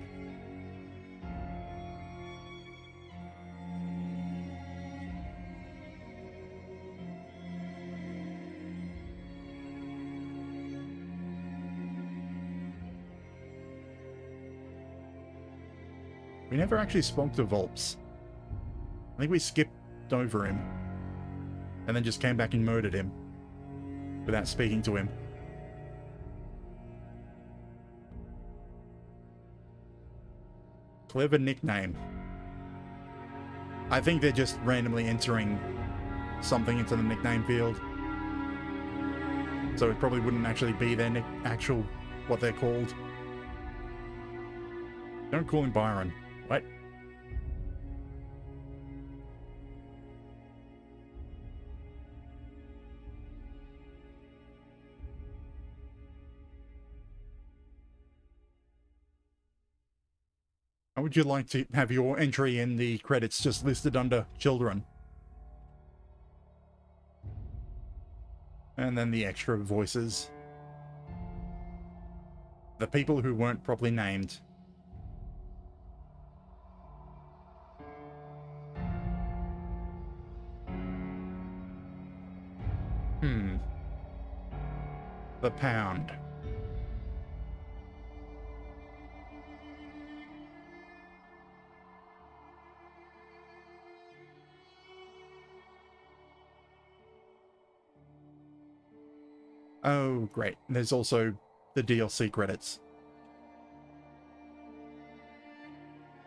Speaker 1: We never actually spoke to Volps. I think we skipped over him. And then just came back and murdered him. Without speaking to him. Clever nickname. I think they're just randomly entering something into the nickname field. So it probably wouldn't actually be their actual, what they're called. Don't call him Byron. What? How would you like to have your entry in the credits just listed under children? And then the extra voices. The people who weren't properly named. The pound. Oh, great. There's also the DLC credits.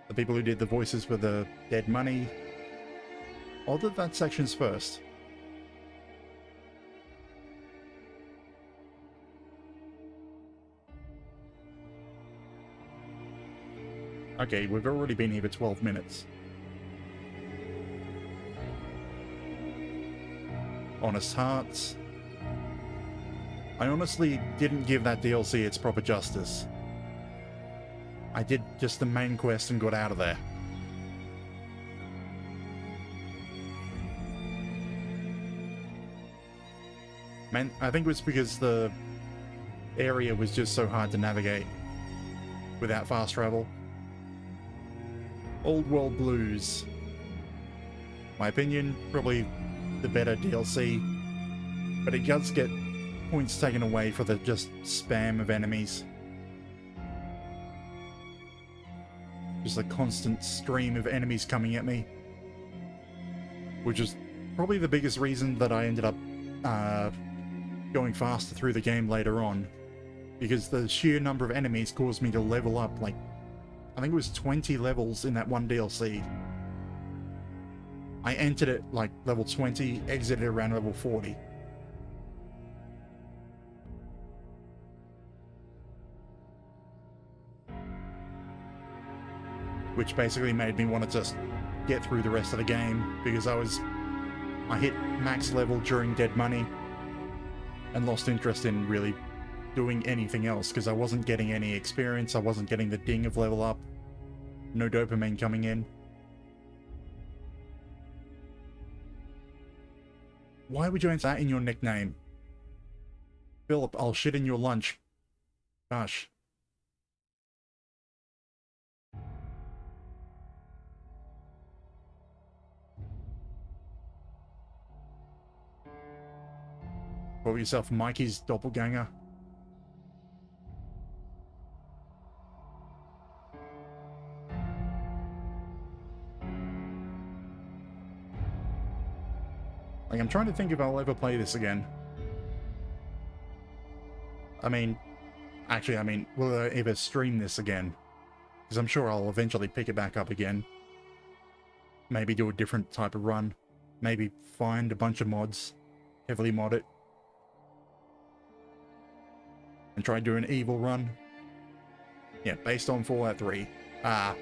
Speaker 1: The people who did the voices for the Dead Money. I'll do that section's first. Okay, we've already been here for 12 minutes. Honest Hearts. I honestly didn't give that DLC its proper justice. I did just the main quest and got out of there. Man, I think it was because the area was just so hard to navigate without fast travel. Old World Blues. My opinion, probably the better DLC, but it does get points taken away for the just spam of enemies. Just a constant stream of enemies coming at me. Which is probably the biggest reason that I ended up going faster through the game later on. Because the sheer number of enemies caused me to level up like, I think it was 20 levels in that one DLC. I entered it like level 20, exited around level 40. Which basically made me want to just get through the rest of the game, because I hit max level during Dead Money and lost interest in really doing anything else, because I wasn't getting any experience, I wasn't getting the ding of level up, no dopamine coming in. Why would you enter that in your nickname? Philip, I'll shit in your lunch. Gosh. Call yourself Mikey's doppelganger. Like, I'm trying to think if I'll ever play this again. I mean, will I ever stream this again? Because I'm sure I'll eventually pick it back up again. Maybe do a different type of run. Maybe find a bunch of mods. Heavily mod it. And try doing an evil run. Yeah, based on Fallout 3. Now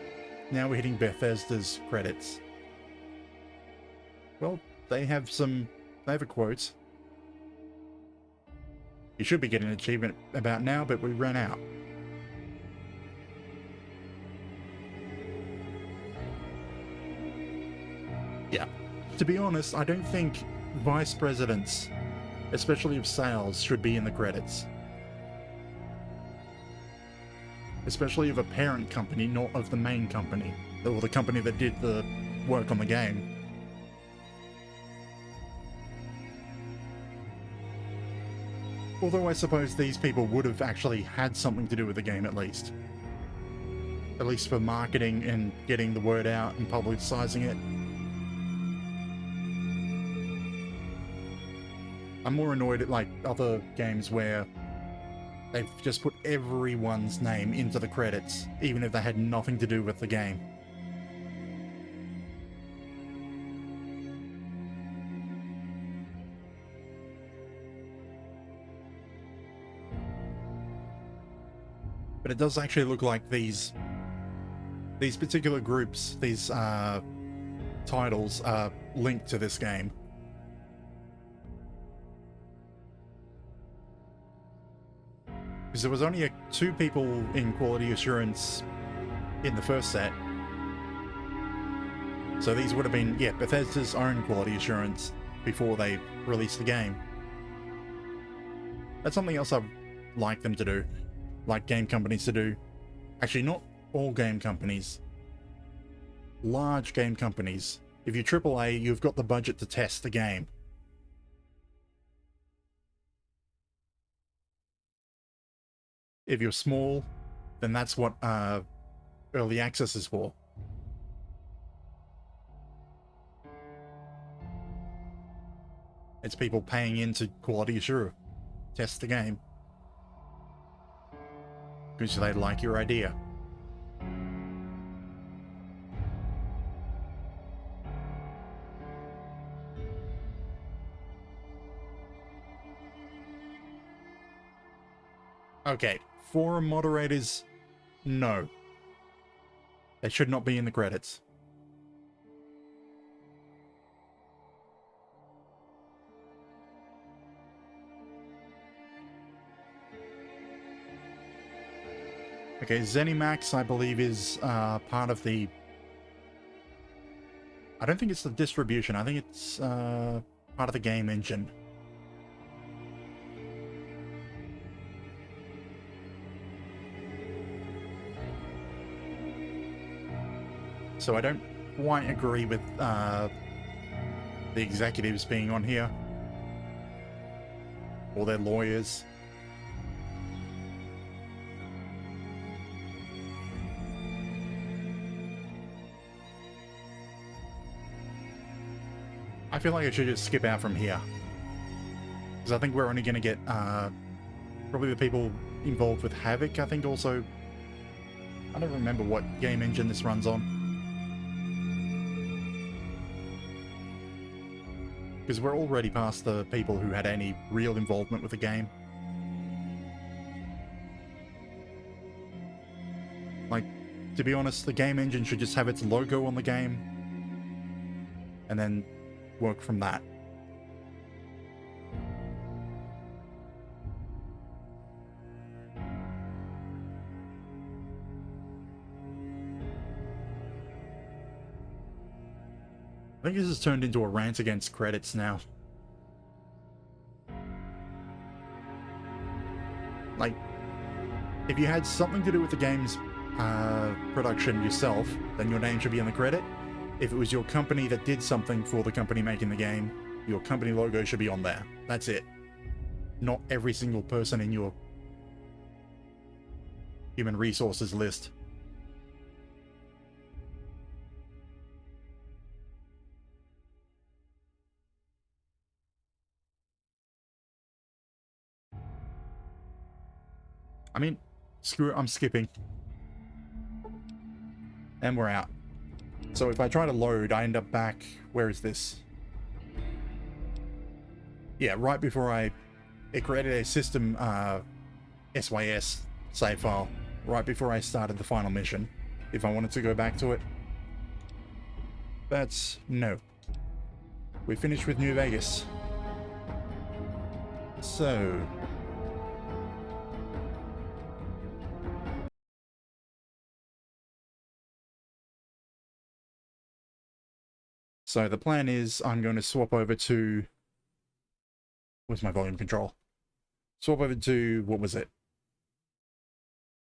Speaker 1: we're hitting Bethesda's credits. Well, they have a quote. You should be getting an achievement about now, but we ran out. Yeah. To be honest, I don't think vice presidents, especially of sales, should be in the credits. Especially of a parent company, not of the main company, or the company that did the work on the game. Although I suppose these people would have actually had something to do with the game at least. At least for marketing and getting the word out and publicizing it. I'm more annoyed at like other games where they've just put everyone's name into the credits, even if they had nothing to do with the game. But it does actually look like these particular groups, these titles are linked to this game. Because there was only 2 people in quality assurance in the first set. So these would have been, yeah, Bethesda's own quality assurance before they released the game. That's something else I'd like them to do. Like game companies to do. Actually, not all game companies. Large game companies. If you're AAA, you've got the budget to test the game. If you're small, then that's what early access is for. It's people paying into quality assure. Test the game. Because they like your idea. Okay, forum moderators, no. They should not be in the credits. Okay, ZeniMax, I believe, is part of the... I don't think it's the distribution, I think it's part of the game engine. So I don't quite agree with the executives being on here. Or their lawyers. I feel like I should just skip out from here. Because I think we're only going to get probably the people involved with Havoc, I think also... I don't remember what game engine this runs on. Because we're already past the people who had any real involvement with the game. Like, to be honest, the game engine should just have its logo on the game. And then work from that. I think this has turned into a rant against credits now. Like, if you had something to do with the game's production yourself, then your name should be on the credit. If it was your company that did something for the company making the game, your company logo should be on there. That's it. Not every single person in your human resources list. I mean, screw it, I'm skipping. And we're out. So if I try to load, I end up back... Where is this? Yeah, right before it created a system SYS save file. Right before I started the final mission. If I wanted to go back to it. That's... no. We finished with New Vegas. So... So the plan is I'm going to swap over to... Where's my volume control? Swap over to... What was it?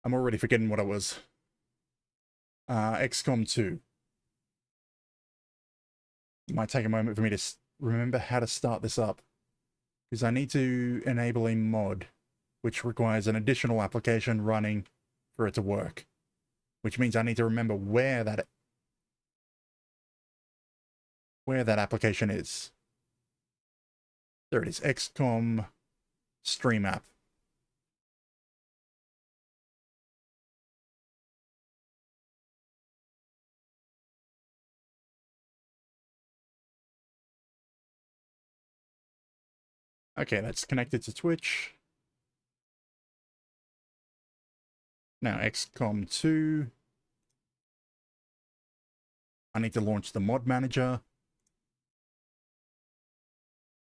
Speaker 1: I'm already forgetting what it was. XCOM 2. It might take a moment for me to remember how to start this up. Because I need to enable a mod, which requires an additional application running for it to work. Which means I need to remember where that application is. There it is, XCOM Stream App. Okay, that's connected to Twitch. Now XCOM 2. I need to launch the mod manager.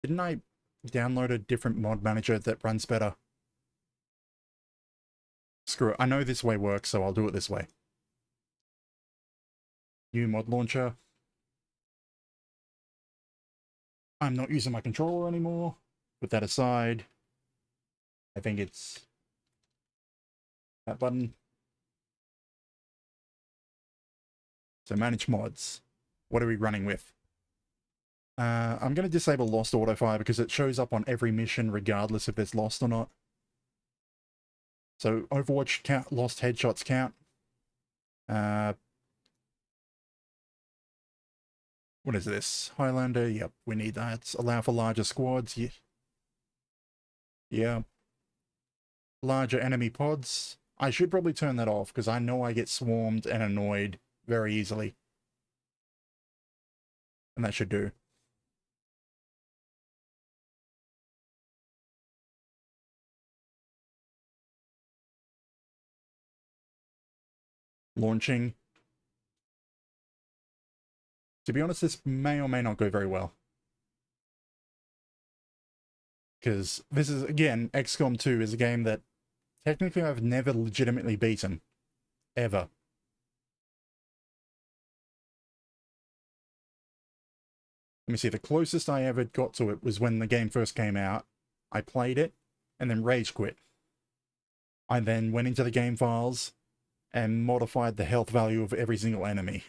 Speaker 1: Didn't I download a different mod manager that runs better? Screw it. I know this way works, so I'll do it this way. New mod launcher. I'm not using my controller anymore. Put that aside. I think it's that button. So manage mods. What are we running with? I'm going to disable Lost Autofire because it shows up on every mission regardless if there's lost or not. So Overwatch count, lost headshots count. What is this? Highlander, yep, we need that. Allow for larger squads, yeah. Larger enemy pods. I should probably turn that off because I know I get swarmed and annoyed very easily. And that should do. Launching. To be honest, this may or may not go very well. Because this is, again, XCOM 2 is a game that technically I've never legitimately beaten. Ever. Let me see, the closest I ever got to it was when the game first came out. I played it, and then rage quit. I then went into the game files and modified the health value of every single enemy.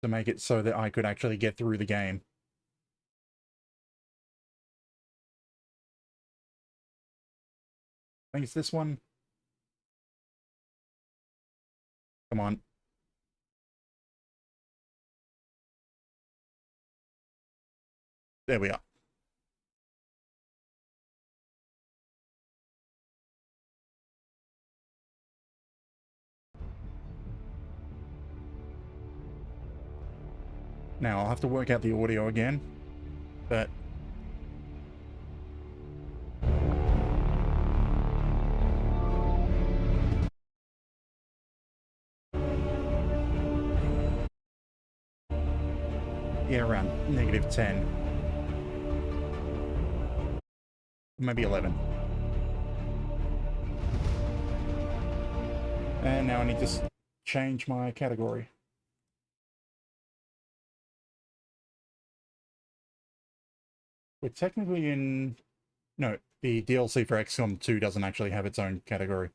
Speaker 1: To make it so that I could actually get through the game. I think it's this one. Come on. There we are. Now, I'll have to work out the audio again, but... yeah, around -10. Maybe 11. And now I need to change my category. We're technically in... No, the DLC for XCOM 2 doesn't actually have its own category.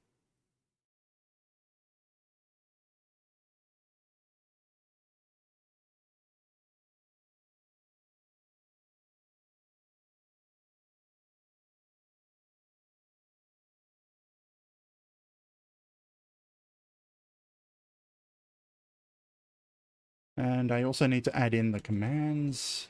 Speaker 1: And I also need to add in the commands.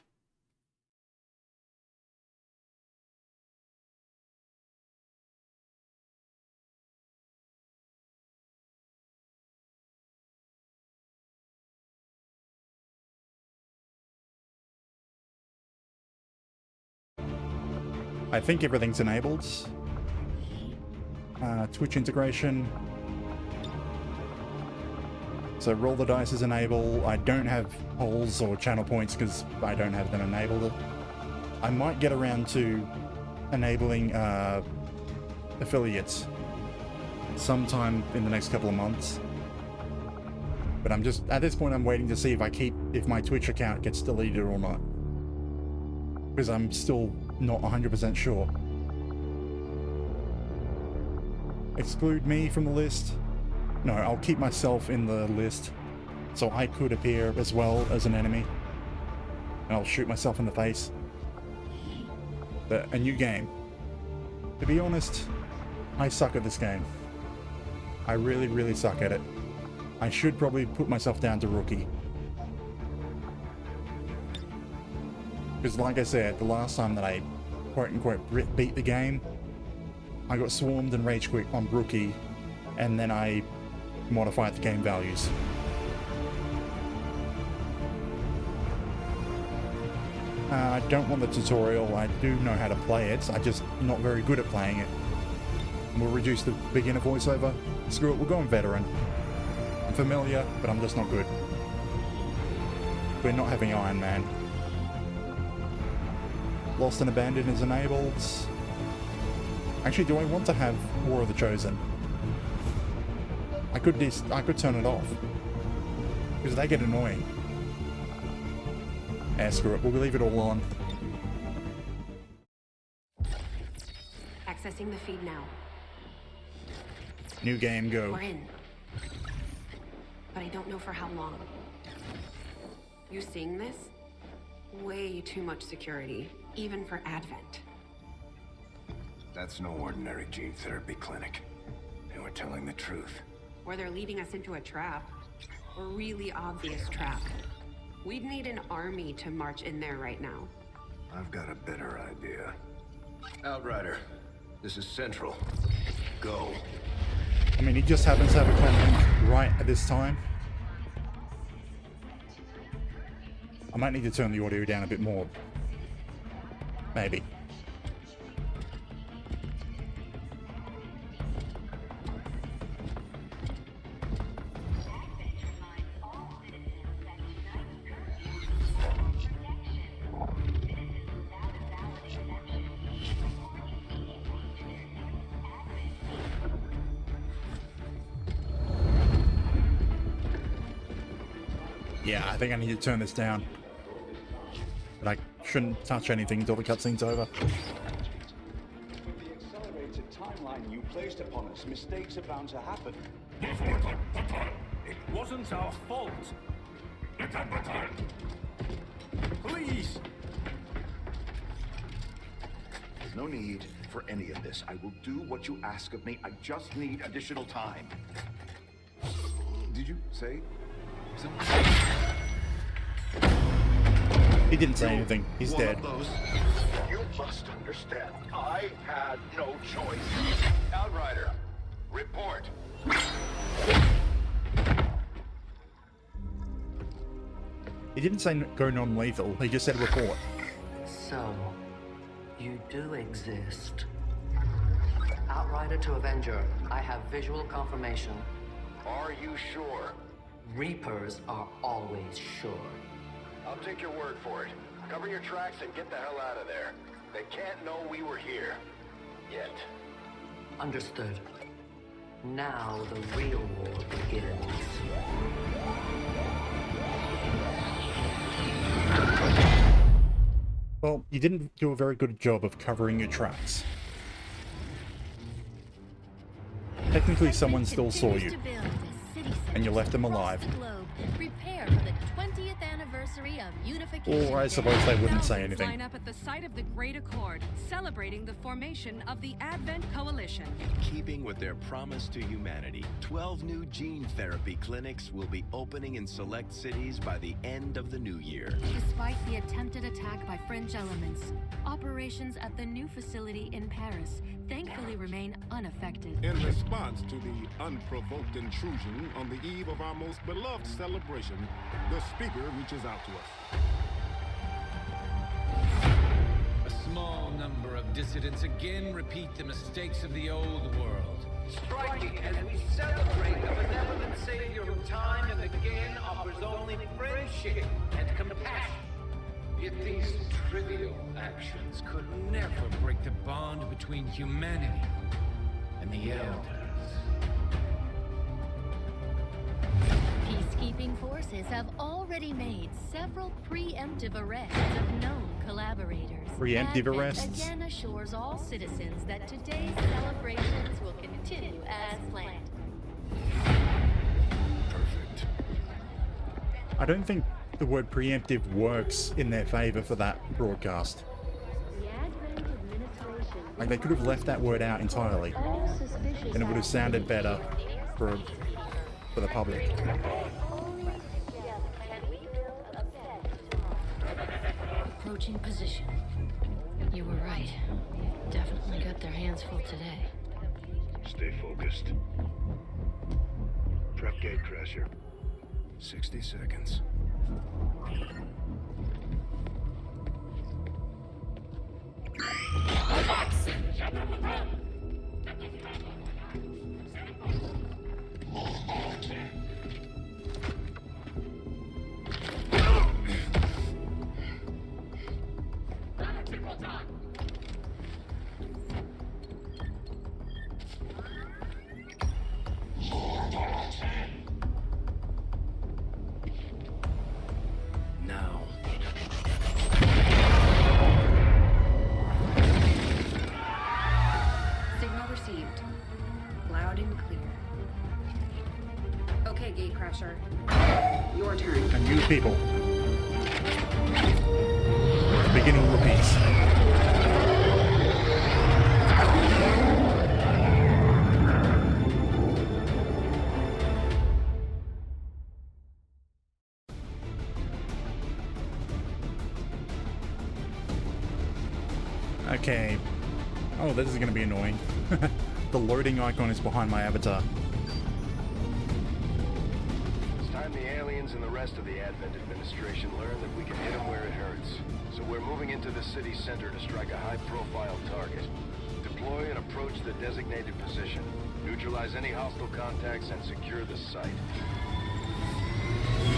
Speaker 1: I think everything's enabled. Twitch integration. So roll the dice is enabled. I don't have polls or channel points because I don't have them enabled. I might get around to enabling affiliates sometime in the next couple of months. But I'm just, at this point, I'm waiting to see if my Twitch account gets deleted or not. Because I'm still not 100% sure. Exclude me from the list? No, I'll keep myself in the list so I could appear as well as an enemy. And I'll shoot myself in the face. But a new game. To be honest, I suck at this game. I really, really suck at it. I should probably put myself down to rookie. Because like I said, the last time that I quote-unquote beat the game, I got swarmed and rage quit on rookie, and then I modified the game values. I don't want the tutorial. I do know how to play it. I'm just not very good at playing it. We'll reduce the beginner voiceover. Screw it, we'll go on veteran. I'm familiar, but I'm just not good. We're not having Iron Man. Lost and Abandoned is enabled. Actually, do I want to have War of the Chosen? I could turn it off. Because they get annoying. Screw it, we'll leave it all on.
Speaker 8: Accessing the feed now.
Speaker 1: New game, go.
Speaker 8: We're in. But I don't know for how long. You seeing this? Way too much security, even for Advent.
Speaker 5: That's no ordinary gene therapy clinic. And we're telling the truth.
Speaker 8: Or they're leading us into a trap. A really obvious trap. We'd need an army to march in there right now.
Speaker 5: I've got a better idea. Outrider, this is Central. Go.
Speaker 1: I mean, he just happens to have a comment right at this time. I might need to turn the audio down a bit more. Maybe. Yeah, I think I need to turn this down. But I shouldn't touch anything until the cutscene's over.
Speaker 6: With the accelerated timeline you placed upon us, mistakes are bound to happen.
Speaker 7: It wasn't our fault. Please!
Speaker 6: There's no need for any of this. I will do what you ask of me. I just need additional time. Did you say something?
Speaker 1: He didn't say anything. He's dead.
Speaker 6: You must understand. I had no choice. Outrider, report.
Speaker 1: He didn't say go non-lethal. He just said report.
Speaker 11: So, you do exist. Outrider to Avenger, I have visual confirmation.
Speaker 6: Are you sure?
Speaker 11: Reapers are always sure.
Speaker 6: I'll take your word for it. Cover your tracks and get the hell out of there. They can't know we were here. Yet.
Speaker 11: Understood. Now the real war begins.
Speaker 1: Well, you didn't do a very good job of covering your tracks. Technically, someone still saw you, and you left them alive.
Speaker 12: Prepare for the 20th anniversary of unification.
Speaker 1: Or I suppose they wouldn't say anything.
Speaker 15: Line up at the site of the Great Accord, celebrating the formation of the Advent Coalition.
Speaker 16: In keeping with their promise to humanity, 12 new gene therapy clinics will be opening in select cities by the end of the new year.
Speaker 12: Despite the attempted attack by fringe elements, operations at the new facility in Paris thankfully remain unaffected.
Speaker 28: In response to the unprovoked intrusion on the eve of our most beloved celebration, the speaker reaches out to us.
Speaker 17: A small number of dissidents again repeat the mistakes of the old world.
Speaker 29: Striking as we celebrate a benevolent savior who time and again offers only friendship and compassion.
Speaker 17: Yet these trivial actions could never break the bond between humanity and the Elders.
Speaker 12: peacekeeping forces have already made several preemptive arrests of known collaborators.
Speaker 1: Preemptive
Speaker 12: Advent
Speaker 1: arrests?
Speaker 12: again assures all citizens that today's celebrations will continue as planned.
Speaker 23: Perfect.
Speaker 1: I don't think the word preemptive works in their favor for that broadcast. Like, they could have left that word out entirely, and it would have sounded better for the public.
Speaker 12: Approaching position. You were right. They definitely got their hands full today.
Speaker 6: Stay focused. Prep gate crasher.
Speaker 23: 60 seconds.
Speaker 17: Now.
Speaker 8: Signal received. Loud and clear. Okay, Gatecrasher. Your turn.
Speaker 1: And you people. Beginning repeats. Okay. Oh, this is going to be annoying. The loading icon is behind my avatar.
Speaker 6: It's time the aliens and the rest of the Advent administration learn that we can hit them where it hurts. So we're moving into the city center to strike a high-profile target. Deploy and approach the designated position. Neutralize any hostile contacts and secure the site.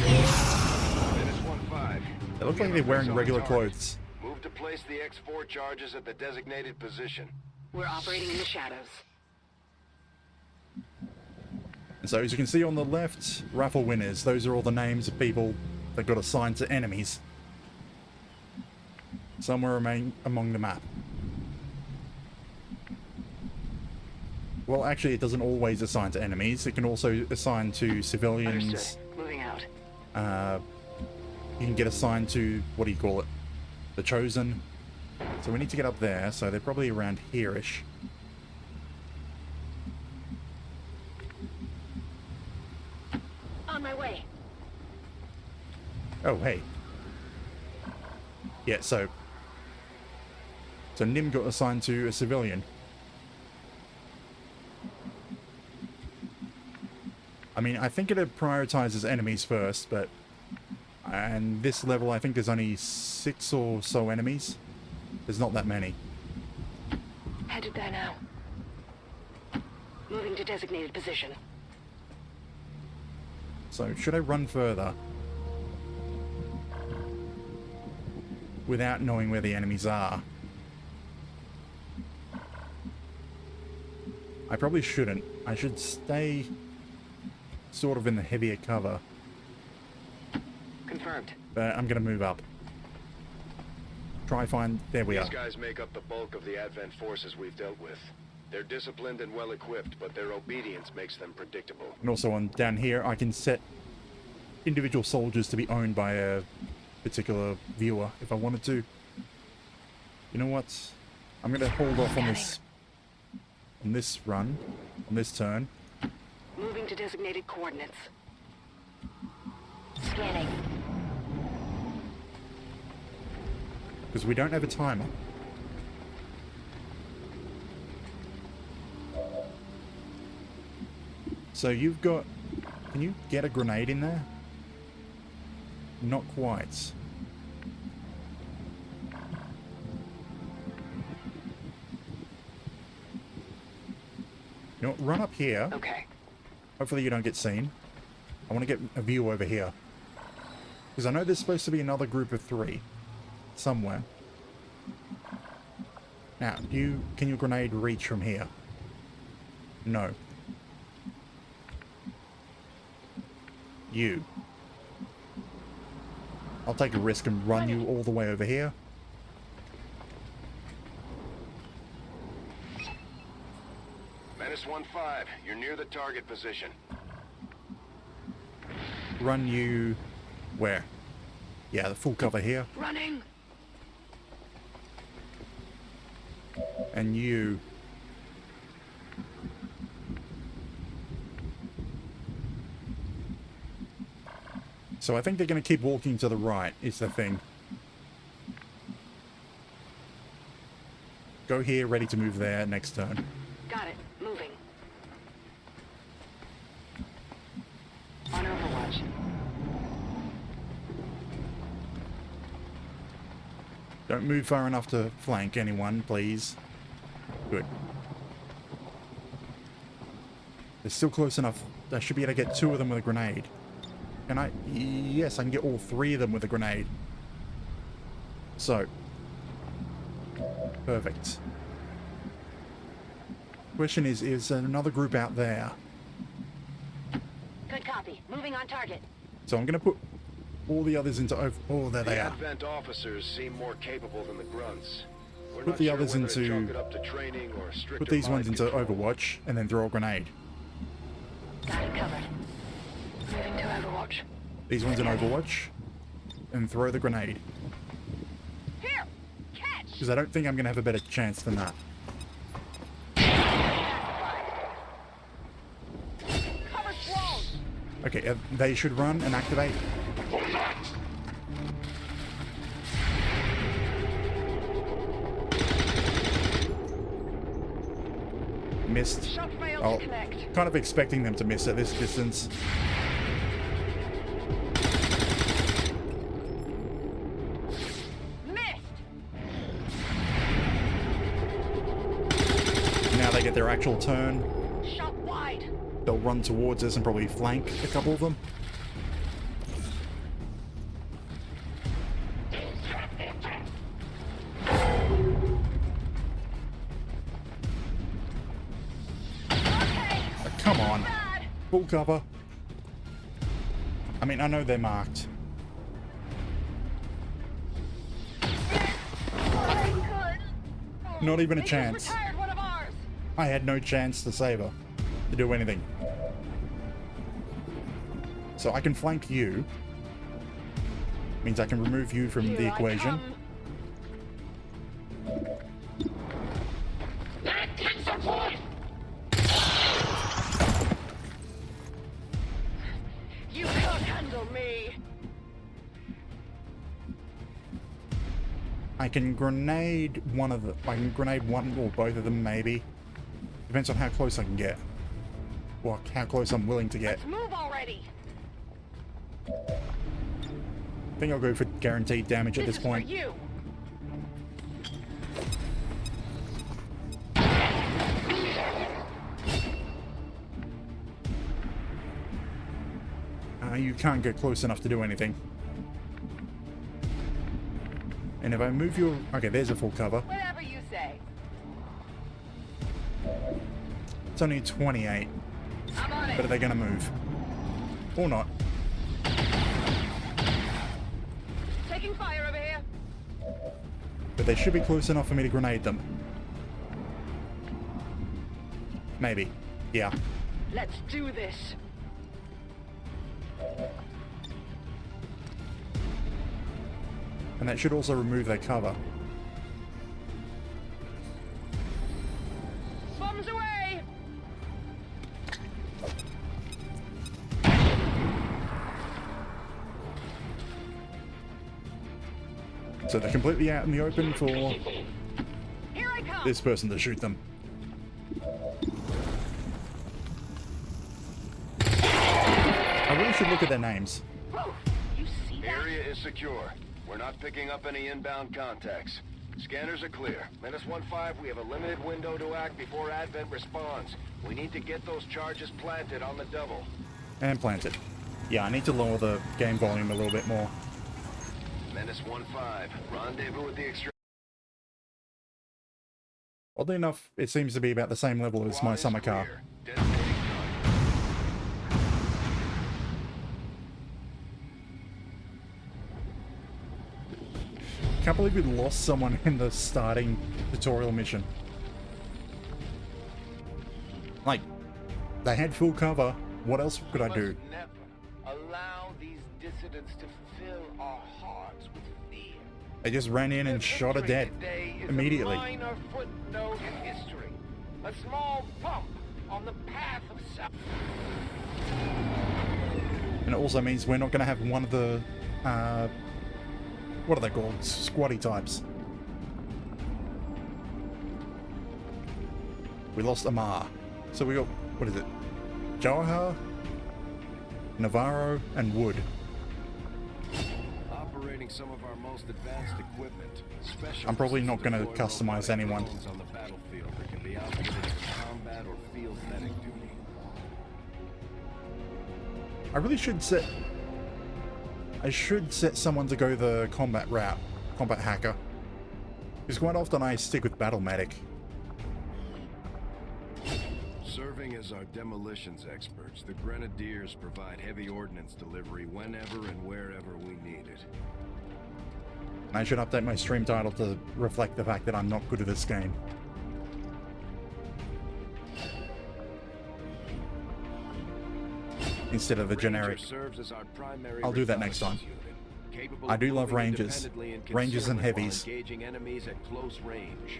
Speaker 6: Menace 1-5.
Speaker 1: It looks like they're wearing regular clothes.
Speaker 6: Move to place the X4 charges at the designated position.
Speaker 8: We're operating in the shadows.
Speaker 1: And so as you can see on the left, raffle winners. Those are all the names of people that got assigned to enemies. Somewhere among the map. Well, actually, it doesn't always assign to enemies. It can also assign to civilians.
Speaker 8: Understood. Moving out.
Speaker 1: You can get assigned to, what do you call it? The Chosen. So we need to get up there, so they're probably around here-ish.
Speaker 8: On my way.
Speaker 1: Oh, hey. Yeah, so Nim got assigned to a civilian. I mean, I think it prioritizes enemies first, but... And this level, I think there's only 6 or so enemies. There's not that many.
Speaker 8: Headed there now. Moving to designated position.
Speaker 1: So, should I run further? Without knowing where the enemies are? I probably shouldn't. I should stay sort of in the heavier cover.
Speaker 8: Confirmed.
Speaker 1: But I'm gonna move up. Try find... There we are.
Speaker 6: These guys make up the bulk of the Advent forces we've dealt with. They're disciplined and well-equipped, but their obedience makes them predictable.
Speaker 1: And also on down here, I can set individual soldiers to be owned by a particular viewer if I wanted to. You know what? I'm gonna hold off on this run, on this turn.
Speaker 8: Moving to designated coordinates. Scanning.
Speaker 1: Because we don't have a timer. So you've got... Can you get a grenade in there? Not quite. You know what? Run up here.
Speaker 8: Okay.
Speaker 1: Hopefully you don't get seen. I want to get a view over here. Because I know there's supposed to be another group of 3. Somewhere. Now, can your grenade reach from here? No. you. I'll take a risk and run you all the way over here.
Speaker 6: Menace 1-5, you're near the target position.
Speaker 1: Run you... where? Yeah, the full cover here.
Speaker 8: Running!
Speaker 1: And you... So I think they're going to keep walking to the right, is the thing. Go here, ready to move there next turn.
Speaker 8: Got it. Moving. On Overwatch.
Speaker 1: Don't move far enough to flank anyone, please. Good. They're still close enough. I should be able to get 2 of them with a grenade. Can I? Yes, I can get all 3 of them with a grenade. So. Perfect. Question is there another group out there?
Speaker 8: Good copy. Moving on target.
Speaker 1: So I'm going to put all the others into... Oh, there they are.
Speaker 6: The Advent officers seem more capable than the grunts.
Speaker 1: Put the others into... Put these ones into Overwatch, and then throw a grenade.
Speaker 8: Got it covered. Moving to Overwatch.
Speaker 1: These ones in Overwatch, and throw the grenade.
Speaker 8: Here! Catch!
Speaker 1: Because I don't think I'm going to have a better chance than that.
Speaker 8: Cover swallows!
Speaker 1: Okay, they should run and activate. Missed. Oh, kind of expecting them to miss at this distance. Now they get their actual turn.
Speaker 8: Shot wide.
Speaker 1: They'll run towards us and probably flank a couple of them. Come on. Full cover. I mean, I know they're marked. Not even a chance. I had no chance to save her, to do anything. So I can flank you. Means I can remove you from the equation.
Speaker 8: You can't handle me.
Speaker 1: I can grenade one of the... I can grenade one or both of them, maybe. Depends on how close I can get. Or how close I'm willing to get.
Speaker 8: Let's move already.
Speaker 1: I think I'll go for guaranteed damage at this point.
Speaker 8: You.
Speaker 1: You can't get close enough to do anything. And if I move your... Okay, there's a full cover.
Speaker 8: Whatever you say.
Speaker 1: It's only 28.
Speaker 8: I'm on it.
Speaker 1: But are they going to move? Or not?
Speaker 8: Taking fire over here.
Speaker 1: But they should be close enough for me to grenade them. Maybe. Yeah.
Speaker 8: Let's do this.
Speaker 1: And that should also remove their cover.
Speaker 8: Bombs away!
Speaker 1: So they're completely out in the open for
Speaker 8: Here I come.
Speaker 1: this person to shoot them. I really should look at their names.
Speaker 8: You see that?
Speaker 6: Area is secure. We're not picking up any inbound contacts. Scanners are clear. Menace 1-5, we have a limited window to act before Advent responds. We need to get those charges planted on the double.
Speaker 1: And planted. Yeah, I need to lower the game volume a little bit more.
Speaker 6: Menace 1-5, rendezvous with the extreme.
Speaker 1: Oddly enough, it seems to be about the same level as my summer car. can't believe we lost someone in the starting tutorial mission. Like, they had full cover. What else could I do?
Speaker 29: Never allow these dissidents to fill our hearts with fear.
Speaker 1: They just ran in and shot her dead immediately.
Speaker 29: A minor footnote in history, a small bump on the path of self.
Speaker 1: And it also means we're not going to have one of the, what are they called? Squatty types. We lost Amar. So we got, what is it? Johar, Navarro, and Wood.
Speaker 6: Operating some of our most advanced equipment.
Speaker 1: I'm probably not going to customize anyone.
Speaker 6: On the battlefield that can be outfitted for combat or field medic duty.
Speaker 1: I really should set... I should set someone to go the combat route. Combat hacker. Because quite often I stick with battle medic.
Speaker 6: Serving as our demolitions experts, the Grenadiers provide heavy ordnance delivery whenever and wherever we need it.
Speaker 1: I should update my stream title to reflect the fact that I'm not good at this game. Instead of the generic. I'll do that next time. I do love Rangers. Rangers and heavies.
Speaker 6: Enemies at close range.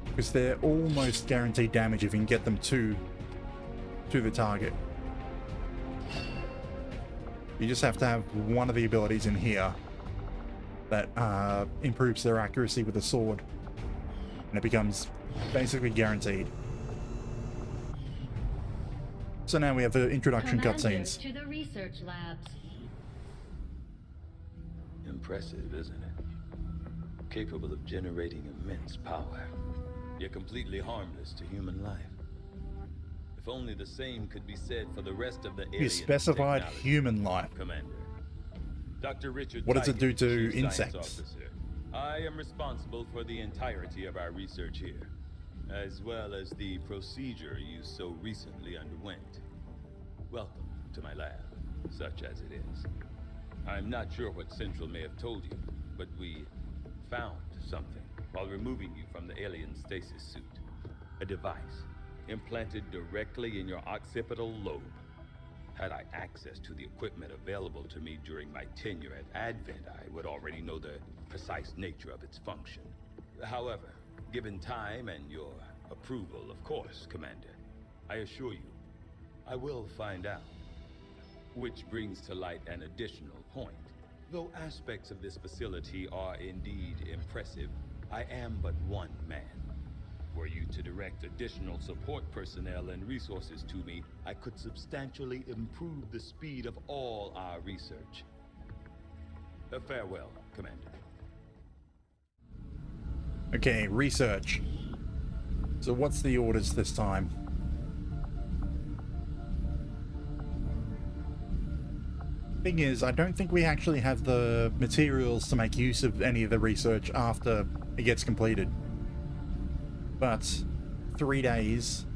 Speaker 1: Because they're almost guaranteed damage if you can get them to the target. You just have to have one of the abilities in here that improves their accuracy with the sword. And it becomes basically guaranteed. So now we have the introduction cutscenes.
Speaker 12: To the research labs.
Speaker 2: Impressive, isn't it? Capable of generating immense power, yet completely harmless to human life. If only the same could be said for the rest of the alien
Speaker 1: You specified
Speaker 2: technology.
Speaker 1: human life.
Speaker 2: Commander. Dr. Richard
Speaker 1: What does it do
Speaker 2: Tygan,
Speaker 1: to
Speaker 2: Chief Science
Speaker 1: insects?
Speaker 2: Officer. I am responsible for the entirety of our research here, as well as the procedure you so recently underwent. Welcome to my lab, such as it is. I'm not sure what Central may have told you, but we found something while removing you from the alien stasis suit. A device implanted directly in your occipital lobe. Had I access to the equipment available to me during my tenure at Advent, I would already know the precise nature of its function. However, given time and your approval, of course, Commander, I assure you, I will find out. Which brings to light an additional point. Though aspects of this facility are indeed impressive, I am but one man. Were you to direct additional support personnel and resources to me, I could substantially improve the speed of all our research. Farewell, Commander.
Speaker 1: Okay, research. So what's the orders this time? Thing is, I don't think we actually have the materials to make use of any of the research after it gets completed. But 3 days.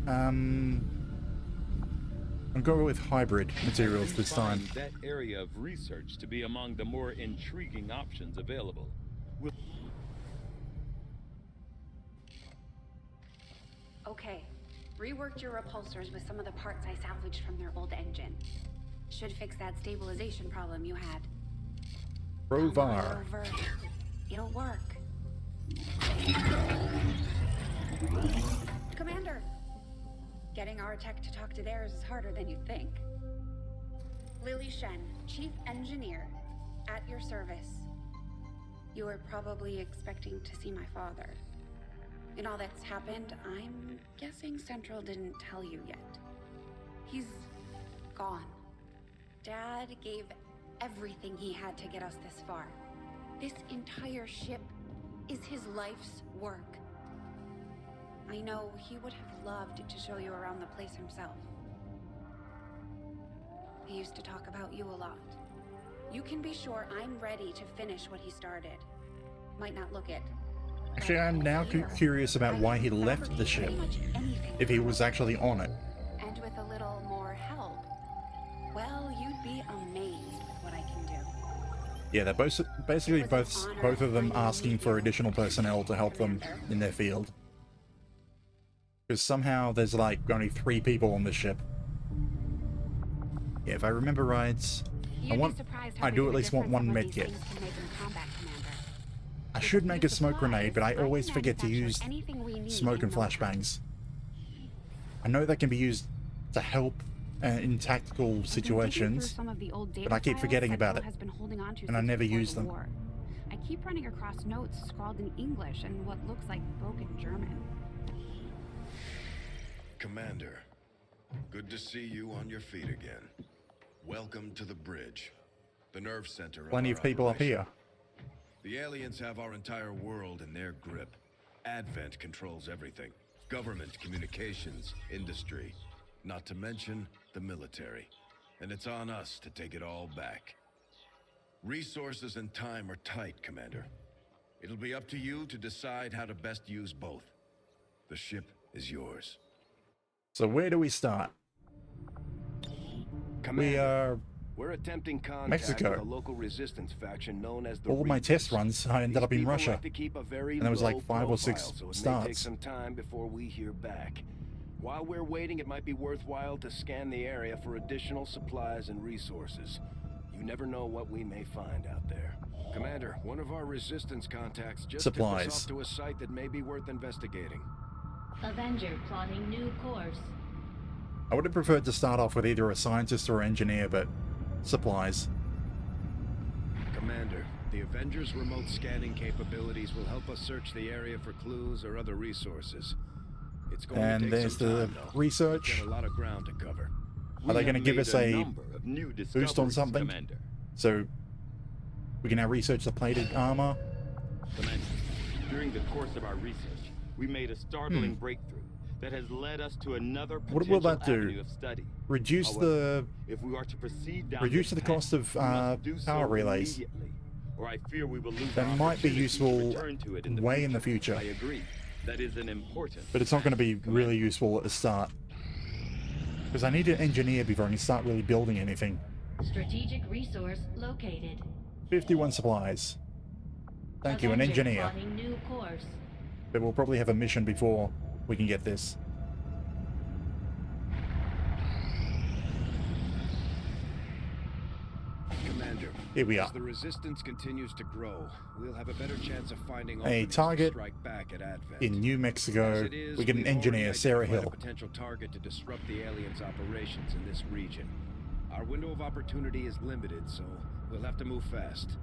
Speaker 1: I'll go with hybrid materials this time.
Speaker 2: That area of research to be among the more intriguing options available.
Speaker 8: Okay, reworked your repulsors with some of the parts I salvaged from their old engine. Should fix that stabilization problem you had.
Speaker 1: Rovar.
Speaker 8: Over. It'll work. Commander! Getting our tech to talk to theirs is harder than you'd think. Lily Shen, Chief Engineer, at your service. You were probably expecting to see my father. In all that's happened, I'm guessing Central didn't tell you yet. He's gone. Dad gave everything he had to get us this far. This entire ship is his life's work. I know he would have loved to show you around the place himself. He used to talk about you a lot. You can be sure I'm ready to finish what he started. Might not look it.
Speaker 1: Actually, I'm now curious about why he left the ship, if he was actually on it.
Speaker 8: And with a little more help, well, you'd be amazed
Speaker 1: Yeah, they're both basically both of them asking for additional personnel to help them in their field. Because somehow there's like only 3 people on this ship. Yeah, if I remember right, I do at least want one med kit. I should make a smoke grenade, but I always forget to use smoke and flashbangs. I know that can be used to help in tactical situations, but I keep forgetting about it, and I never use them.
Speaker 8: I keep running across notes scrawled in English and what looks like broken German.
Speaker 6: Commander, good to see you on your feet again. Welcome to the bridge, the nerve center.
Speaker 1: Plenty of people up here.
Speaker 6: The aliens have our entire world in their grip. Advent controls everything. Government, communications, industry. Not to mention the military. And it's on us to take it all back. Resources and time are tight, Commander. It'll be up to you to decide how to best use both. The ship is yours.
Speaker 1: So where do we start?
Speaker 6: Commander, we're attempting contact
Speaker 1: Mexico.
Speaker 6: with a local resistance faction known as the
Speaker 1: All my test
Speaker 6: Reapers.
Speaker 1: runs, I ended up in
Speaker 6: These people
Speaker 1: Russia.
Speaker 6: like to keep a very
Speaker 1: And there was like
Speaker 6: low
Speaker 1: 5 or 6
Speaker 6: profile, so it may take
Speaker 1: starts.
Speaker 6: some time before we hear back. While we're waiting, it might be worthwhile to scan the area for additional supplies and resources. You never know what we may find out there. Commander, one of our resistance contacts just tipped us off to a site that may be worth investigating.
Speaker 3: Avenger plotting new course.
Speaker 1: I would have preferred to start off with either a scientist or engineer, but supplies.
Speaker 6: Commander, the Avengers' remote scanning capabilities will help us search the area for clues or other resources. It's going to take
Speaker 1: there's
Speaker 6: some
Speaker 1: the
Speaker 6: time, though.
Speaker 1: research.
Speaker 6: We've got a lot of ground to cover.
Speaker 1: Are they going to give us a boost on something?
Speaker 2: Commander.
Speaker 1: So we can now research the plated armor.
Speaker 2: Commander, during the course of our research, we made a startling breakthrough that has led us to another
Speaker 1: What will
Speaker 2: potential
Speaker 1: that do?
Speaker 2: avenue of study.
Speaker 1: Reduce
Speaker 2: However, if we are to proceed down
Speaker 1: reduce
Speaker 2: this
Speaker 1: the cost of
Speaker 2: path, we must do
Speaker 1: power
Speaker 2: so
Speaker 1: relays.
Speaker 2: immediately, or I fear we will lose
Speaker 1: That
Speaker 2: our
Speaker 1: might be
Speaker 2: opportunity to
Speaker 1: useful
Speaker 2: return to it
Speaker 1: way in the future.
Speaker 2: I agree. That is an important.
Speaker 1: But it's not going to be really useful at the start. Because I need an engineer before I can start really building anything.
Speaker 3: Strategic resource located.
Speaker 1: 51 supplies. Thank you, an
Speaker 3: Avenger
Speaker 1: engineer.
Speaker 3: plotting new course.
Speaker 1: But we'll probably have a mission before we can get this.
Speaker 6: Commander,
Speaker 1: Here we are.
Speaker 6: as the resistance continues to grow, we'll have a better chance of finding
Speaker 1: A
Speaker 6: openings to
Speaker 1: target
Speaker 6: strike back at Advent.
Speaker 1: in New Mexico.
Speaker 6: As it is,
Speaker 1: We get an
Speaker 6: we've already
Speaker 1: engineer, Sarah
Speaker 6: identified
Speaker 1: Hill.
Speaker 6: a potential target to disrupt the aliens' operations in this region. Our window of opportunity is limited, so we'll have to move fast.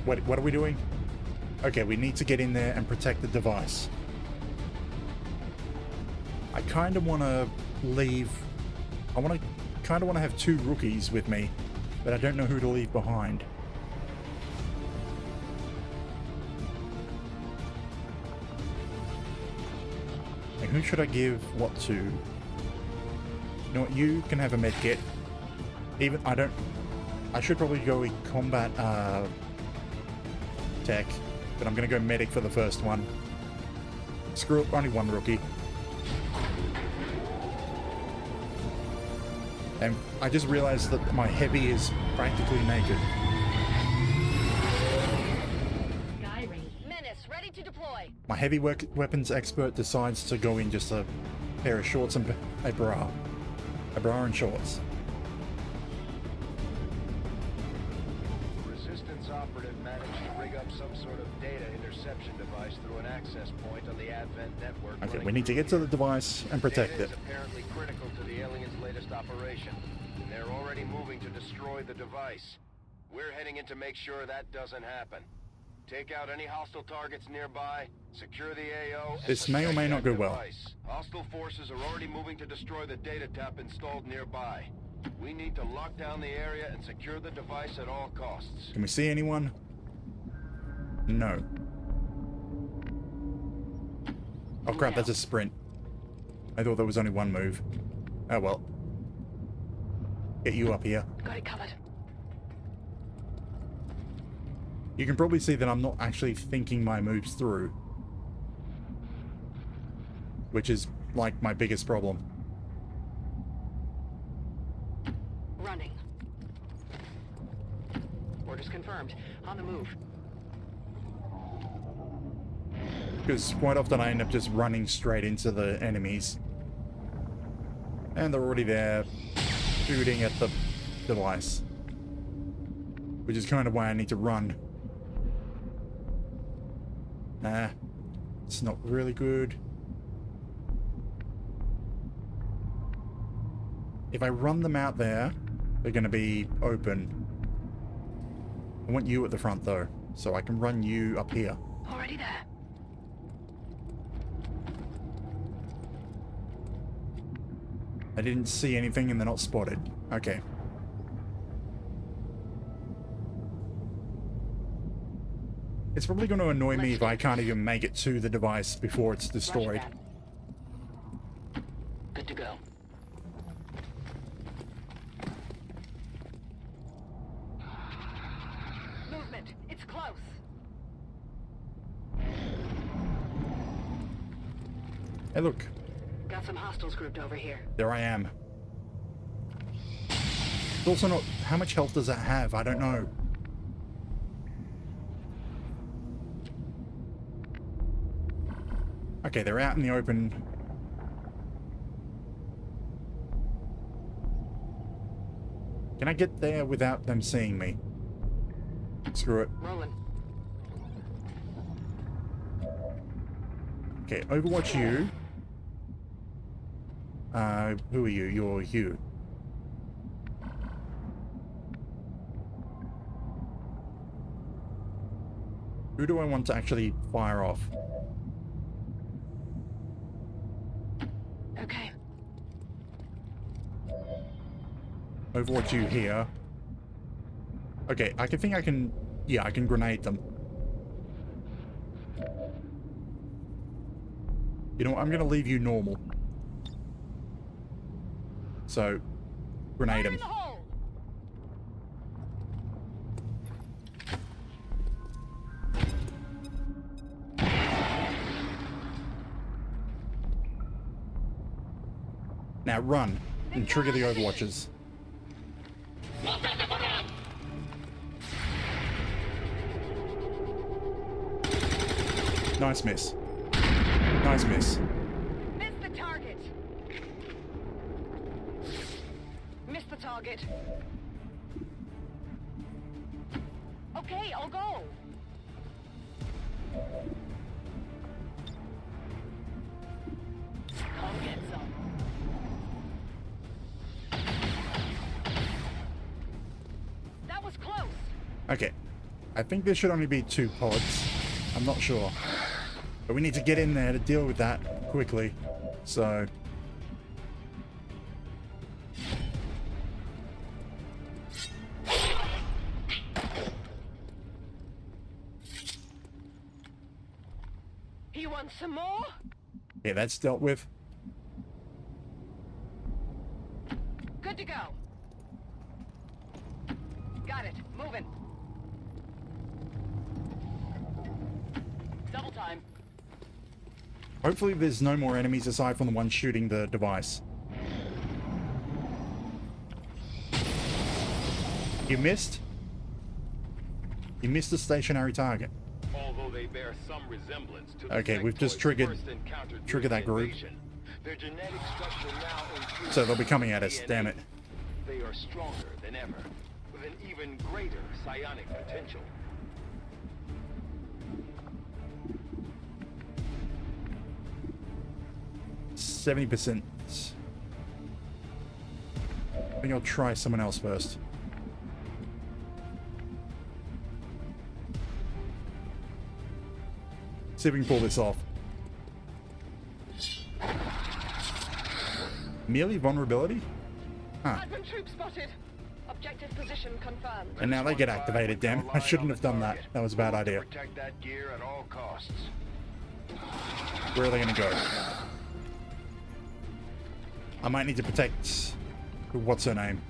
Speaker 1: What are we doing? Okay, we need to get in there and protect the device. I kind of want to leave... I kind of want to have 2 rookies with me, but I don't know who to leave behind. And who should I give what to? You know what, you can have a med kit. I should probably go with combat tech, but I'm gonna go medic for the first one. Screw it, only 1 rookie. And I just realized that my heavy is practically naked.
Speaker 3: Menace ready to deploy.
Speaker 1: My heavy weapons expert decides to go in just a pair of shorts and a bra. A bra and shorts.
Speaker 6: Resistance operative managed to rig up some sort of data interception device through an access point on the Advent network.
Speaker 1: Okay, we need to get to the device and protect
Speaker 6: Data
Speaker 1: it.
Speaker 6: is apparently critical to the aliens' latest operation. They're already moving to destroy the device. We're heading in to make sure that doesn't happen. Take out any hostile targets nearby, secure the AO, and
Speaker 1: This may or may not go well.
Speaker 6: device. Hostile forces are already moving to destroy the data tap installed nearby. We need to lock down the area and secure the device at all costs.
Speaker 1: Can we see anyone? No. Oh crap, that's a sprint. I thought there was only 1 move. Oh well. Get you up here.
Speaker 3: Got it covered.
Speaker 1: You can probably see that I'm not actually thinking my moves through. Which is, like, my biggest problem.
Speaker 3: Running.
Speaker 9: confirmed. On the move.
Speaker 1: Because quite often I end up just running straight into the enemies. And they're already there, shooting at the device. Which is kind of why I need to run. Nah, it's not really good. If I run them out there, they're going to be open. I want you at the front though, so I can run you up here.
Speaker 9: Already there.
Speaker 1: I didn't see anything and they're not spotted. Okay. It's probably going to annoy me if I can't even make it to the device before it's destroyed.
Speaker 9: Good to go. Movement. It's close.
Speaker 1: Hey, look.
Speaker 9: Got some hostiles grouped over here.
Speaker 1: There I am. It's also not... How much health does that have? I don't know. Okay, they're out in the open. Can I get there without them seeing me? Screw it.
Speaker 9: Rolling.
Speaker 1: Okay, Overwatch you. Who are you? You're you. Who do I want to actually fire off?
Speaker 9: Okay.
Speaker 1: Overwatch you here. Okay, I think I can... Yeah, I can grenade them. You know what? I'm going to leave you normal. So, grenade him. Now run and trigger the Overwatches. Nice miss. Nice miss.
Speaker 9: Missed the target. Missed the target. Okay, I'll go. Come get some. That was close.
Speaker 1: Okay. I think there should only be 2 pods. I'm not sure. But we need to get in there to deal with that quickly. So...
Speaker 9: You want some more?
Speaker 1: Yeah, that's dealt with.
Speaker 9: Good to go. Got it. Moving. Double time.
Speaker 1: Hopefully there's no more enemies aside from the one shooting the device. You missed? You missed the stationary target.
Speaker 6: Although they bear some resemblance to
Speaker 1: Okay, we've just triggered that group.
Speaker 6: Their genetic structure now includes
Speaker 1: So they'll be coming at us, damn it.
Speaker 6: They are stronger than ever, with an even greater psionic potential.
Speaker 1: %. I think I'll try someone else first. See if we can pull this off. Merely vulnerability? Huh.
Speaker 9: Advent troop spotted. Objective position confirmed.
Speaker 1: And now they get activated, damn. I shouldn't have done that. That was a bad idea.
Speaker 6: Protect that gear at all costs.
Speaker 1: Where are they gonna go? I might need to protect... What's her name?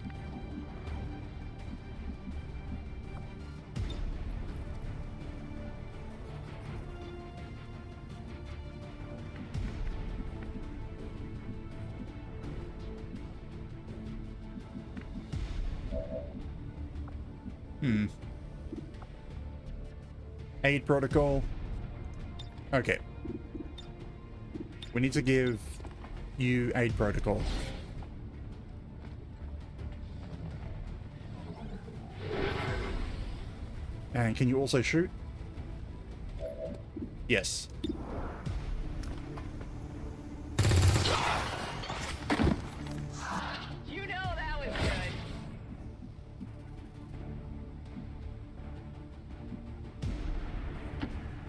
Speaker 1: Aid protocol. Okay. We need to give you aid protocol. And can you also shoot? Yes.
Speaker 9: You know that was good.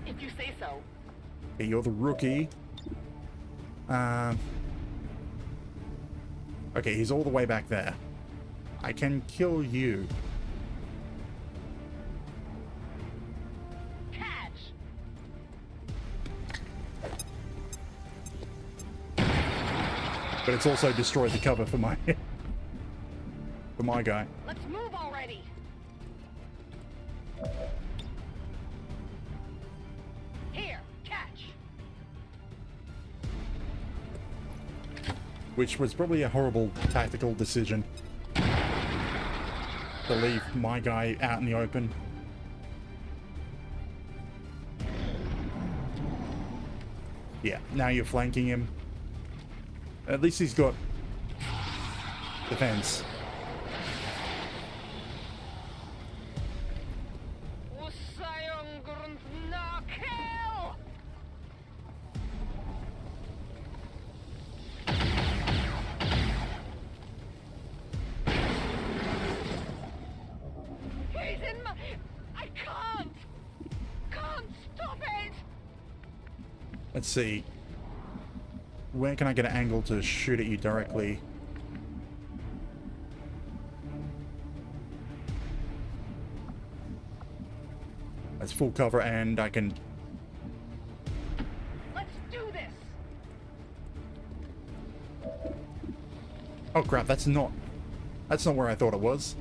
Speaker 9: If you say so.
Speaker 1: Okay, you're the rookie. Okay, he's all the way back there. I can kill you.
Speaker 9: Catch.
Speaker 1: But it's also destroyed the cover for my for my guy.
Speaker 9: Let's move already. Here, catch.
Speaker 1: Which was probably a horrible tactical decision. To leave my guy out in the open. Yeah, now you're flanking him. At least he's got defense. Let's see. Where can I get an angle to shoot at you directly? That's full cover and I can...
Speaker 9: Let's do this.
Speaker 1: Oh crap, that's not where I thought it was.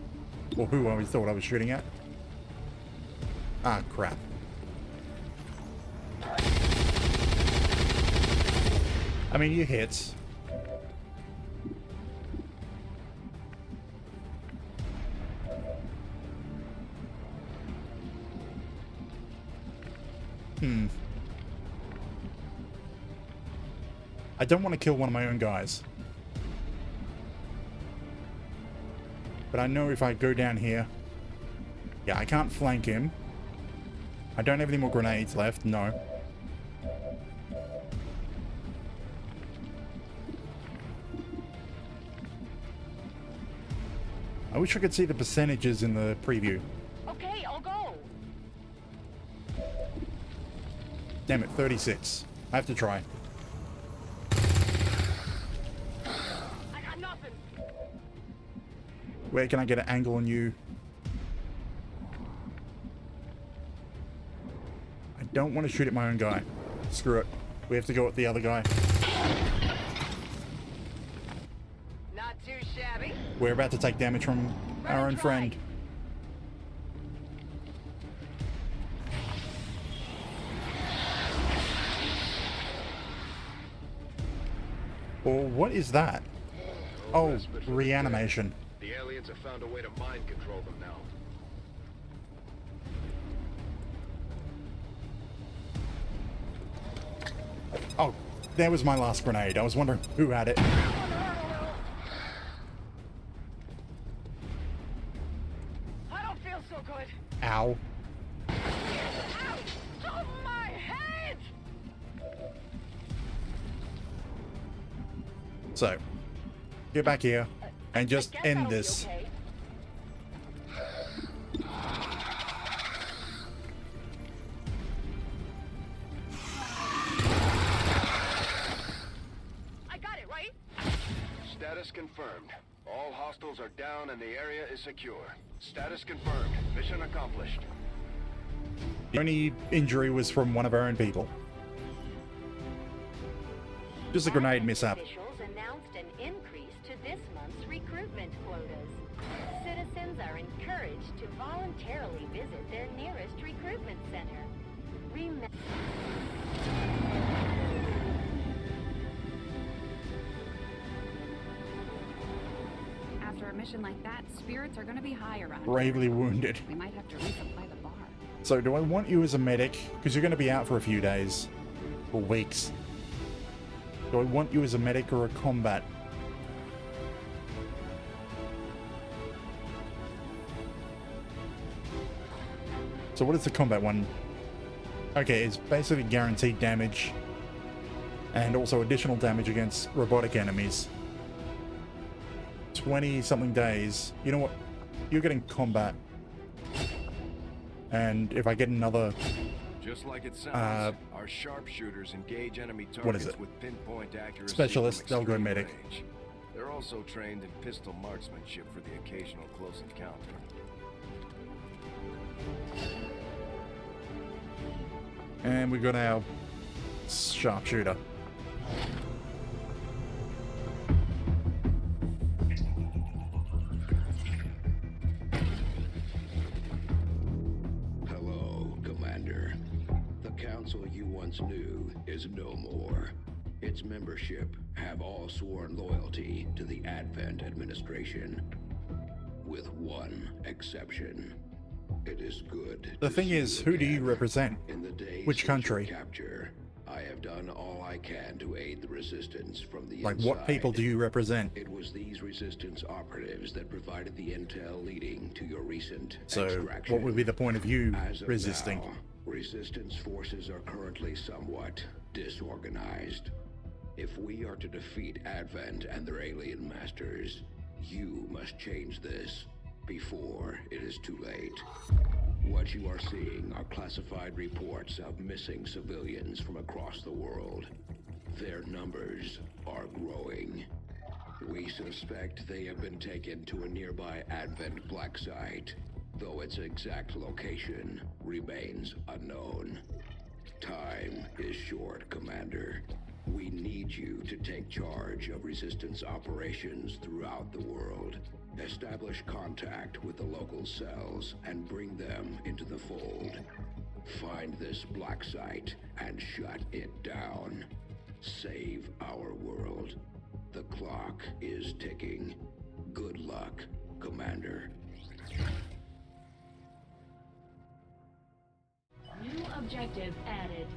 Speaker 1: Or who I thought I was shooting at. Ah, crap. I mean, you hit. I don't want to kill one of my own guys. But I know if I go down here... Yeah, I can't flank him. I don't have any more grenades left, no. I wish I could see the percentages in the preview.
Speaker 9: Okay, I'll go.
Speaker 1: Damn it, 36. I have to try.
Speaker 9: I got nothing.
Speaker 1: Where can I get an angle on you? I don't want to shoot at my own guy. Screw it. We have to go at the other guy.
Speaker 9: Not too shabby.
Speaker 1: We're about to take damage from our own friend. Or what is that? Oh, reanimation.
Speaker 6: The aliens have found a way to mind control them now.
Speaker 1: Oh, there was my last grenade. I was wondering who had it.
Speaker 9: I don't feel so good.
Speaker 1: Ow.
Speaker 9: Ow! Oh, my head!
Speaker 1: So, get back here and just end this.
Speaker 9: Okay. I got it, right?
Speaker 6: Status confirmed. All hostiles are down and the area is secure. Status confirmed. Mission accomplished.
Speaker 1: The only injury was from one of our own people. Just a grenade mishap.
Speaker 3: Officials announced an increase to this month's recruitment quotas. Citizens are encouraged to voluntarily visit their nearest recruitment center.
Speaker 8: After a mission like that, spirits are gonna be high around.
Speaker 1: Bravely wounded.
Speaker 8: We might have to resupply the bar.
Speaker 1: So do I want you as a medic? Because you're going to be out for a few days. Or weeks. Do I want you as a medic or a combat? So what is the combat one? Okay, it's basically guaranteed damage. And also additional damage against robotic enemies. 20-something days. You know what? You're getting combat. And if I get another...
Speaker 6: Just like it sounds, our sharpshooters engage enemy
Speaker 1: what is
Speaker 6: targets
Speaker 1: it?
Speaker 6: with pinpoint accuracy.
Speaker 1: Specialist, they'll go
Speaker 6: from
Speaker 1: medic.
Speaker 6: range. They're also trained in pistol marksmanship for the occasional close encounter.
Speaker 1: And we got our sharpshooter.
Speaker 10: Hello, Commander. The council you once knew is no more. Its membership have all sworn loyalty to the Advent administration, with one exception. It is good.
Speaker 1: The thing is, who do you represent? Which country?
Speaker 10: Capture, I have done all I can to aid the resistance from the
Speaker 1: Like,
Speaker 10: inside.
Speaker 1: what people do you represent?
Speaker 10: It was these resistance operatives that provided the intel leading to your recent
Speaker 1: So,
Speaker 10: extraction.
Speaker 1: what would be the point of you
Speaker 10: As of
Speaker 1: resisting?
Speaker 10: now, resistance forces are currently somewhat disorganized. If we are to defeat Advent and their alien masters, you must change this before it is too late. What you are seeing are classified reports of missing civilians from across the world. Their numbers are growing. We suspect they have been taken to a nearby Advent black site, though its exact location remains unknown. Time is short, Commander. We need you to take charge of resistance operations throughout the world. Establish contact with the local cells and bring them into the fold. Find this black site and shut it down. Save our world. The clock is ticking. Good luck, Commander.
Speaker 3: New objective added.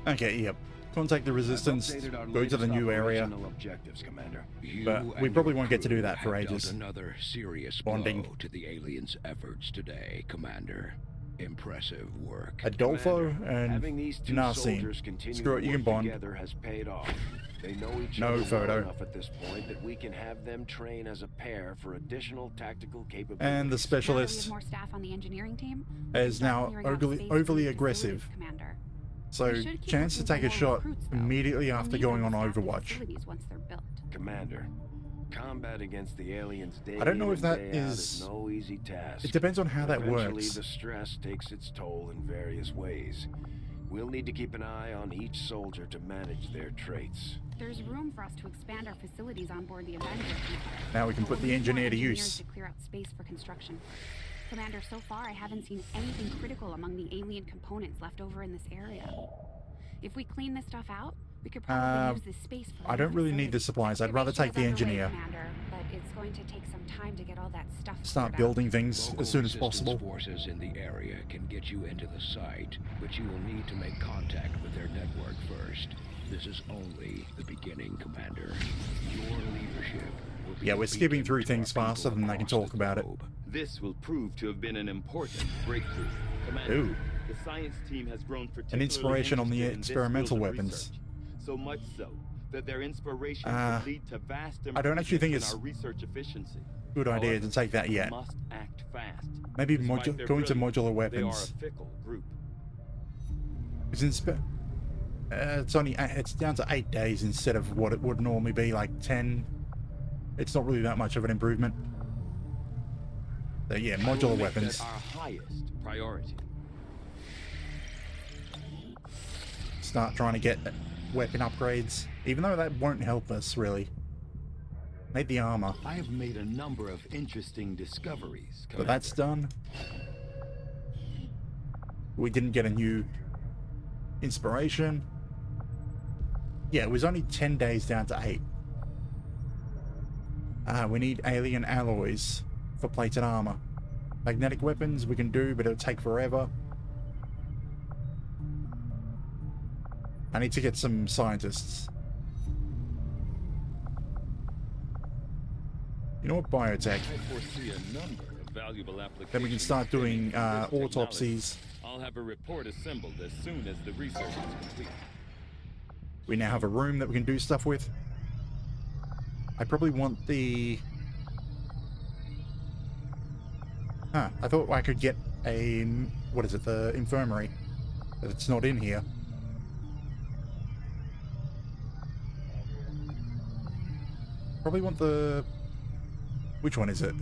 Speaker 1: Okay, yep. Contact the resistance, go to the new area.
Speaker 6: Objectives, Commander.
Speaker 1: But we probably won't get to do that for
Speaker 10: Have dealt
Speaker 1: ages.
Speaker 10: another serious
Speaker 1: Bonding.
Speaker 10: blow to the aliens' efforts today, Commander. Impressive work.
Speaker 1: Adolfo
Speaker 6: Having
Speaker 1: and
Speaker 6: these two
Speaker 1: Narcine.
Speaker 6: soldiers continue
Speaker 1: Screw it,
Speaker 6: to
Speaker 1: you can
Speaker 6: work
Speaker 1: bond.
Speaker 6: together has paid off. They know each
Speaker 1: No
Speaker 6: other
Speaker 1: photo.
Speaker 6: well enough at this point that we can have them train as a pair for additional tactical capabilities.
Speaker 1: And the specialist
Speaker 8: More staff on the engineering team.
Speaker 1: is now
Speaker 8: Clearing out
Speaker 1: overly,
Speaker 8: space
Speaker 1: overly
Speaker 8: for
Speaker 1: aggressive.
Speaker 8: facilities, Commander.
Speaker 1: So,
Speaker 8: We should keep
Speaker 1: chance to
Speaker 8: looking
Speaker 1: take
Speaker 8: for
Speaker 1: a
Speaker 8: more
Speaker 1: shot
Speaker 8: recruits, though.
Speaker 1: immediately
Speaker 8: We'll
Speaker 1: after
Speaker 8: need
Speaker 1: going
Speaker 8: them
Speaker 1: on
Speaker 8: to staff the
Speaker 1: Overwatch.
Speaker 8: facilities once they're built.
Speaker 6: Commander, combat against the aliens day
Speaker 1: I don't know
Speaker 6: in
Speaker 1: if
Speaker 6: and
Speaker 1: that
Speaker 6: day out
Speaker 1: is-
Speaker 6: no easy task.
Speaker 1: It depends on how that
Speaker 6: Eventually,
Speaker 1: works.
Speaker 6: the stress takes its toll in various ways. We'll need to keep an eye on each soldier to manage their traits.
Speaker 8: There's room for us to expand our facilities on board the Avenger.
Speaker 1: Now we can
Speaker 8: But
Speaker 1: put
Speaker 8: we'll
Speaker 1: the
Speaker 8: need more
Speaker 1: engineer to
Speaker 8: engineers
Speaker 1: use.
Speaker 8: to clear out space for construction. Commander, so far I haven't seen anything critical among the alien components left over in this area. If we clean this stuff out, we could probably use this space for
Speaker 1: I don't really need the supplies. I'd rather take the engineer.
Speaker 8: Commander, but it's going to take some time to get all that stuff
Speaker 1: Start
Speaker 8: cleared out.
Speaker 1: building things
Speaker 10: Local
Speaker 1: as soon as
Speaker 10: resistance
Speaker 1: possible.
Speaker 10: forces in the area can get you into the site, but you will need to make contact with their network first. This is only the beginning, Commander. Your leadership will be
Speaker 1: Yeah,
Speaker 10: a
Speaker 1: we're skipping
Speaker 10: beacon
Speaker 1: through
Speaker 10: to
Speaker 1: things
Speaker 10: our
Speaker 1: faster
Speaker 10: people
Speaker 1: than they can
Speaker 10: across
Speaker 1: talk
Speaker 10: the
Speaker 1: about it.
Speaker 10: globe.
Speaker 2: This will prove to have been an important breakthrough. Commander,
Speaker 1: Ooh.
Speaker 2: the science team has grown particularly
Speaker 1: inspiration on the
Speaker 2: interested in this
Speaker 1: experimental
Speaker 2: field of
Speaker 1: weapons.
Speaker 2: research. So much so that their inspiration
Speaker 1: Uh,
Speaker 2: could lead to vast
Speaker 1: I don't actually think
Speaker 2: improvements
Speaker 1: it's
Speaker 2: in our research efficiency.
Speaker 1: Good idea
Speaker 2: However,
Speaker 1: to take that
Speaker 2: we
Speaker 1: yet.
Speaker 2: must act fast.
Speaker 1: Maybe
Speaker 2: Despite their
Speaker 1: going to
Speaker 2: brilliance,
Speaker 1: modular
Speaker 2: They are
Speaker 1: weapons.
Speaker 2: a fickle group.
Speaker 1: It's only it's down to 8 days instead of what it would normally be, like 10. It's not really that much of an improvement. So yeah,
Speaker 2: I will
Speaker 1: modular
Speaker 2: make
Speaker 1: weapons.
Speaker 2: that our highest priority.
Speaker 1: Start trying to get weapon upgrades, even though that won't help us really. Made the armor,
Speaker 2: I have made a number of interesting discoveries,
Speaker 1: but that's done. We didn't get a new inspiration. Yeah, it was only 10 days down to 8. We need alien alloys for plated armor. Magnetic weapons we can do, but it'll take forever. I need to get some scientists. You know what, biotech?
Speaker 2: I foresee a number of valuable applications.
Speaker 1: Then we can start doing autopsies.
Speaker 2: I'll have a report assembled as soon as the research is complete.
Speaker 1: We now have a room that we can do stuff with. I probably want the... Huh, I thought I could get a... What is it? The infirmary. But it's not in here. Probably want the... Which one is it?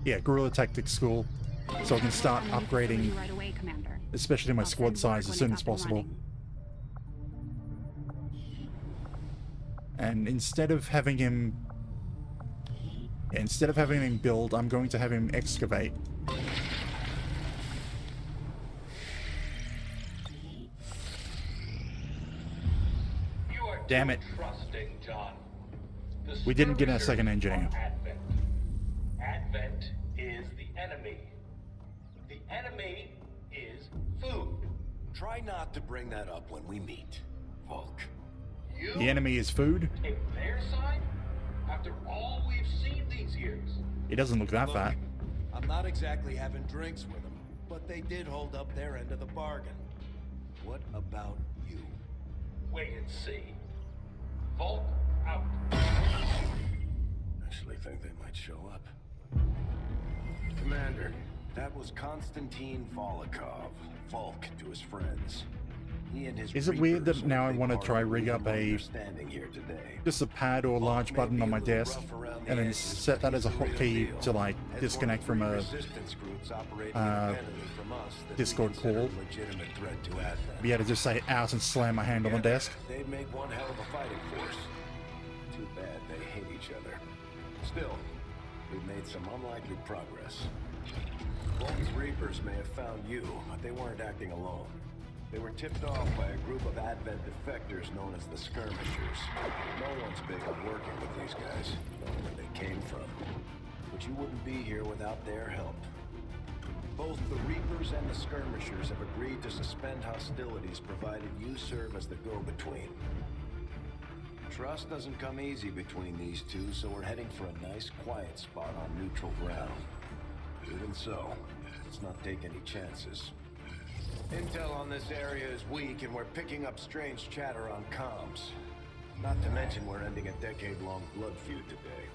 Speaker 1: Yeah, Guerrilla Tactics School. So I can start upgrading,
Speaker 8: Right away, Commander.
Speaker 1: especially my
Speaker 8: I'll
Speaker 1: squad
Speaker 8: send
Speaker 1: size
Speaker 8: word
Speaker 1: as
Speaker 8: when
Speaker 1: soon
Speaker 8: it's
Speaker 1: as
Speaker 8: up and
Speaker 1: possible.
Speaker 8: running.
Speaker 1: And instead of having him build, I'm going to have him excavate.
Speaker 7: You are
Speaker 1: Damn it.
Speaker 7: trusting, John. The
Speaker 1: We didn't get our
Speaker 7: skirmishers
Speaker 1: second engineer.
Speaker 7: are Advent. Advent is the enemy. The enemy is food.
Speaker 5: Try not to bring that up when we meet, Volk.
Speaker 7: You
Speaker 1: The enemy is food?
Speaker 7: take their side after all we've seen these years.
Speaker 1: He doesn't look that
Speaker 5: Look,
Speaker 1: fat.
Speaker 5: I'm not exactly having drinks with them, but they did hold up their end of the bargain. What about you?
Speaker 7: Wait and see. Volk out.
Speaker 5: Actually think they might show up. Commander, that was Konstantin Volokov, Volk to his friends. He and his
Speaker 1: Is it weird
Speaker 5: Reapers
Speaker 1: that now I
Speaker 5: are a big
Speaker 1: want to
Speaker 5: part
Speaker 1: try
Speaker 5: of the
Speaker 1: rig
Speaker 5: reason
Speaker 1: up
Speaker 5: why
Speaker 1: a
Speaker 5: we're standing here today.
Speaker 1: just a pad or large
Speaker 5: Volk
Speaker 1: button
Speaker 5: may
Speaker 1: on
Speaker 5: be
Speaker 1: my
Speaker 5: a little
Speaker 1: desk
Speaker 5: rough around the
Speaker 1: and then
Speaker 5: edges,
Speaker 1: set that
Speaker 5: but
Speaker 1: as a
Speaker 5: he's the real
Speaker 1: hotkey
Speaker 5: deal.
Speaker 1: to like
Speaker 5: As
Speaker 1: disconnect
Speaker 5: one
Speaker 1: from
Speaker 5: of the
Speaker 1: a
Speaker 5: resistance groups operating independently from us that we
Speaker 1: Discord
Speaker 5: consider
Speaker 1: call.
Speaker 5: a legitimate threat to Advent.
Speaker 1: Be able to just say out and slam my hand on the desk.
Speaker 5: They'd make one hell of a fighting force. Too bad they hate each other. Still, we've made some unlikely progress. Volk's Reapers may have found you, but they weren't acting alone. They were tipped off by a group of Advent defectors known as the Skirmishers. No one's big on working with these guys, knowing where they came from. But you wouldn't be here without their help. Both the Reapers and the Skirmishers have agreed to suspend hostilities provided you serve as the go-between. Trust doesn't come easy between these two, so we're heading for a nice, quiet spot on neutral ground. Even so, let's not take any chances. Intel on this area is weak, and we're picking up strange chatter on comms. Not to mention we're ending a decade-long blood feud today.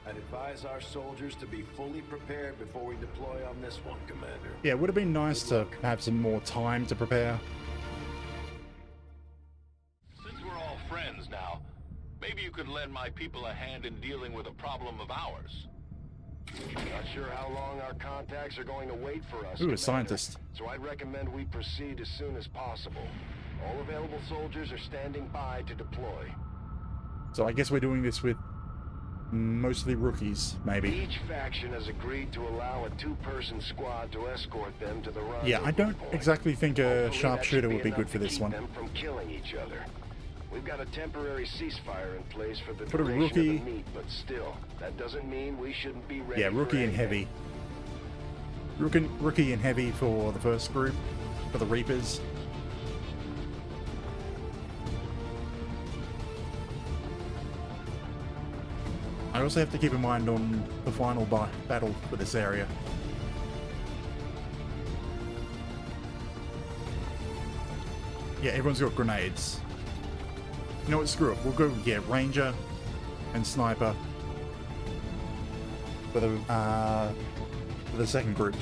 Speaker 5: I'd advise our soldiers to be fully prepared before we deploy on this one, Commander.
Speaker 1: Yeah, it would have been nice to have some more time to prepare.
Speaker 6: Since we're all friends now, maybe you could lend my people a hand in dealing with a problem of ours. Not sure how long our contacts are going to wait for us,
Speaker 1: Ooh, a scientist.
Speaker 6: so I'd recommend we proceed as soon as possible. All available soldiers are standing by to deploy.
Speaker 1: So I guess we're doing this with mostly rookies, maybe.
Speaker 6: Each faction has agreed to allow a two-person squad to escort them to the rendezvous
Speaker 1: Yeah, I don't
Speaker 6: point.
Speaker 1: exactly think a
Speaker 6: Hopefully that
Speaker 1: sharpshooter
Speaker 6: should
Speaker 1: would be
Speaker 6: enough
Speaker 1: good for
Speaker 6: to
Speaker 1: this
Speaker 6: keep
Speaker 1: one.
Speaker 6: them from killing each other. We've got a temporary ceasefire in place for the
Speaker 1: Put a
Speaker 6: duration
Speaker 1: rookie-
Speaker 6: of the meet, but still, that doesn't mean we shouldn't be ready.
Speaker 1: Yeah,
Speaker 6: for
Speaker 1: rookie and
Speaker 6: anything.
Speaker 1: heavy. Rookie and heavy for the first group, for the Reapers. I also have to keep in mind on the final battle for this area. Yeah, everyone's got grenades. You know what, screw it. We'll go, yeah, Ranger and Sniper for the second group.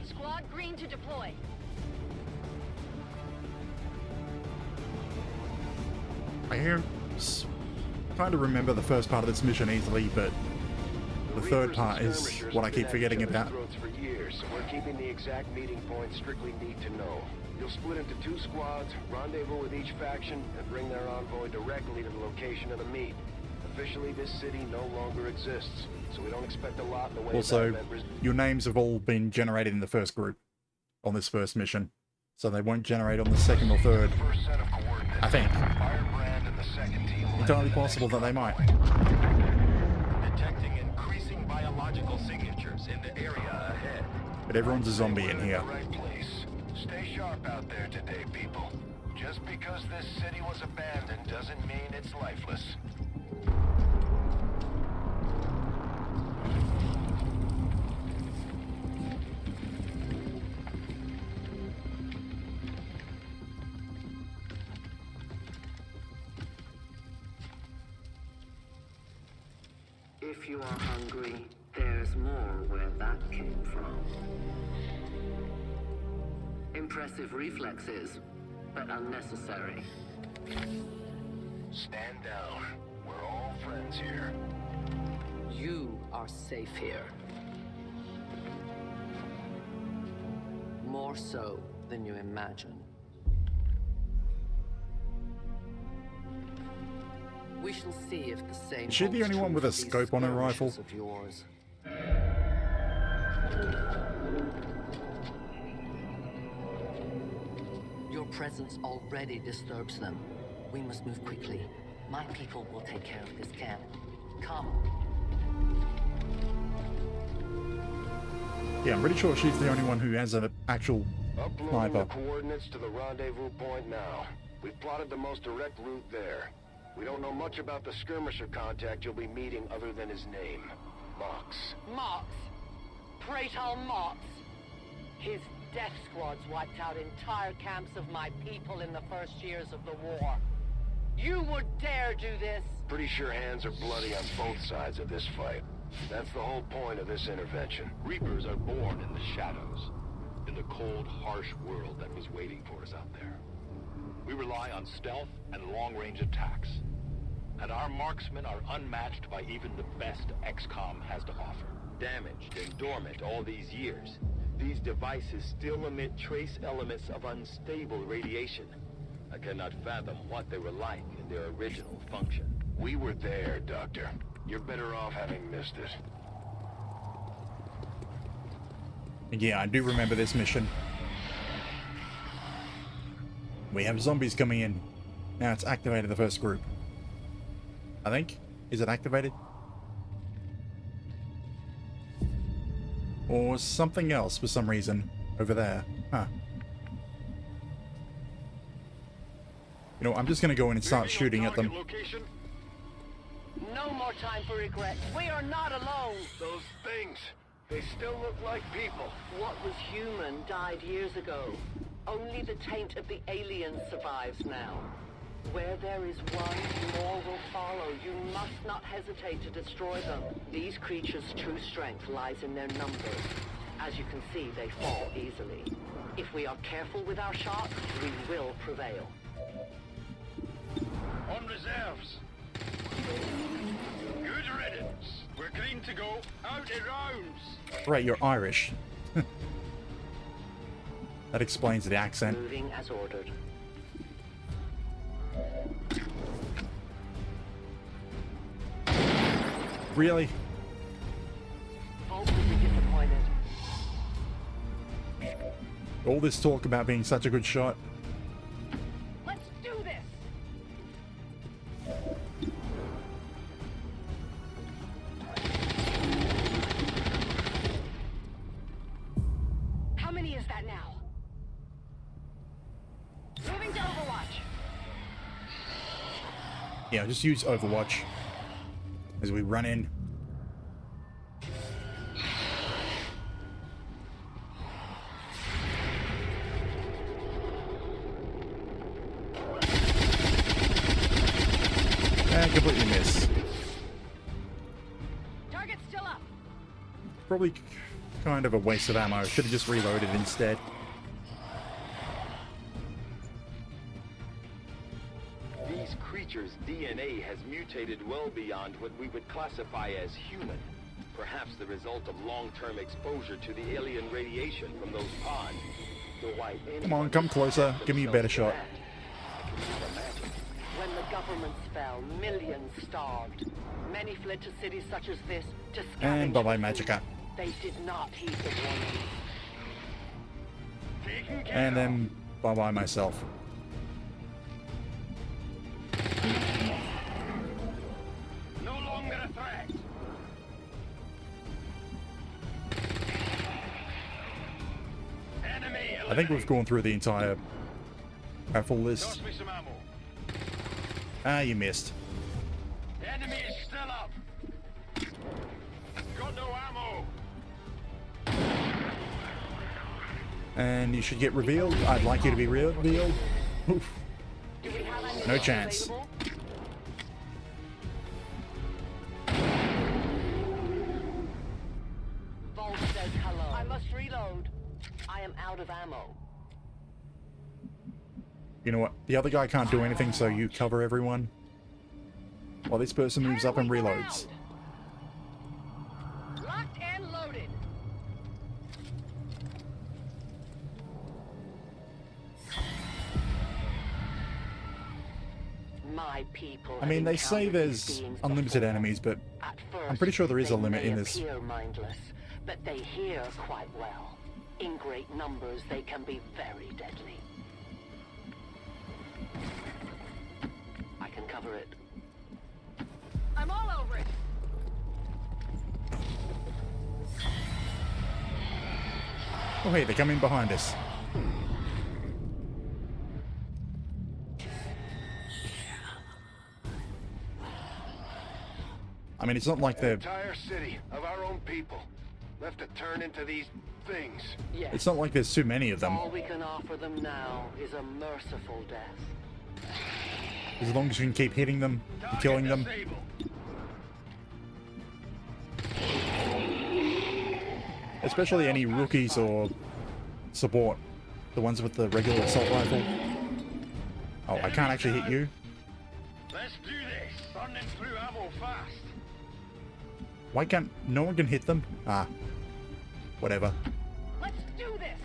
Speaker 3: Squad green to deploy.
Speaker 1: I kind of remember the first part of this mission easily, but the third part is what I keep forgetting about.
Speaker 6: For years, so we're keeping the exact meeting point strictly need to know. You'll split into two squads, rendezvous with each faction, and bring their envoy directly to the location of the meet. Officially, this city no longer exists, so we don't expect a lot in the way
Speaker 1: Also,
Speaker 6: of members.
Speaker 1: your names have all been generated in the first group on this first mission. So they won't generate on the second or third. I think. Entirely possible that they might.
Speaker 6: Detecting increasing biological signatures in the area ahead.
Speaker 1: But everyone's a zombie in here.
Speaker 6: Right place. Stay sharp out there today, people. Just because this city was abandoned doesn't mean it's lifeless.
Speaker 11: If you are hungry, there's more where that came from. Impressive reflexes, but unnecessary.
Speaker 6: Stand down. We're all friends here.
Speaker 11: You are safe here. More so than you imagine. We shall see if the same.
Speaker 1: Is she the only one with a scope on her rifle?
Speaker 11: Of yours. Your presence already disturbs them. We must move quickly. My people will take care of this camp. Come.
Speaker 1: Yeah, I'm pretty sure she's the only one who has an actual
Speaker 6: Uploading
Speaker 1: sniper.
Speaker 6: the coordinates to the rendezvous point now. We've plotted the most direct route there. We don't know much about the skirmisher contact you'll be meeting other than his name. Mox.
Speaker 9: Mox. Praetor Mox. His death squads wiped out entire camps of my people in the first years of the war. You would dare do this?
Speaker 6: Pretty sure hands are bloody on both sides of this fight. That's the whole point of this intervention.
Speaker 13: Reapers are born in the shadows, in the cold, harsh world that was waiting for us out there. We rely on stealth and long-range attacks, and our marksmen are unmatched by even the best XCOM has to offer.
Speaker 2: Damaged and dormant all these years, these devices still emit trace elements of unstable radiation. I cannot fathom what they were like in their original function.
Speaker 6: We were there, Doctor. You're better off having missed it.
Speaker 1: Yeah, I do remember this mission. We have zombies coming in. Now it's activated the first group. I think. Is it activated? Or something else for some reason over there. Huh. You know, I'm just gonna go in and start shooting at them.
Speaker 9: No more time for regrets. We are not alone.
Speaker 6: Those things, they still look like people.
Speaker 9: What was human died years ago. Only the taint of the aliens survives now. Where there is one, more will follow. You must not hesitate to destroy them. These creatures' true strength lies in their numbers. As you can see, they fall easily. If we are careful with our shots, we will prevail.
Speaker 13: On reserves. Good riddance. We're clean to go. Out in rounds.
Speaker 1: Right, you're Irish. That explains the accent.
Speaker 9: Moving as ordered.
Speaker 1: Really?
Speaker 9: Both will be disappointed.
Speaker 1: All this talk about being such a good shot.
Speaker 9: Let's do this. How many is that now? Moving to Overwatch.
Speaker 1: Yeah, just use Overwatch as we run in. And completely miss.
Speaker 9: Target's still up.
Speaker 1: Probably kind of a waste of ammo. Should have just reloaded instead.
Speaker 2: These creatures' DNA has mutated well beyond what we would classify as human. Perhaps the result of long-term exposure to the alien radiation from those pods. Though why
Speaker 1: Come on, come closer. Give me a better shot.
Speaker 9: When the governments fell, millions starved. Many fled to cities such as this to scavenge.
Speaker 1: And bye-bye, Magica.
Speaker 9: They did not heed the warnings.
Speaker 1: And then by myself.
Speaker 6: No longer a threat. Enemy.
Speaker 1: I think we've gone through the entire raffle list.
Speaker 6: Toss me some ammo.
Speaker 1: Ah, you missed.
Speaker 6: Enemy is still up. Got no ammo.
Speaker 1: And you should get revealed. I'd like you to be revealed. Oof. No chance.
Speaker 9: Vault says hello. I must reload. I am out of ammo.
Speaker 1: You know what? The other guy can't do anything, so you cover everyone. While this person moves up and reloads.
Speaker 9: Locked and loaded. My people.
Speaker 1: I mean, they say there's unlimited enemies, but I'm pretty sure there is a limit in this.
Speaker 9: They may appear mindless, but they hear quite well. In great numbers, they can be very deadly. I can cover it. I'm all over it.
Speaker 1: Oh, hey, they're coming behind us. I mean, it's not like
Speaker 6: An
Speaker 1: they're...
Speaker 6: entire city of our own people left to turn into these things.
Speaker 9: Yes.
Speaker 1: It's not like there's too many of them.
Speaker 9: All we can offer them now is a merciful death.
Speaker 1: As long as you can keep hitting them and killing them. Especially any rookies or support. The ones with the regular assault rifle. Oh, I can't actually hit you.
Speaker 6: Let's do this. Burning through ammo fast.
Speaker 1: Why can't... no one can hit them? Ah. Whatever.
Speaker 9: Let's do this.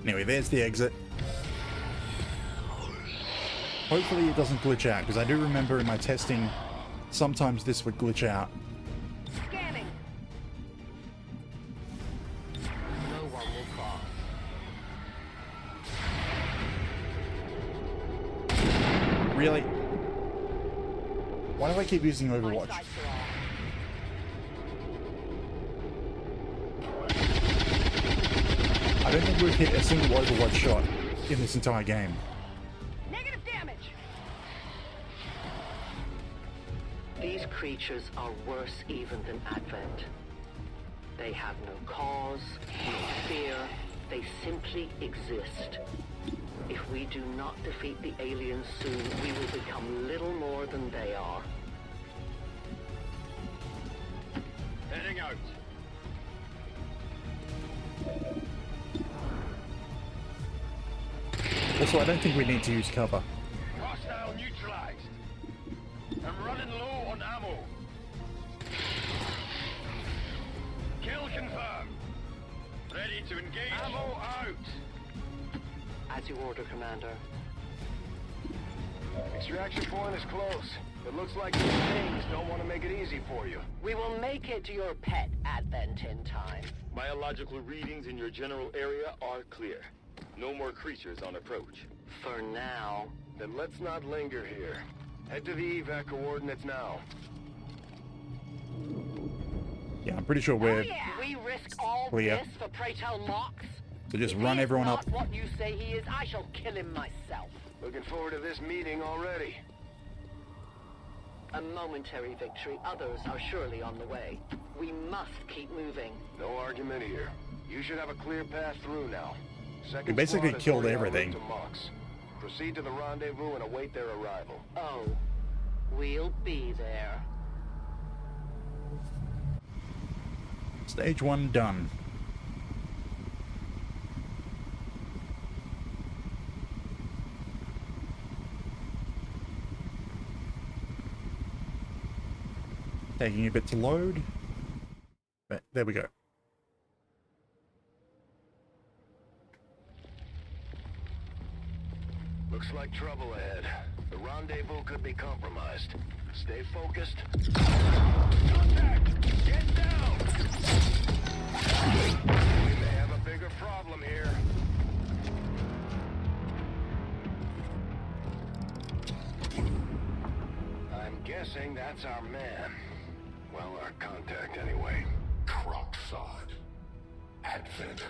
Speaker 1: Anyway, there's the exit. Hopefully it doesn't glitch out, because I do remember in my testing, sometimes this would glitch out.
Speaker 9: Scanning. No one will cross.
Speaker 1: Really? Why do I keep using Overwatch? I don't think we've hit a single Overwatch shot in this entire game.
Speaker 9: Negative damage. These creatures are worse even than Advent. They have no cause, no fear. They simply exist. If we do not defeat the aliens soon, we will become little more than they are.
Speaker 6: Heading out.
Speaker 1: Also, I don't think we need to use cover.
Speaker 6: Hostile neutralized. I'm running low on ammo. Kill confirmed. Ready to engage. Ammo out.
Speaker 9: As you order, Commander.
Speaker 6: Extraction point is close. It looks like these things don't want to make it easy for you.
Speaker 9: We will make it to your pet Advent in time.
Speaker 2: Biological readings in your general area are clear. No more creatures on approach.
Speaker 9: For now.
Speaker 6: Then let's not linger here. Head to the evac coordinates now.
Speaker 1: Yeah, I'm pretty sure we're...
Speaker 9: We risk all
Speaker 1: clear.
Speaker 9: this for pray tell Mox?
Speaker 1: So just
Speaker 9: If
Speaker 1: run
Speaker 9: he is
Speaker 1: everyone
Speaker 9: not
Speaker 1: up.
Speaker 9: what you say he is, I shall kill him myself.
Speaker 6: Looking forward to this meeting already.
Speaker 9: A momentary victory. Others are surely on the way. We must keep moving.
Speaker 6: No argument here. You should have a clear path through now. Second
Speaker 1: We basically
Speaker 6: squad is
Speaker 1: killed
Speaker 6: already en route
Speaker 1: everything.
Speaker 6: to Mox. Proceed to the rendezvous and await their arrival.
Speaker 9: Oh, we'll be there.
Speaker 1: Stage 1 done. Taking a bit to load. But there we go.
Speaker 6: Looks like trouble ahead. The rendezvous could be compromised. Stay focused. Contact! Get down! We may have a bigger That's our man. Well, our contact anyway.
Speaker 14: Crocksod. Advent.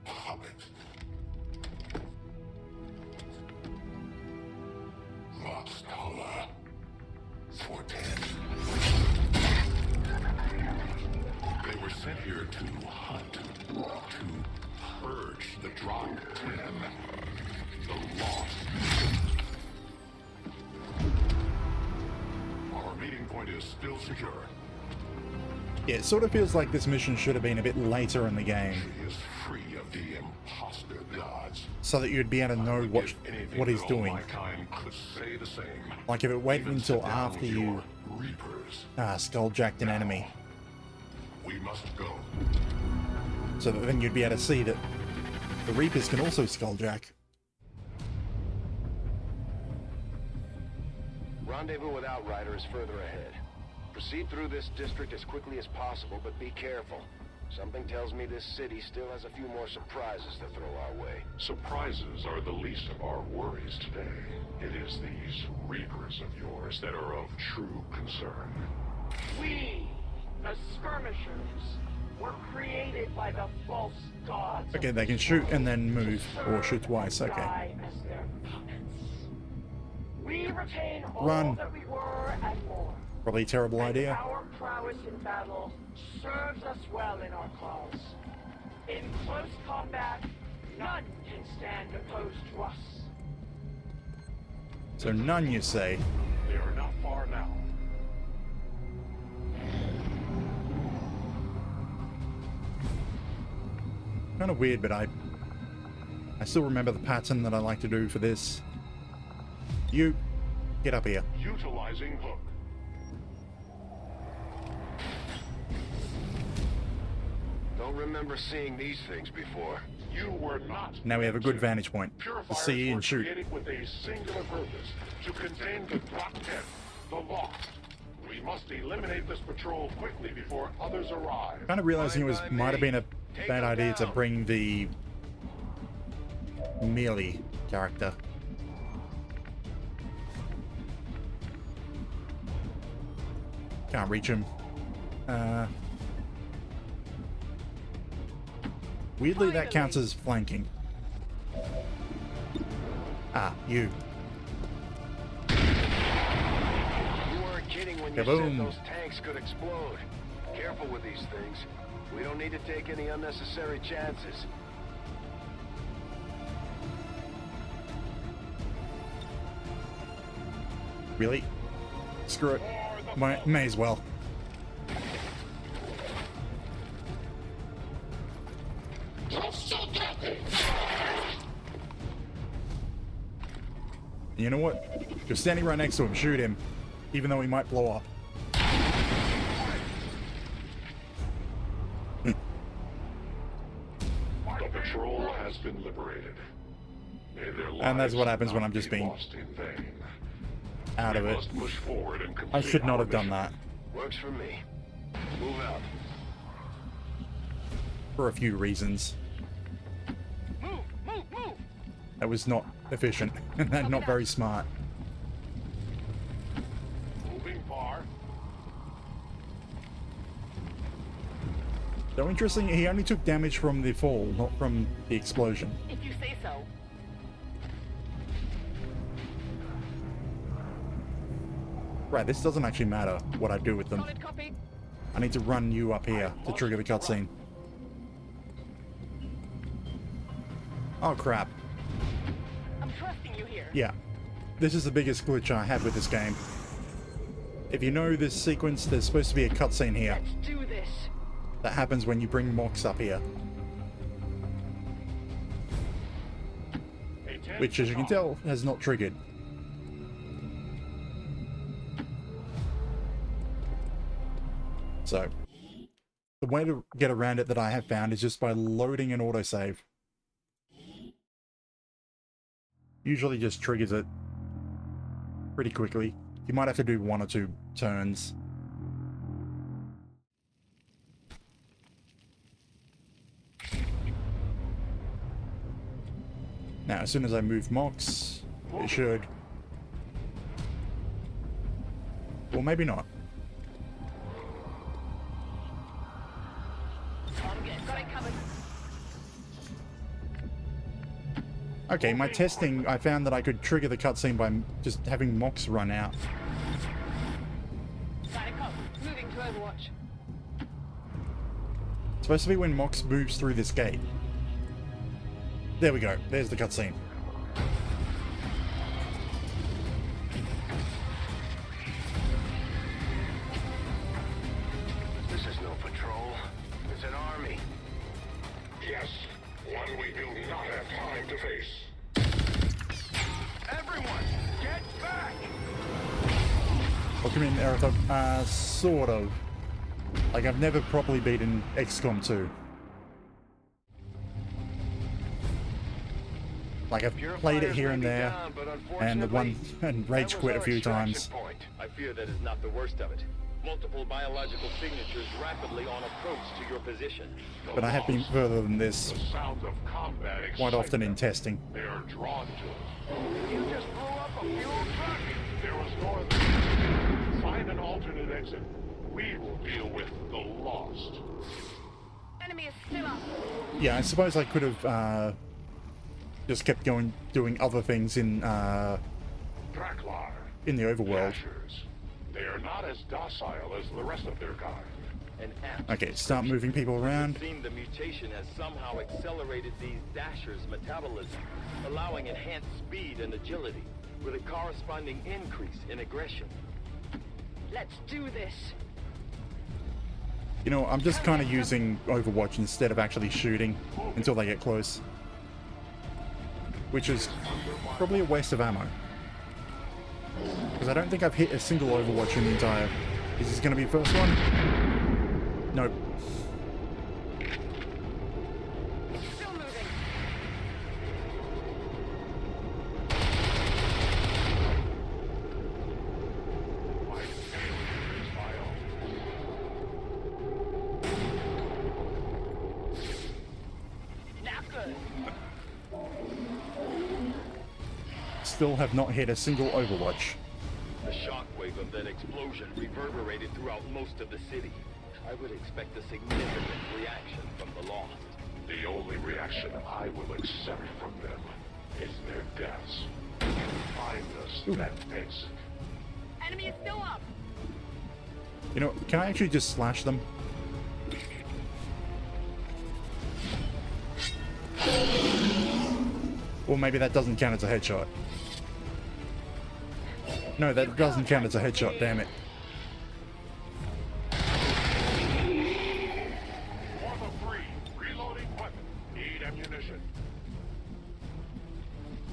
Speaker 14: Hobbit. Moxtola. 410. They were sent here to hunt. To purge the Drop 10. The Lost. Our meeting point is still secure.
Speaker 1: Yeah, it sort of feels like this mission should have been a bit later in the game.
Speaker 14: She is free of the imposter gods.
Speaker 1: So that you'd be able to know what he's doing.
Speaker 14: My kind could say the same.
Speaker 1: Like if it waited until after you skulljacked an enemy.
Speaker 14: We must go.
Speaker 1: So that then you'd be able to see that the Reapers can also skulljack.
Speaker 6: Rendezvous with Outrider is further ahead. Proceed through this district as quickly as possible, but be careful. Something tells me this city still has a few more surprises to throw our way.
Speaker 14: Surprises are the least of our worries today. It is these Reapers of yours that are of true concern.
Speaker 7: We, the skirmishers, were created by the false gods.
Speaker 1: Okay, they can shoot and then move, or shoot twice, okay.
Speaker 7: We retain all
Speaker 1: Run.
Speaker 7: that we were and more.
Speaker 1: Probably a terrible idea.
Speaker 7: Our prowess in battle serves us well in our cause. In close combat, none can stand opposed to us.
Speaker 1: So none, you say?
Speaker 14: They are not far now.
Speaker 1: Kind of weird, but I still remember the pattern that I like to do for this. You, get up here.
Speaker 14: Utilizing hook.
Speaker 6: Don't remember seeing these things before.
Speaker 14: You were not.
Speaker 1: Now we have a good vantage point to see and shoot.
Speaker 14: Created with a singular purpose: to contain the Drop 10, the Lost. We must eliminate this patrol quickly before others arrive.
Speaker 1: Kind of realizing it might have been a bad idea to bring the melee character. Can't reach him. Weirdly, that counts as flanking. Ah, you.
Speaker 6: You weren't kidding when you said those tanks could explode. Careful with these things. We don't need to take any unnecessary chances.
Speaker 1: Really? Screw it. May as well. You know what? You're standing right next to him. Shoot him. Even though he might blow up.
Speaker 14: The patrol has been liberated.
Speaker 1: And that's what happens when I'm just being out of it. I should not have done that.
Speaker 6: Works for me. Move out.
Speaker 1: For a few reasons.
Speaker 7: Move, move, move.
Speaker 1: That was not efficient and not very smart.
Speaker 14: Moving far.
Speaker 1: Though interesting, he only took damage from the fall, not from the explosion.
Speaker 3: If you say so.
Speaker 1: Right, this doesn't actually matter what I do with them. I need to run you up here to trigger the cutscene. Oh crap.
Speaker 3: I'm trusting you here.
Speaker 1: Yeah. This is the biggest glitch I have with this game. If you know this sequence, there's supposed to be a cutscene here.
Speaker 3: Let's do this.
Speaker 1: That happens when you bring Mox up here. Which, as you can tell, has not triggered. So, the way to get around it that I have found is just by loading an autosave. Usually just triggers it pretty quickly. You might have to do 1 or 2 turns. Now, as soon as I move Mox, it should Or maybe not.
Speaker 9: Got it covered.
Speaker 1: Okay, my testing, I found that I could trigger the cutscene by just having Mox run out.
Speaker 9: Got it covered. Moving to Overwatch.
Speaker 1: It's supposed to be when Mox moves through this gate. There we go. There's the cutscene.
Speaker 6: This is no patrol. It's an army.
Speaker 14: Yes, one we do not have time to face.
Speaker 6: Everyone, get back!
Speaker 1: Welcome in, Aerotop. Sort of. Like, I've never properly beaten XCOM 2. Like, I've played it here and there, and the one and rage quit a few times.
Speaker 6: I fear that is not the worst of it. Multiple biological signatures rapidly on approach to your position.
Speaker 1: But I have been further than this
Speaker 14: The sounds of combat
Speaker 1: quite often in
Speaker 14: them.
Speaker 1: testing.
Speaker 14: They are drawn to it.
Speaker 6: You just blew up a fuel truck!
Speaker 14: There was more than... Find an alternate exit. We will deal with the lost.
Speaker 9: Enemy is still up.
Speaker 1: Yeah, I suppose I could have just kept going, doing other things in
Speaker 14: Draklar.
Speaker 1: the overworld.
Speaker 14: Dashers. They are not as docile as the rest of their kind.
Speaker 6: An apt
Speaker 1: Okay, start moving people around.
Speaker 6: It seems the mutation has somehow accelerated these dashers' metabolism, allowing enhanced speed and agility, with a corresponding increase in aggression.
Speaker 9: Let's do this.
Speaker 1: You know, I'm just kind of using Overwatch instead of actually shooting until they get close. Which is probably a waste of ammo. Because I don't think I've hit a single Overwatch in the entire... Is this going to be the first one? Nope.
Speaker 9: Still moving. Now good.
Speaker 1: Still have not hit a single Overwatch.
Speaker 6: The shockwave of that explosion reverberated throughout most of the city. I would expect a significant reaction from the lost.
Speaker 14: The only reaction I will accept from them is their deaths. Find us that exit.
Speaker 9: Enemy is still up.
Speaker 1: You know, can I actually just slash them? Or maybe that doesn't count as a headshot. No, that doesn't count as a headshot, damn it.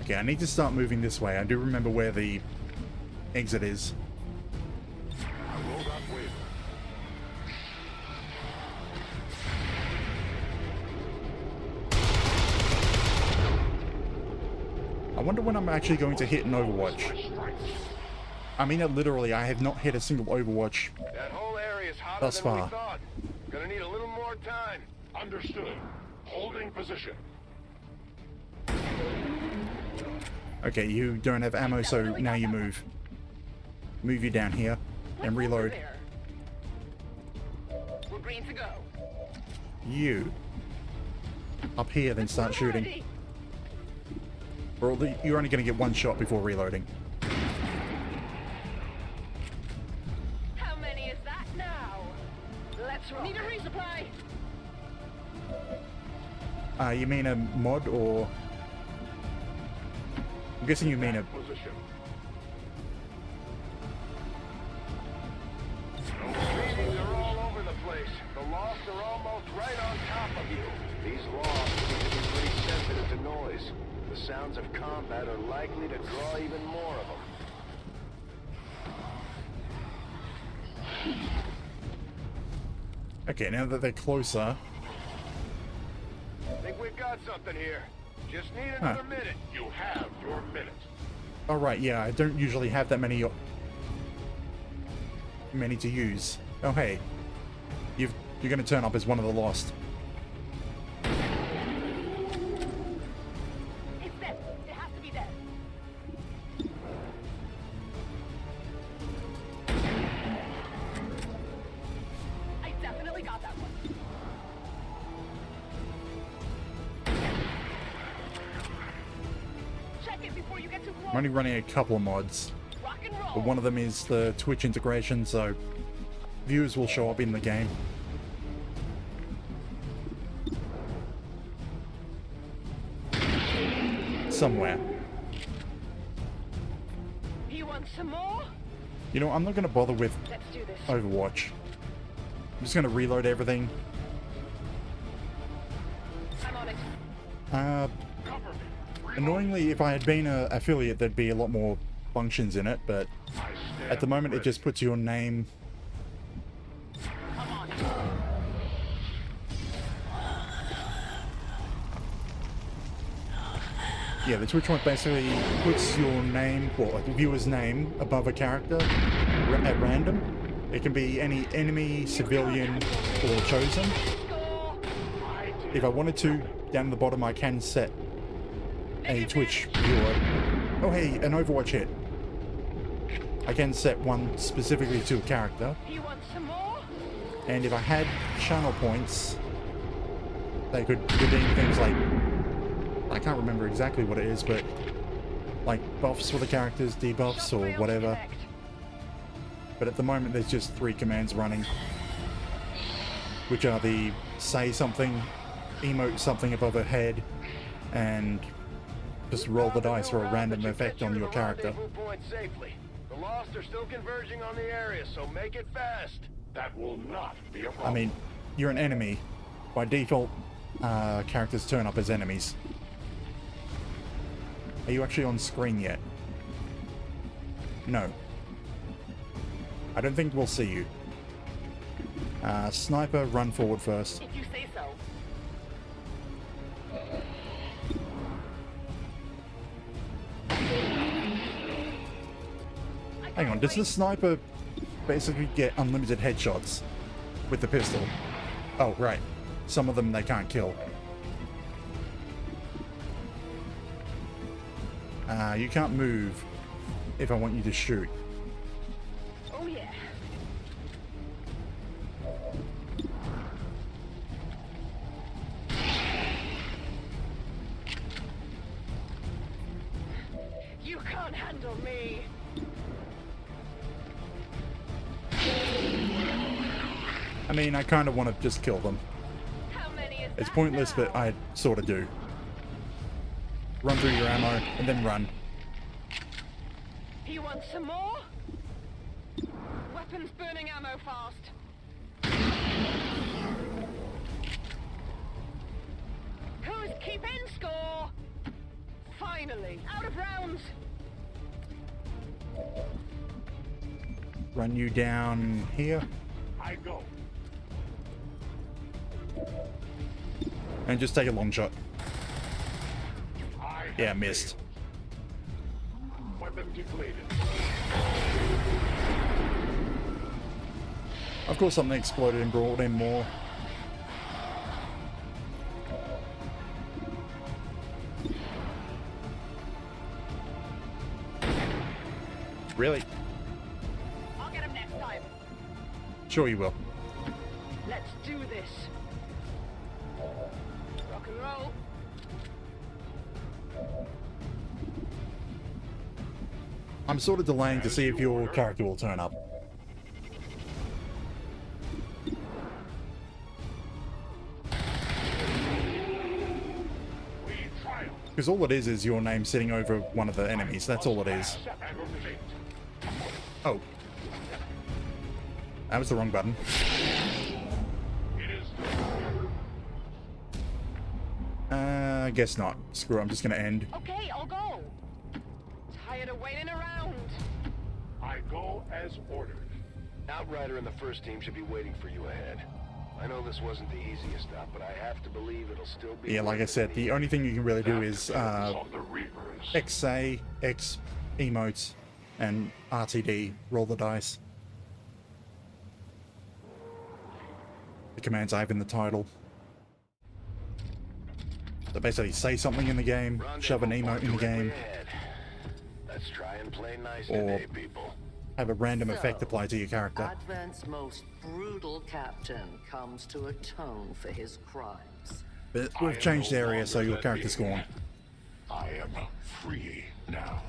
Speaker 1: Okay, I need to start moving this way. I do remember where the exit is. I wonder when I'm actually going to hit an Overwatch. I mean, literally, I have not hit a single Overwatch
Speaker 6: That whole area is hotter
Speaker 1: thus
Speaker 6: than
Speaker 1: far.
Speaker 6: we thought. Gonna need a little more time.
Speaker 14: Understood. Holding position.
Speaker 1: Okay, you don't have ammo, so now you move. Move you down here and reload.
Speaker 9: We're green to go.
Speaker 1: You up here, then start shooting. Or you're only going to get one shot before reloading.
Speaker 9: How many is that now? Let's roll. Need a resupply.
Speaker 1: You mean a mod, or... I'm guessing you mean a...
Speaker 6: Readings are all over the place. The lost are almost right on top of you. These lost seem to be pretty sensitive to noise. The sounds of combat are likely to draw even more of them.
Speaker 1: Okay, now that they're closer...
Speaker 6: Think we've got something here. Just need another minute.
Speaker 14: You have your minute.
Speaker 1: Alright, yeah, I don't usually have that many to use. Oh, hey. You're going to turn up as one of the lost.
Speaker 9: It's them. It has to be them.
Speaker 1: I'm only running a couple of mods, but one of them is the Twitch integration, so viewers will show up in the game. Somewhere.
Speaker 3: You want some more?
Speaker 1: You know, I'm not going to bother with
Speaker 3: Let's do this.
Speaker 1: Overwatch. I'm just going to reload everything.
Speaker 3: I'm on it.
Speaker 1: Annoyingly, if I had been an affiliate, there'd be a lot more functions in it, but at the moment it just puts your name. Yeah, the Twitch one basically puts your name, or the viewer's name, above a character at random. It can be any enemy, civilian, or chosen. If I wanted to, down at the bottom I can set a Twitch viewer. Oh hey, an Overwatch hit. I can set one specifically to a character. And if I had channel points, they could redeem things like, I can't remember exactly what it is, but like buffs for the characters, debuffs, or whatever. But at the moment there's just 3 commands running, which are the say something, emote something above a head, and just roll the dice for a random effect on your character.
Speaker 6: The Lost are still converging on the area, so make it fast.
Speaker 14: That will not be a problem.
Speaker 1: I mean, you're an enemy. By default, characters turn up as enemies. Are you actually on screen yet? No. I don't think we'll see you. Sniper, run forward first.
Speaker 3: If you say so.
Speaker 1: Hang on, does the sniper basically get unlimited headshots with the pistol? Oh, right. Some of them they can't kill. You can't move if I want you to shoot.
Speaker 3: Oh yeah. You can't handle me.
Speaker 1: I mean, I kind of want to just kill them. It's pointless, but I sort of do. Run through your ammo, and then run.
Speaker 3: You want some more? Weapons burning ammo fast. Who's keeping score? Finally, out of rounds.
Speaker 1: Run you down here.
Speaker 14: I go.
Speaker 1: And just take a long shot. Yeah, missed.
Speaker 14: Weapon depleted.
Speaker 1: Of course something exploded and brought in more. Really?
Speaker 3: I'll get him next time.
Speaker 1: Sure you will.
Speaker 3: Let's do this. Rock and roll.
Speaker 1: I'm sort of delaying to see if your character will turn up. Because all it is your name sitting over one of the enemies. That's all it is. Oh. That was the wrong button. I guess not. Screw it, I'm just gonna end.
Speaker 3: Okay, I'll go. Tired of waiting around.
Speaker 14: I go as ordered.
Speaker 6: Outrider and the first team should be waiting for you ahead. I know this wasn't the easiest stop, but I have to believe it'll still be...
Speaker 1: Yeah, like I said, the only thing you can really do is XA, X emotes, and RTD, roll the dice. The commands I have in the title. So basically say something in the game, shove an emote in the game,
Speaker 6: Let's try and play nice
Speaker 1: or
Speaker 6: today, people.
Speaker 1: have a random effect applied to your character.
Speaker 11: Advent's most brutal captain comes to atone for his crimes.
Speaker 1: But we've changed the area so your character's gone.
Speaker 14: I am free now.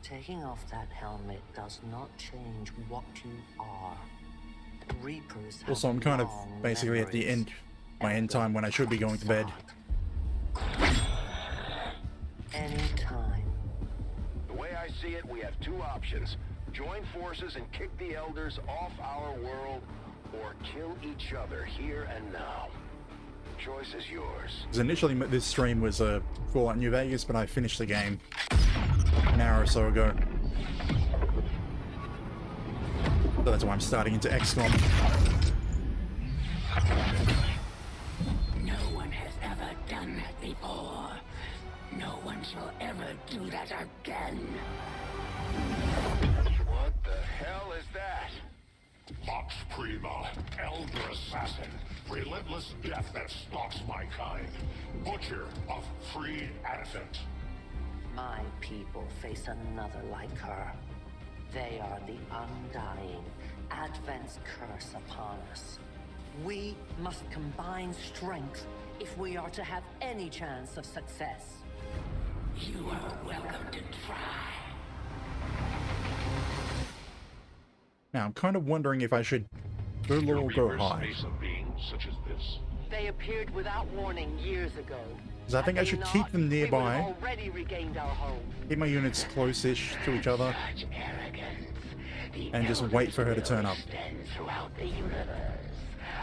Speaker 11: Taking off that helmet does not change what you are. Reapers have
Speaker 1: Also, I'm kind of
Speaker 11: long
Speaker 1: basically at the end, my end time when I should be going to bed.
Speaker 11: Anytime.
Speaker 6: The way I see it, we have two options. Join forces and kick the Elders off our world, or kill each other here and now. The choice is yours.
Speaker 1: Because initially this stream was Fallout New Vegas, but I finished the game an hour or so ago. So that's why I'm starting into XCOM.
Speaker 4: No one has ever done that before. No one shall ever do that again.
Speaker 6: What the hell is that?
Speaker 14: Vox Prima, Elder Assassin, relentless death that stalks my kind, butcher of freed Advent.
Speaker 11: My people face another like her. They are the undying, Advent's curse upon us. We must combine strength if we are to have any chance of success.
Speaker 4: You are welcome to try.
Speaker 1: Now, I'm kind of wondering if I should go low or go high.
Speaker 14: Such as this.
Speaker 9: They appeared without warning years ago.
Speaker 1: Because I think I should keep them nearby,
Speaker 9: already regained our home.
Speaker 1: keep my units close-ish to each other, and just wait for her to turn up.
Speaker 4: Throughout the universe,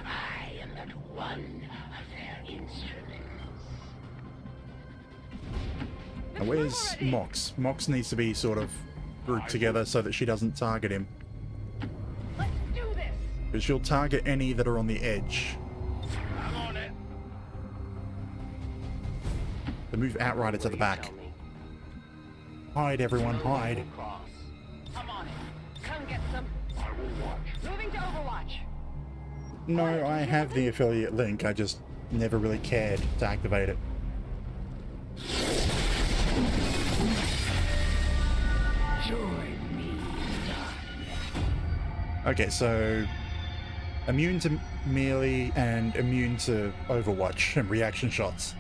Speaker 4: I am but one of their instruments.
Speaker 1: Now, where's Mox? Mox needs to be sort of grouped together so that she doesn't target him.
Speaker 7: Let's do this.
Speaker 1: Because she'll target any that are on the edge.
Speaker 7: I'm on it.
Speaker 1: So move Outrider to the back. Hide, everyone, hide.
Speaker 7: I'm on it. Come get some. I will watch. Moving to Overwatch.
Speaker 1: No, I have the affiliate link, I just never really cared to activate it.
Speaker 4: Join me, son.
Speaker 1: Okay, so immune to melee and immune to Overwatch and reaction shots.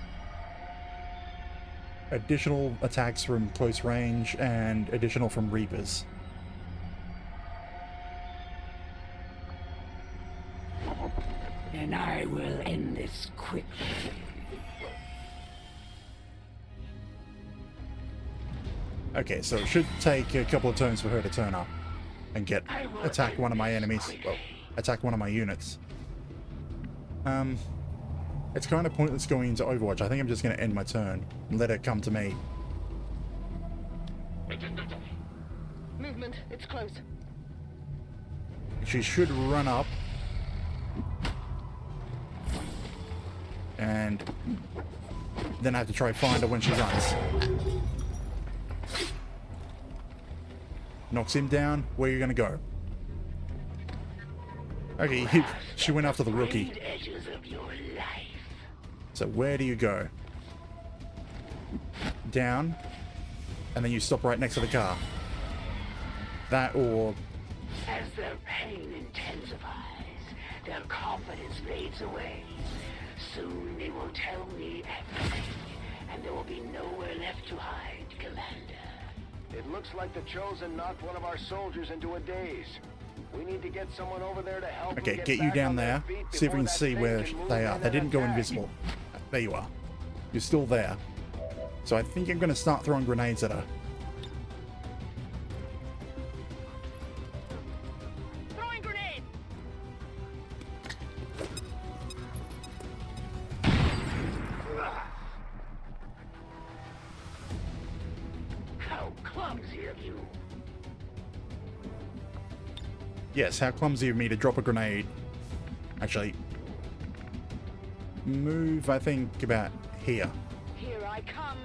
Speaker 1: Additional attacks from close range and additional from Reapers.
Speaker 4: And I will end this quickly.
Speaker 1: Okay, so it should take a couple of turns for her to turn up and attack one of my enemies. Well, attack one of my units. It's kind of pointless going into Overwatch. I think I'm just going to end my turn and let her come to me.
Speaker 9: Movement, it's close.
Speaker 1: She should run up. And then I have to try find her when she runs. Knocks him down. Where are you going to go? Okay, she went after the rookie. So where do you go? Down. And then you stop right next to the car. That or...
Speaker 4: As their pain intensifies, their confidence fades away. Soon they will tell me everything, and there will be nowhere left to hide, Commander.
Speaker 6: It looks like the Chosen knocked one of our soldiers into a daze. We need to get someone over there to help.
Speaker 1: Okay, get you down there. See if we can see where they are. They didn't go invisible. There you are. You're still there. So I think I'm going to start throwing grenades at her.
Speaker 7: Throwing grenade.
Speaker 4: How clumsy of you.
Speaker 1: Yes, how clumsy of me to drop a grenade. Actually, move, I think, about here.
Speaker 9: Here I come.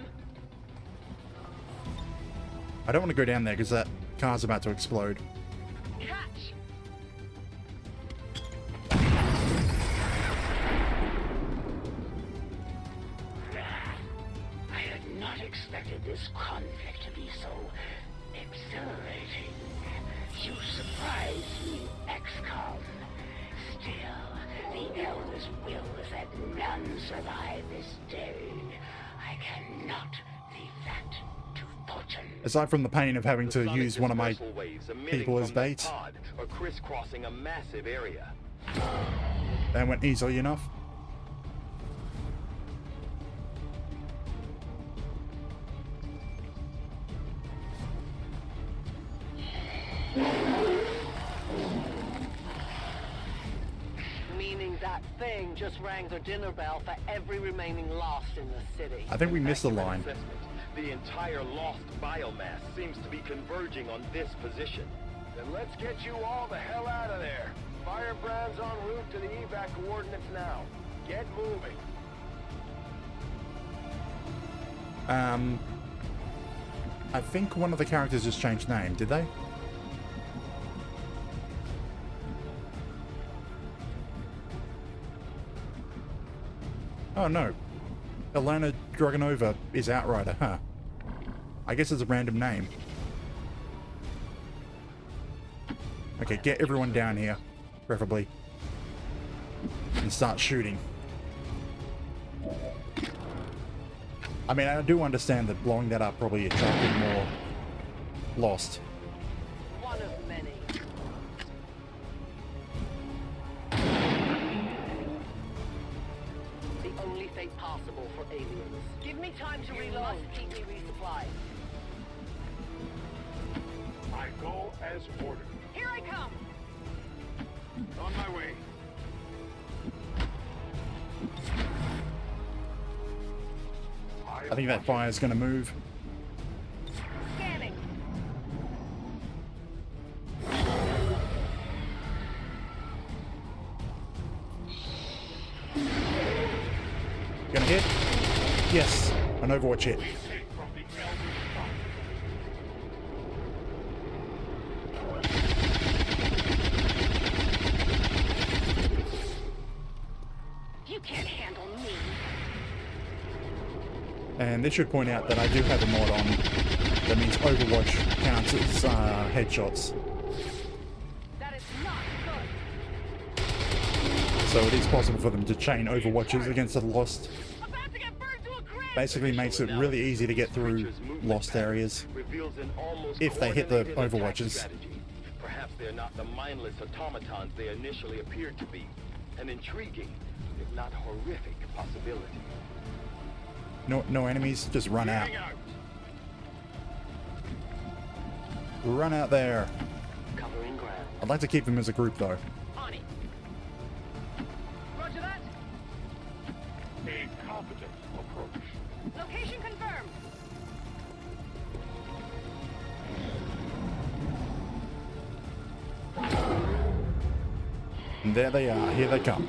Speaker 1: I don't want to go down there because that car's about to explode.
Speaker 9: Catch.
Speaker 4: I had not expected this conflict to be so exhilarating. You surprise me, XCOM. Still, the Elder's will is that none survive this day. I cannot leave that to fortune.
Speaker 1: Aside from the pain of having to use one of my
Speaker 2: waves
Speaker 1: people as
Speaker 2: from the
Speaker 1: bait,
Speaker 2: pod are crisscrossing a massive area.
Speaker 1: that went easily enough.
Speaker 9: Meaning that thing just rang the dinner bell for every remaining lost in the city.
Speaker 1: I think we missed the line.
Speaker 2: The entire lost biomass seems to be converging on this position.
Speaker 6: Then let's get you all the hell out of there. Firebrand's en route to the evac coordinates now. Get moving.
Speaker 1: I think one of the characters just changed name, did they? Oh no. Elena Dragonova is Outrider, huh? I guess it's a random name. Okay, get everyone down here, preferably. And start shooting. I mean, I do understand that blowing that up probably attracted more Lost.
Speaker 9: One of many. The only fate possible for aliens. Give me time to reload. Must keep me resupplied.
Speaker 14: I go as ordered.
Speaker 7: Here I come.
Speaker 14: On my way.
Speaker 1: I think that fire is going to move.
Speaker 7: Scanning.
Speaker 1: Gonna hit? Yes, an Overwatch hit.
Speaker 7: You can't handle me.
Speaker 1: And this should point out that I do have a mod on that means Overwatch counts as headshots.
Speaker 7: That is not good.
Speaker 1: So it is possible for them to chain Overwatches against the Lost. Basically makes it really easy to get through Lost areas if they hit the Overwatches.
Speaker 2: Perhaps they're not the mindless automatons they initially appeared to be. An intriguing, if not horrific, possibility.
Speaker 1: No enemies, just run out. Run out there.
Speaker 9: Covering ground.
Speaker 1: I'd like to keep them as a group though.
Speaker 7: On it. Roger that.
Speaker 14: A competent approach.
Speaker 7: Location confirmed.
Speaker 1: And there they are, here they come.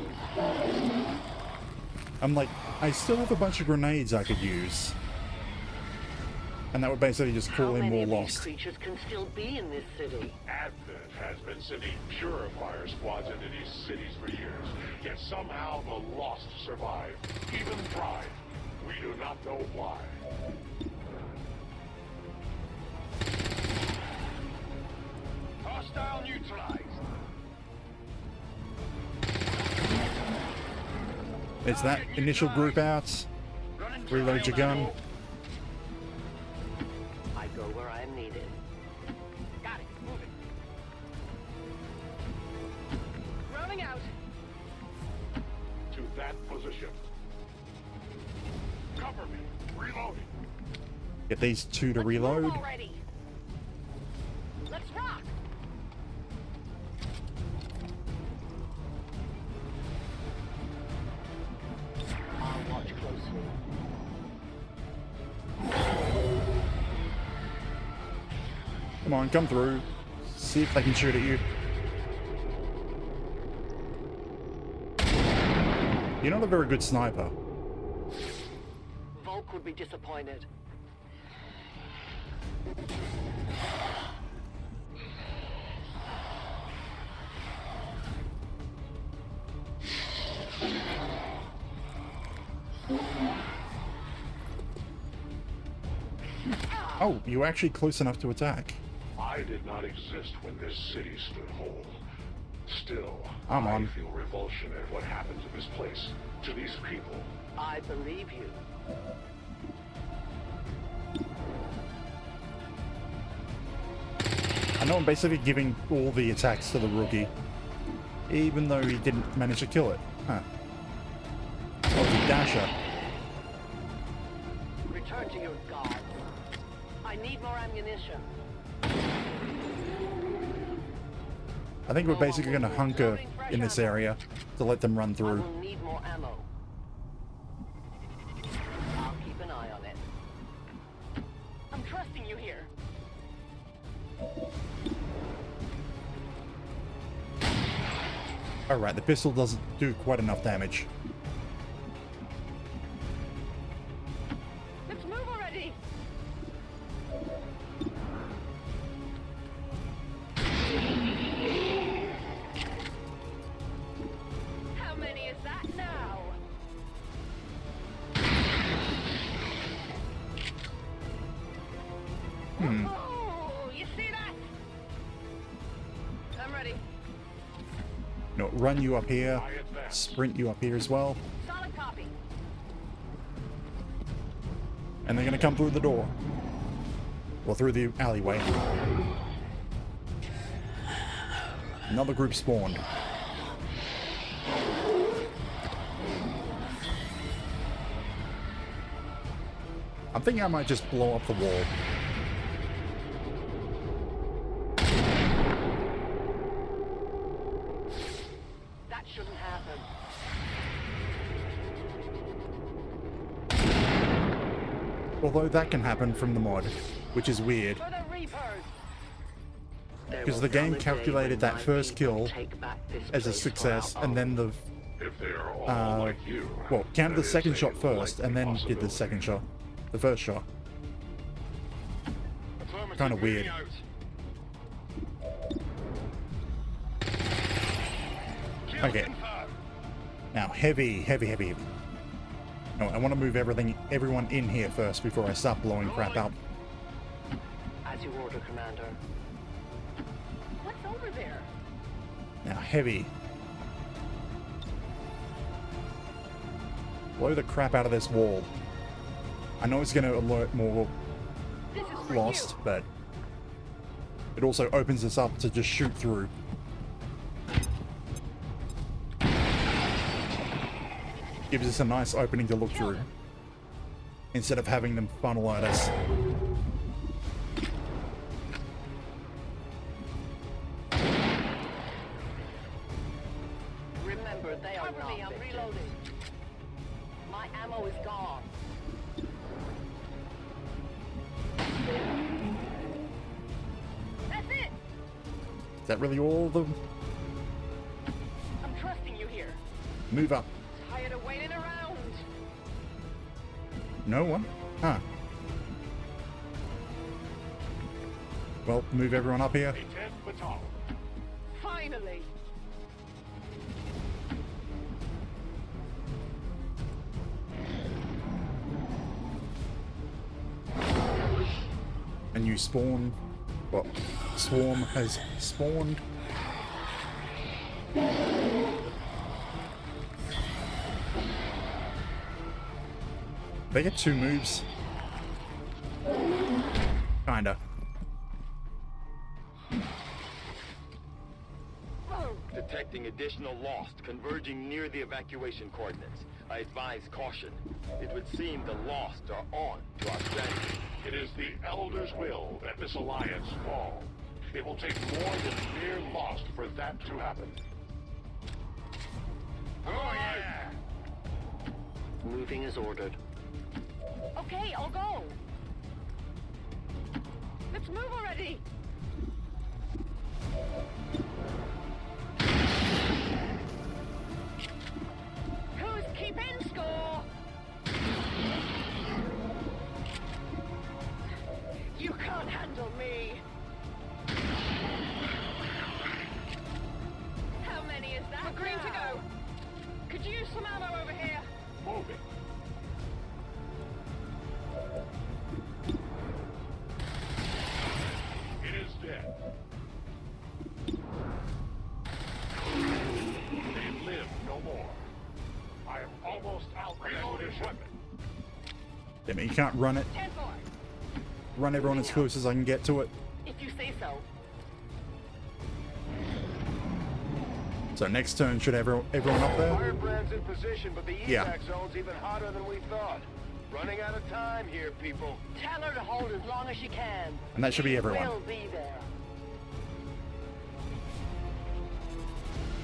Speaker 1: I'm like, I still have a bunch of grenades I could use. And that would basically just call in more Lost.
Speaker 9: Creatures can still be in this city.
Speaker 14: Advent has been sending purifier squads into these cities for years, yet somehow the Lost survive, even thrive. We do not know why.
Speaker 2: Hostile neutralized.
Speaker 1: It's that initial group out. Reload your gun.
Speaker 9: I go where I am needed.
Speaker 7: Got it. Moving. Rolling out.
Speaker 14: To that position. Cover me. Reloading.
Speaker 1: Get these two to reload.
Speaker 7: Already. Let's rock.
Speaker 9: I'll watch closely.
Speaker 1: Come on, come through. See if they can shoot at you. You're not a very good sniper.
Speaker 9: Volk would be disappointed.
Speaker 1: Oh, you were actually close enough to attack.
Speaker 14: I did not exist when this city stood whole. Still,
Speaker 1: I'm on.
Speaker 14: I feel revulsion at what happened to this place, to these people.
Speaker 9: I believe you.
Speaker 1: know I'm basically giving all the attacks to the rookie, even though he didn't manage to kill it. Huh. That was a dasher.
Speaker 9: Return to your guards. I need more ammunition.
Speaker 1: I think we're basically going to hunker in this area to let them run through.
Speaker 9: We'll need more ammo. I'll keep an eye on it. I'm trusting you here.
Speaker 1: Alright, the pistol doesn't do quite enough damage.
Speaker 9: Let's move already. How many is that now? Oh, you see that? I'm ready.
Speaker 1: No, run you up here, sprint you up here as well,
Speaker 9: Solid copy.
Speaker 1: and they're going to come through the door. Or through the alleyway. Another group spawned. I'm thinking I might just blow up the wall.
Speaker 9: That shouldn't happen.
Speaker 1: Although that can happen from the mod, which is weird. Because the game calculated that first kill as a success, and then the well, counted the second shot first, and then did the second shot, the first shot. Kind of weird. Okay. Now, heavy. No, I want to move everyone in here first before I start blowing crap up.
Speaker 9: As you order, Commander. What's over there?
Speaker 1: Now, heavy. Blow the crap out of this wall. I know it's going to alert more Lost, but it also opens us up to just shoot through. Gives us a nice opening to look through, instead of having them funnel at us.
Speaker 9: Remember, they are not me, I'm reloading. My ammo is gone. That's it!
Speaker 1: Is that really all of them?
Speaker 9: I'm trusting you here.
Speaker 1: Move up.
Speaker 9: Tired of waiting around.
Speaker 1: No one? Huh. Well, move everyone up here.
Speaker 9: Finally.
Speaker 1: And you spawn. Well, Swarm has spawned. They get 2 moves. Kinda.
Speaker 6: Detecting additional Lost converging near the evacuation coordinates. I advise caution. It would seem the Lost are on to our strategy.
Speaker 14: It is the Elder's will that this alliance fall. It will take more than mere Lost for that to happen.
Speaker 6: Oh yeah!
Speaker 9: Moving as ordered. Okay, I'll go. Let's move already. Who's keeping score? You can't handle me. How many is that? We're green to go. Could you use some ammo over here?
Speaker 14: Moving. It is dead. They live no more. I am almost out of ammunition.
Speaker 1: Damn it, you can't run it.
Speaker 9: 10-4.
Speaker 1: Run everyone as close as I can get to it.
Speaker 9: If you say so.
Speaker 1: So next turn, should everyone up there?
Speaker 6: Firebrand's in position, but the evac
Speaker 1: Yeah.
Speaker 6: zone's even hotter than we thought. Running out of time here, people.
Speaker 9: Tell her to hold as long as she can.
Speaker 1: And that should be everyone.
Speaker 9: We'll be there.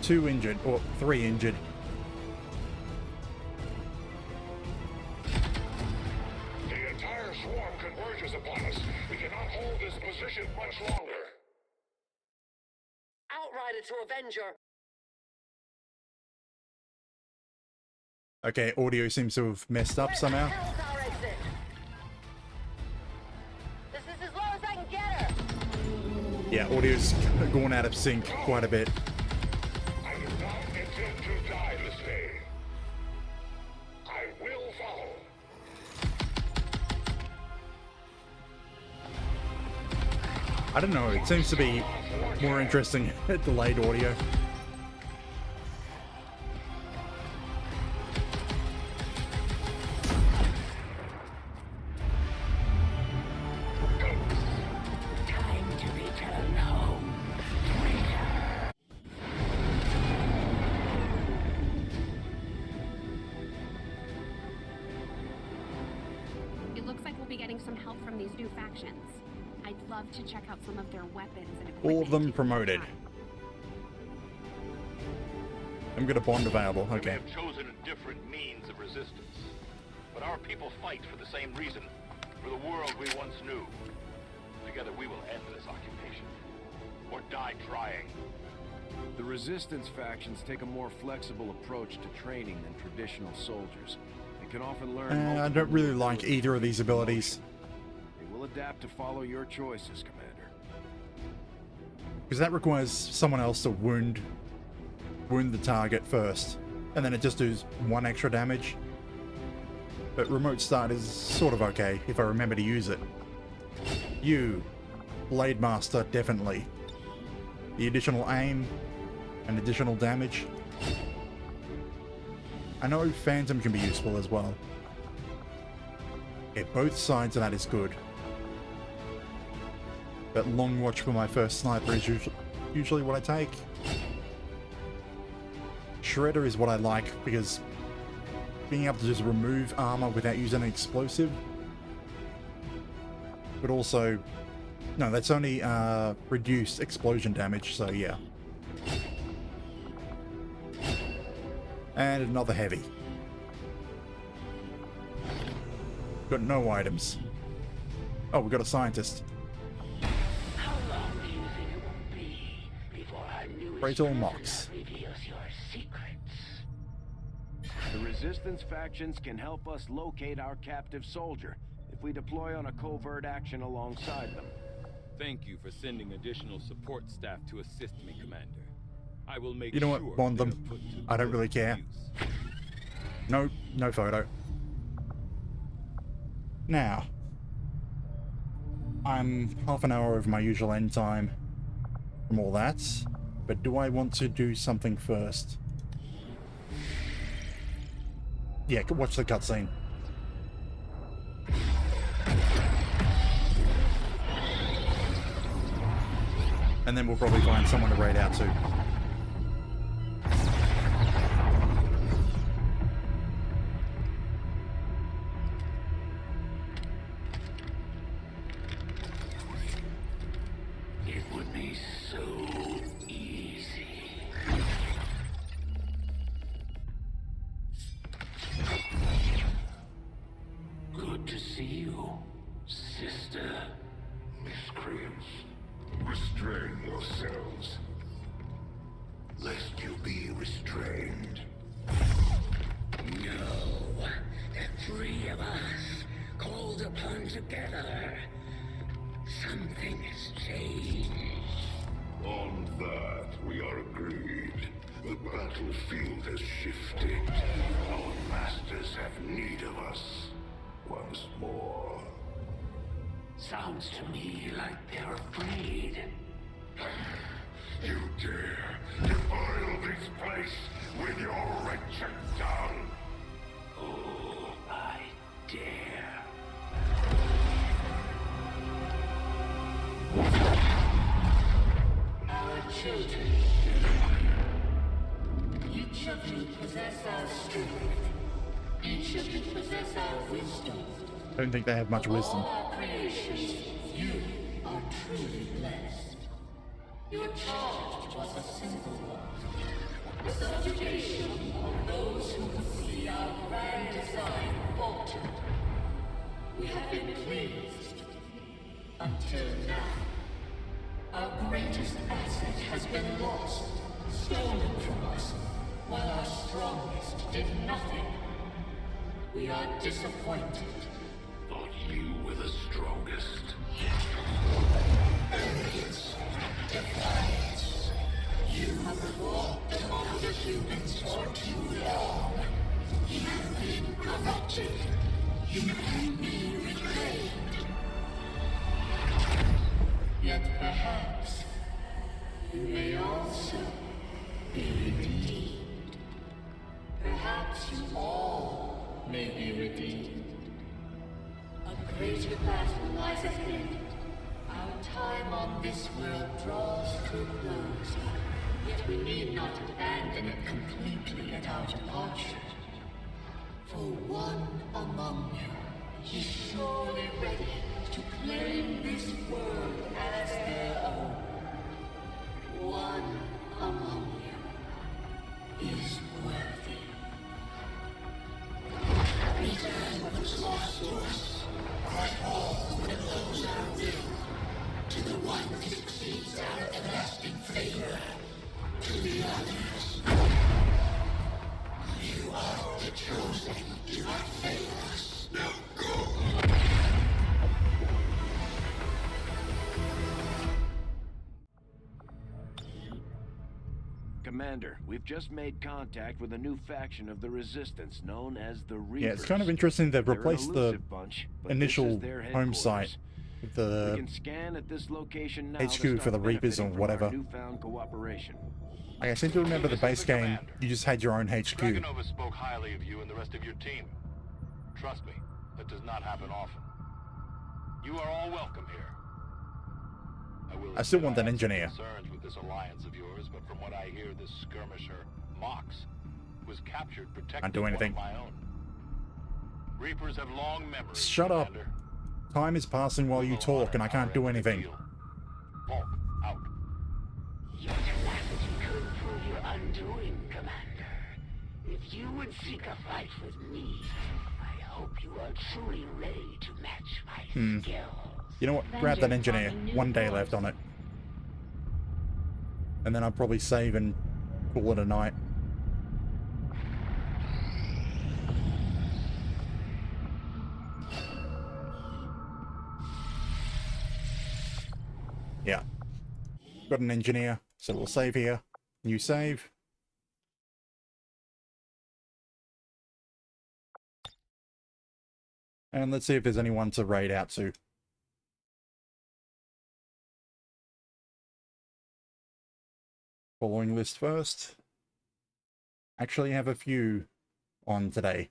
Speaker 1: 2 injured, or 3 injured.
Speaker 14: The entire swarm converges upon us. We cannot hold this position much longer.
Speaker 9: Outrider to Avenger.
Speaker 1: Okay, audio seems to have messed up somehow.
Speaker 9: Hell's our exit. This is as low as I can get her.
Speaker 1: Yeah, audio's gone out of sync quite a bit.
Speaker 14: I do not intend to die this day. I will follow.
Speaker 1: I don't know, it seems to be more interesting at delayed audio.
Speaker 4: Time to return home, traitor.
Speaker 8: It looks like we'll be getting some help from these new factions. I'd love to check out some of their weapons and equipment.
Speaker 1: All of them promoted. I'm gonna bond available,
Speaker 13: We may
Speaker 1: okay.
Speaker 13: have chosen a different means of resistance, but our people fight for the same reason, for the world we once knew. Together we will end this occupation, or die trying.
Speaker 5: The Resistance factions take a more flexible approach to training than traditional soldiers. They can often learn
Speaker 1: I don't really like either of these abilities.
Speaker 5: They will adapt to follow your choices, Commander.
Speaker 1: Because that requires someone else to wound the target first. And then it just does 1 extra damage. But remote start is sort of okay if I remember to use it. You, Blade Master, definitely. The additional aim and additional damage. I know Phantom can be useful as well. Yeah, both sides of that is good. But Long Watch for my first sniper is usually what I take. Shredder is what I like because being able to just remove armor without using an explosive. But also, no, that's only reduced explosion damage, so yeah. And another heavy. Got no items. Oh, we got a scientist.
Speaker 4: How long do you think it will be before our newest
Speaker 1: Rachel Mox.
Speaker 4: prisoner reveals your secrets?
Speaker 5: The Resistance factions can help us locate our captive soldier if we deploy on a covert action alongside them.
Speaker 2: Thank you for sending additional support staff to assist me, Commander. I will make
Speaker 1: You know
Speaker 2: sure
Speaker 1: what? Bond
Speaker 2: they're
Speaker 1: them.
Speaker 2: put to
Speaker 1: I don't
Speaker 2: good
Speaker 1: really care.
Speaker 2: use.
Speaker 1: No photo. Now, I'm half an hour over my usual end time from all that, but do I want to do something first? Yeah, watch the cutscene. And then we'll probably find someone to raid out to.
Speaker 4: It would be so easy. Good to see you, sister.
Speaker 14: Miscreants, restrain yourselves. Lest you be restrained.
Speaker 4: No, the 3 of us called upon together. Something has changed.
Speaker 14: On that, we are agreed. The battlefield has shifted. Our masters have need of us. Once more.
Speaker 4: Sounds to me like they're afraid.
Speaker 14: You dare defile this place with your wretched tongue?
Speaker 4: Oh, I dare. Our children. Each of you possess our strength. Each of you possess our wisdom.
Speaker 1: I don't think they have much wisdom.
Speaker 4: Of all our creations, you are truly blessed. Your charge was a simple one. The subjugation of those who would see our grand design falter. We have been pleased. Until now. Our greatest asset has been lost, stolen from us, while our strongest did nothing. We are disappointed.
Speaker 14: Thought you were the strongest.
Speaker 4: Arrogance, defiance. You have fought among the humans for too long. You have been corrupted. You can be reclaimed. Yet perhaps you may also be redeemed. Perhaps you all may be redeemed. A greater battle lies ahead. Our time on this world draws to a close. Yet we need not abandon it completely at our departure. For one among you is surely ready to claim this world as their own. One among you is worthy. Return what was lost to us. Crush all that oppose our will. To the one who succeeds our everlasting favor. To the others. You are the chosen. Do not fail us. Now go.
Speaker 5: Commander, we've just made contact with a new faction of the Resistance known as the Reapers.
Speaker 1: Yeah, it's kind of interesting they've
Speaker 5: They're an
Speaker 1: replaced the
Speaker 5: elusive bunch, but
Speaker 1: initial
Speaker 5: this is their
Speaker 1: home site
Speaker 5: headquarters.
Speaker 1: with
Speaker 5: We
Speaker 1: the
Speaker 5: can scan at this location now
Speaker 1: HQ
Speaker 5: to
Speaker 1: for the
Speaker 5: start
Speaker 1: Reapers or
Speaker 5: benefiting from
Speaker 1: whatever.
Speaker 5: our newfound cooperation.
Speaker 1: Like, I seem to remember the base game, you just had your own HQ.
Speaker 13: Dragonova spoke highly of you and the rest of your team. Trust me, that does not happen often. You are all welcome here.
Speaker 1: I still want that
Speaker 13: have some
Speaker 1: engineer.
Speaker 13: Concerns with this alliance of yours, but from what I hear, this skirmisher, Mox, was captured protecting
Speaker 1: Can't do anything.
Speaker 13: one of my own. Reapers have long memories.
Speaker 1: Shut up.
Speaker 13: Commander.
Speaker 1: Time is passing while you talk and I can't do anything.
Speaker 13: Volk, out.
Speaker 4: Your tenacity could prove your undoing, Commander. If you would seek a fight with me, I hope you are truly ready to match my skills.
Speaker 1: You know what? Grab that engineer. One day left on it. And then I'll probably save and call it a night. Yeah. Got an engineer, so we'll save here. New save. And let's see if there's anyone to raid out to. Following list first. Actually have a few on today.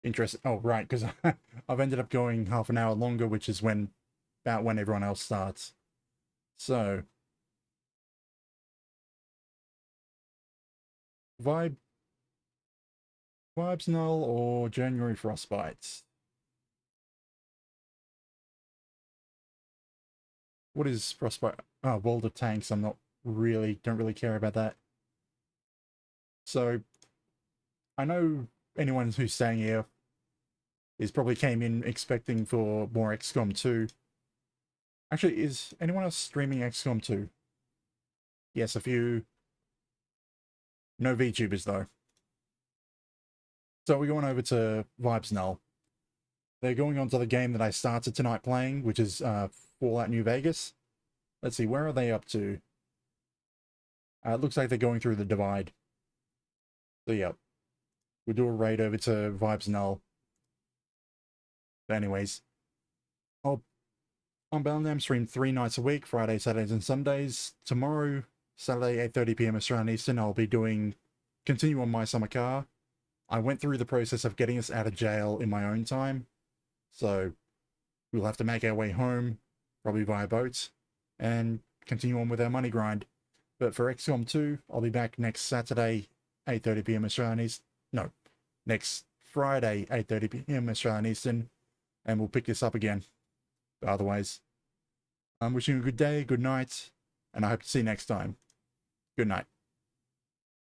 Speaker 1: Interesting. Oh, right, because I've ended up going half an hour longer, which is about when everyone else starts. So. Vibes Null or January Frostbites? What is Frostbite? Oh, World of Tanks. Don't really care about that. So, I know anyone who's staying here probably came in expecting for more XCOM 2. Actually, is anyone else streaming XCOM 2? Yes, a few. No VTubers, though. So we're going over to Vibes Null. They're going on to the game that I started tonight playing, which is Fallout New Vegas. Let's see, where are they up to? It looks like they're going through the divide. So yeah, we'll do a raid over to Vibes Null. But anyways, on Bellingham stream 3 nights a week, Friday, Saturdays and Sundays. Tomorrow, Saturday, 8:30 PM Australian Eastern, I'll be continue on My Summer Car. I went through the process of getting us out of jail in my own time. So we'll have to make our way home, probably via boat, and continue on with our money grind. But for XCOM 2, I'll be back next Saturday, 8:30 p.m. Australian Eastern. No, next Friday, 8:30 p.m. Australian Eastern, and we'll pick this up again. But otherwise, I'm wishing you a good day, good night, and I hope to see you next time. Good night.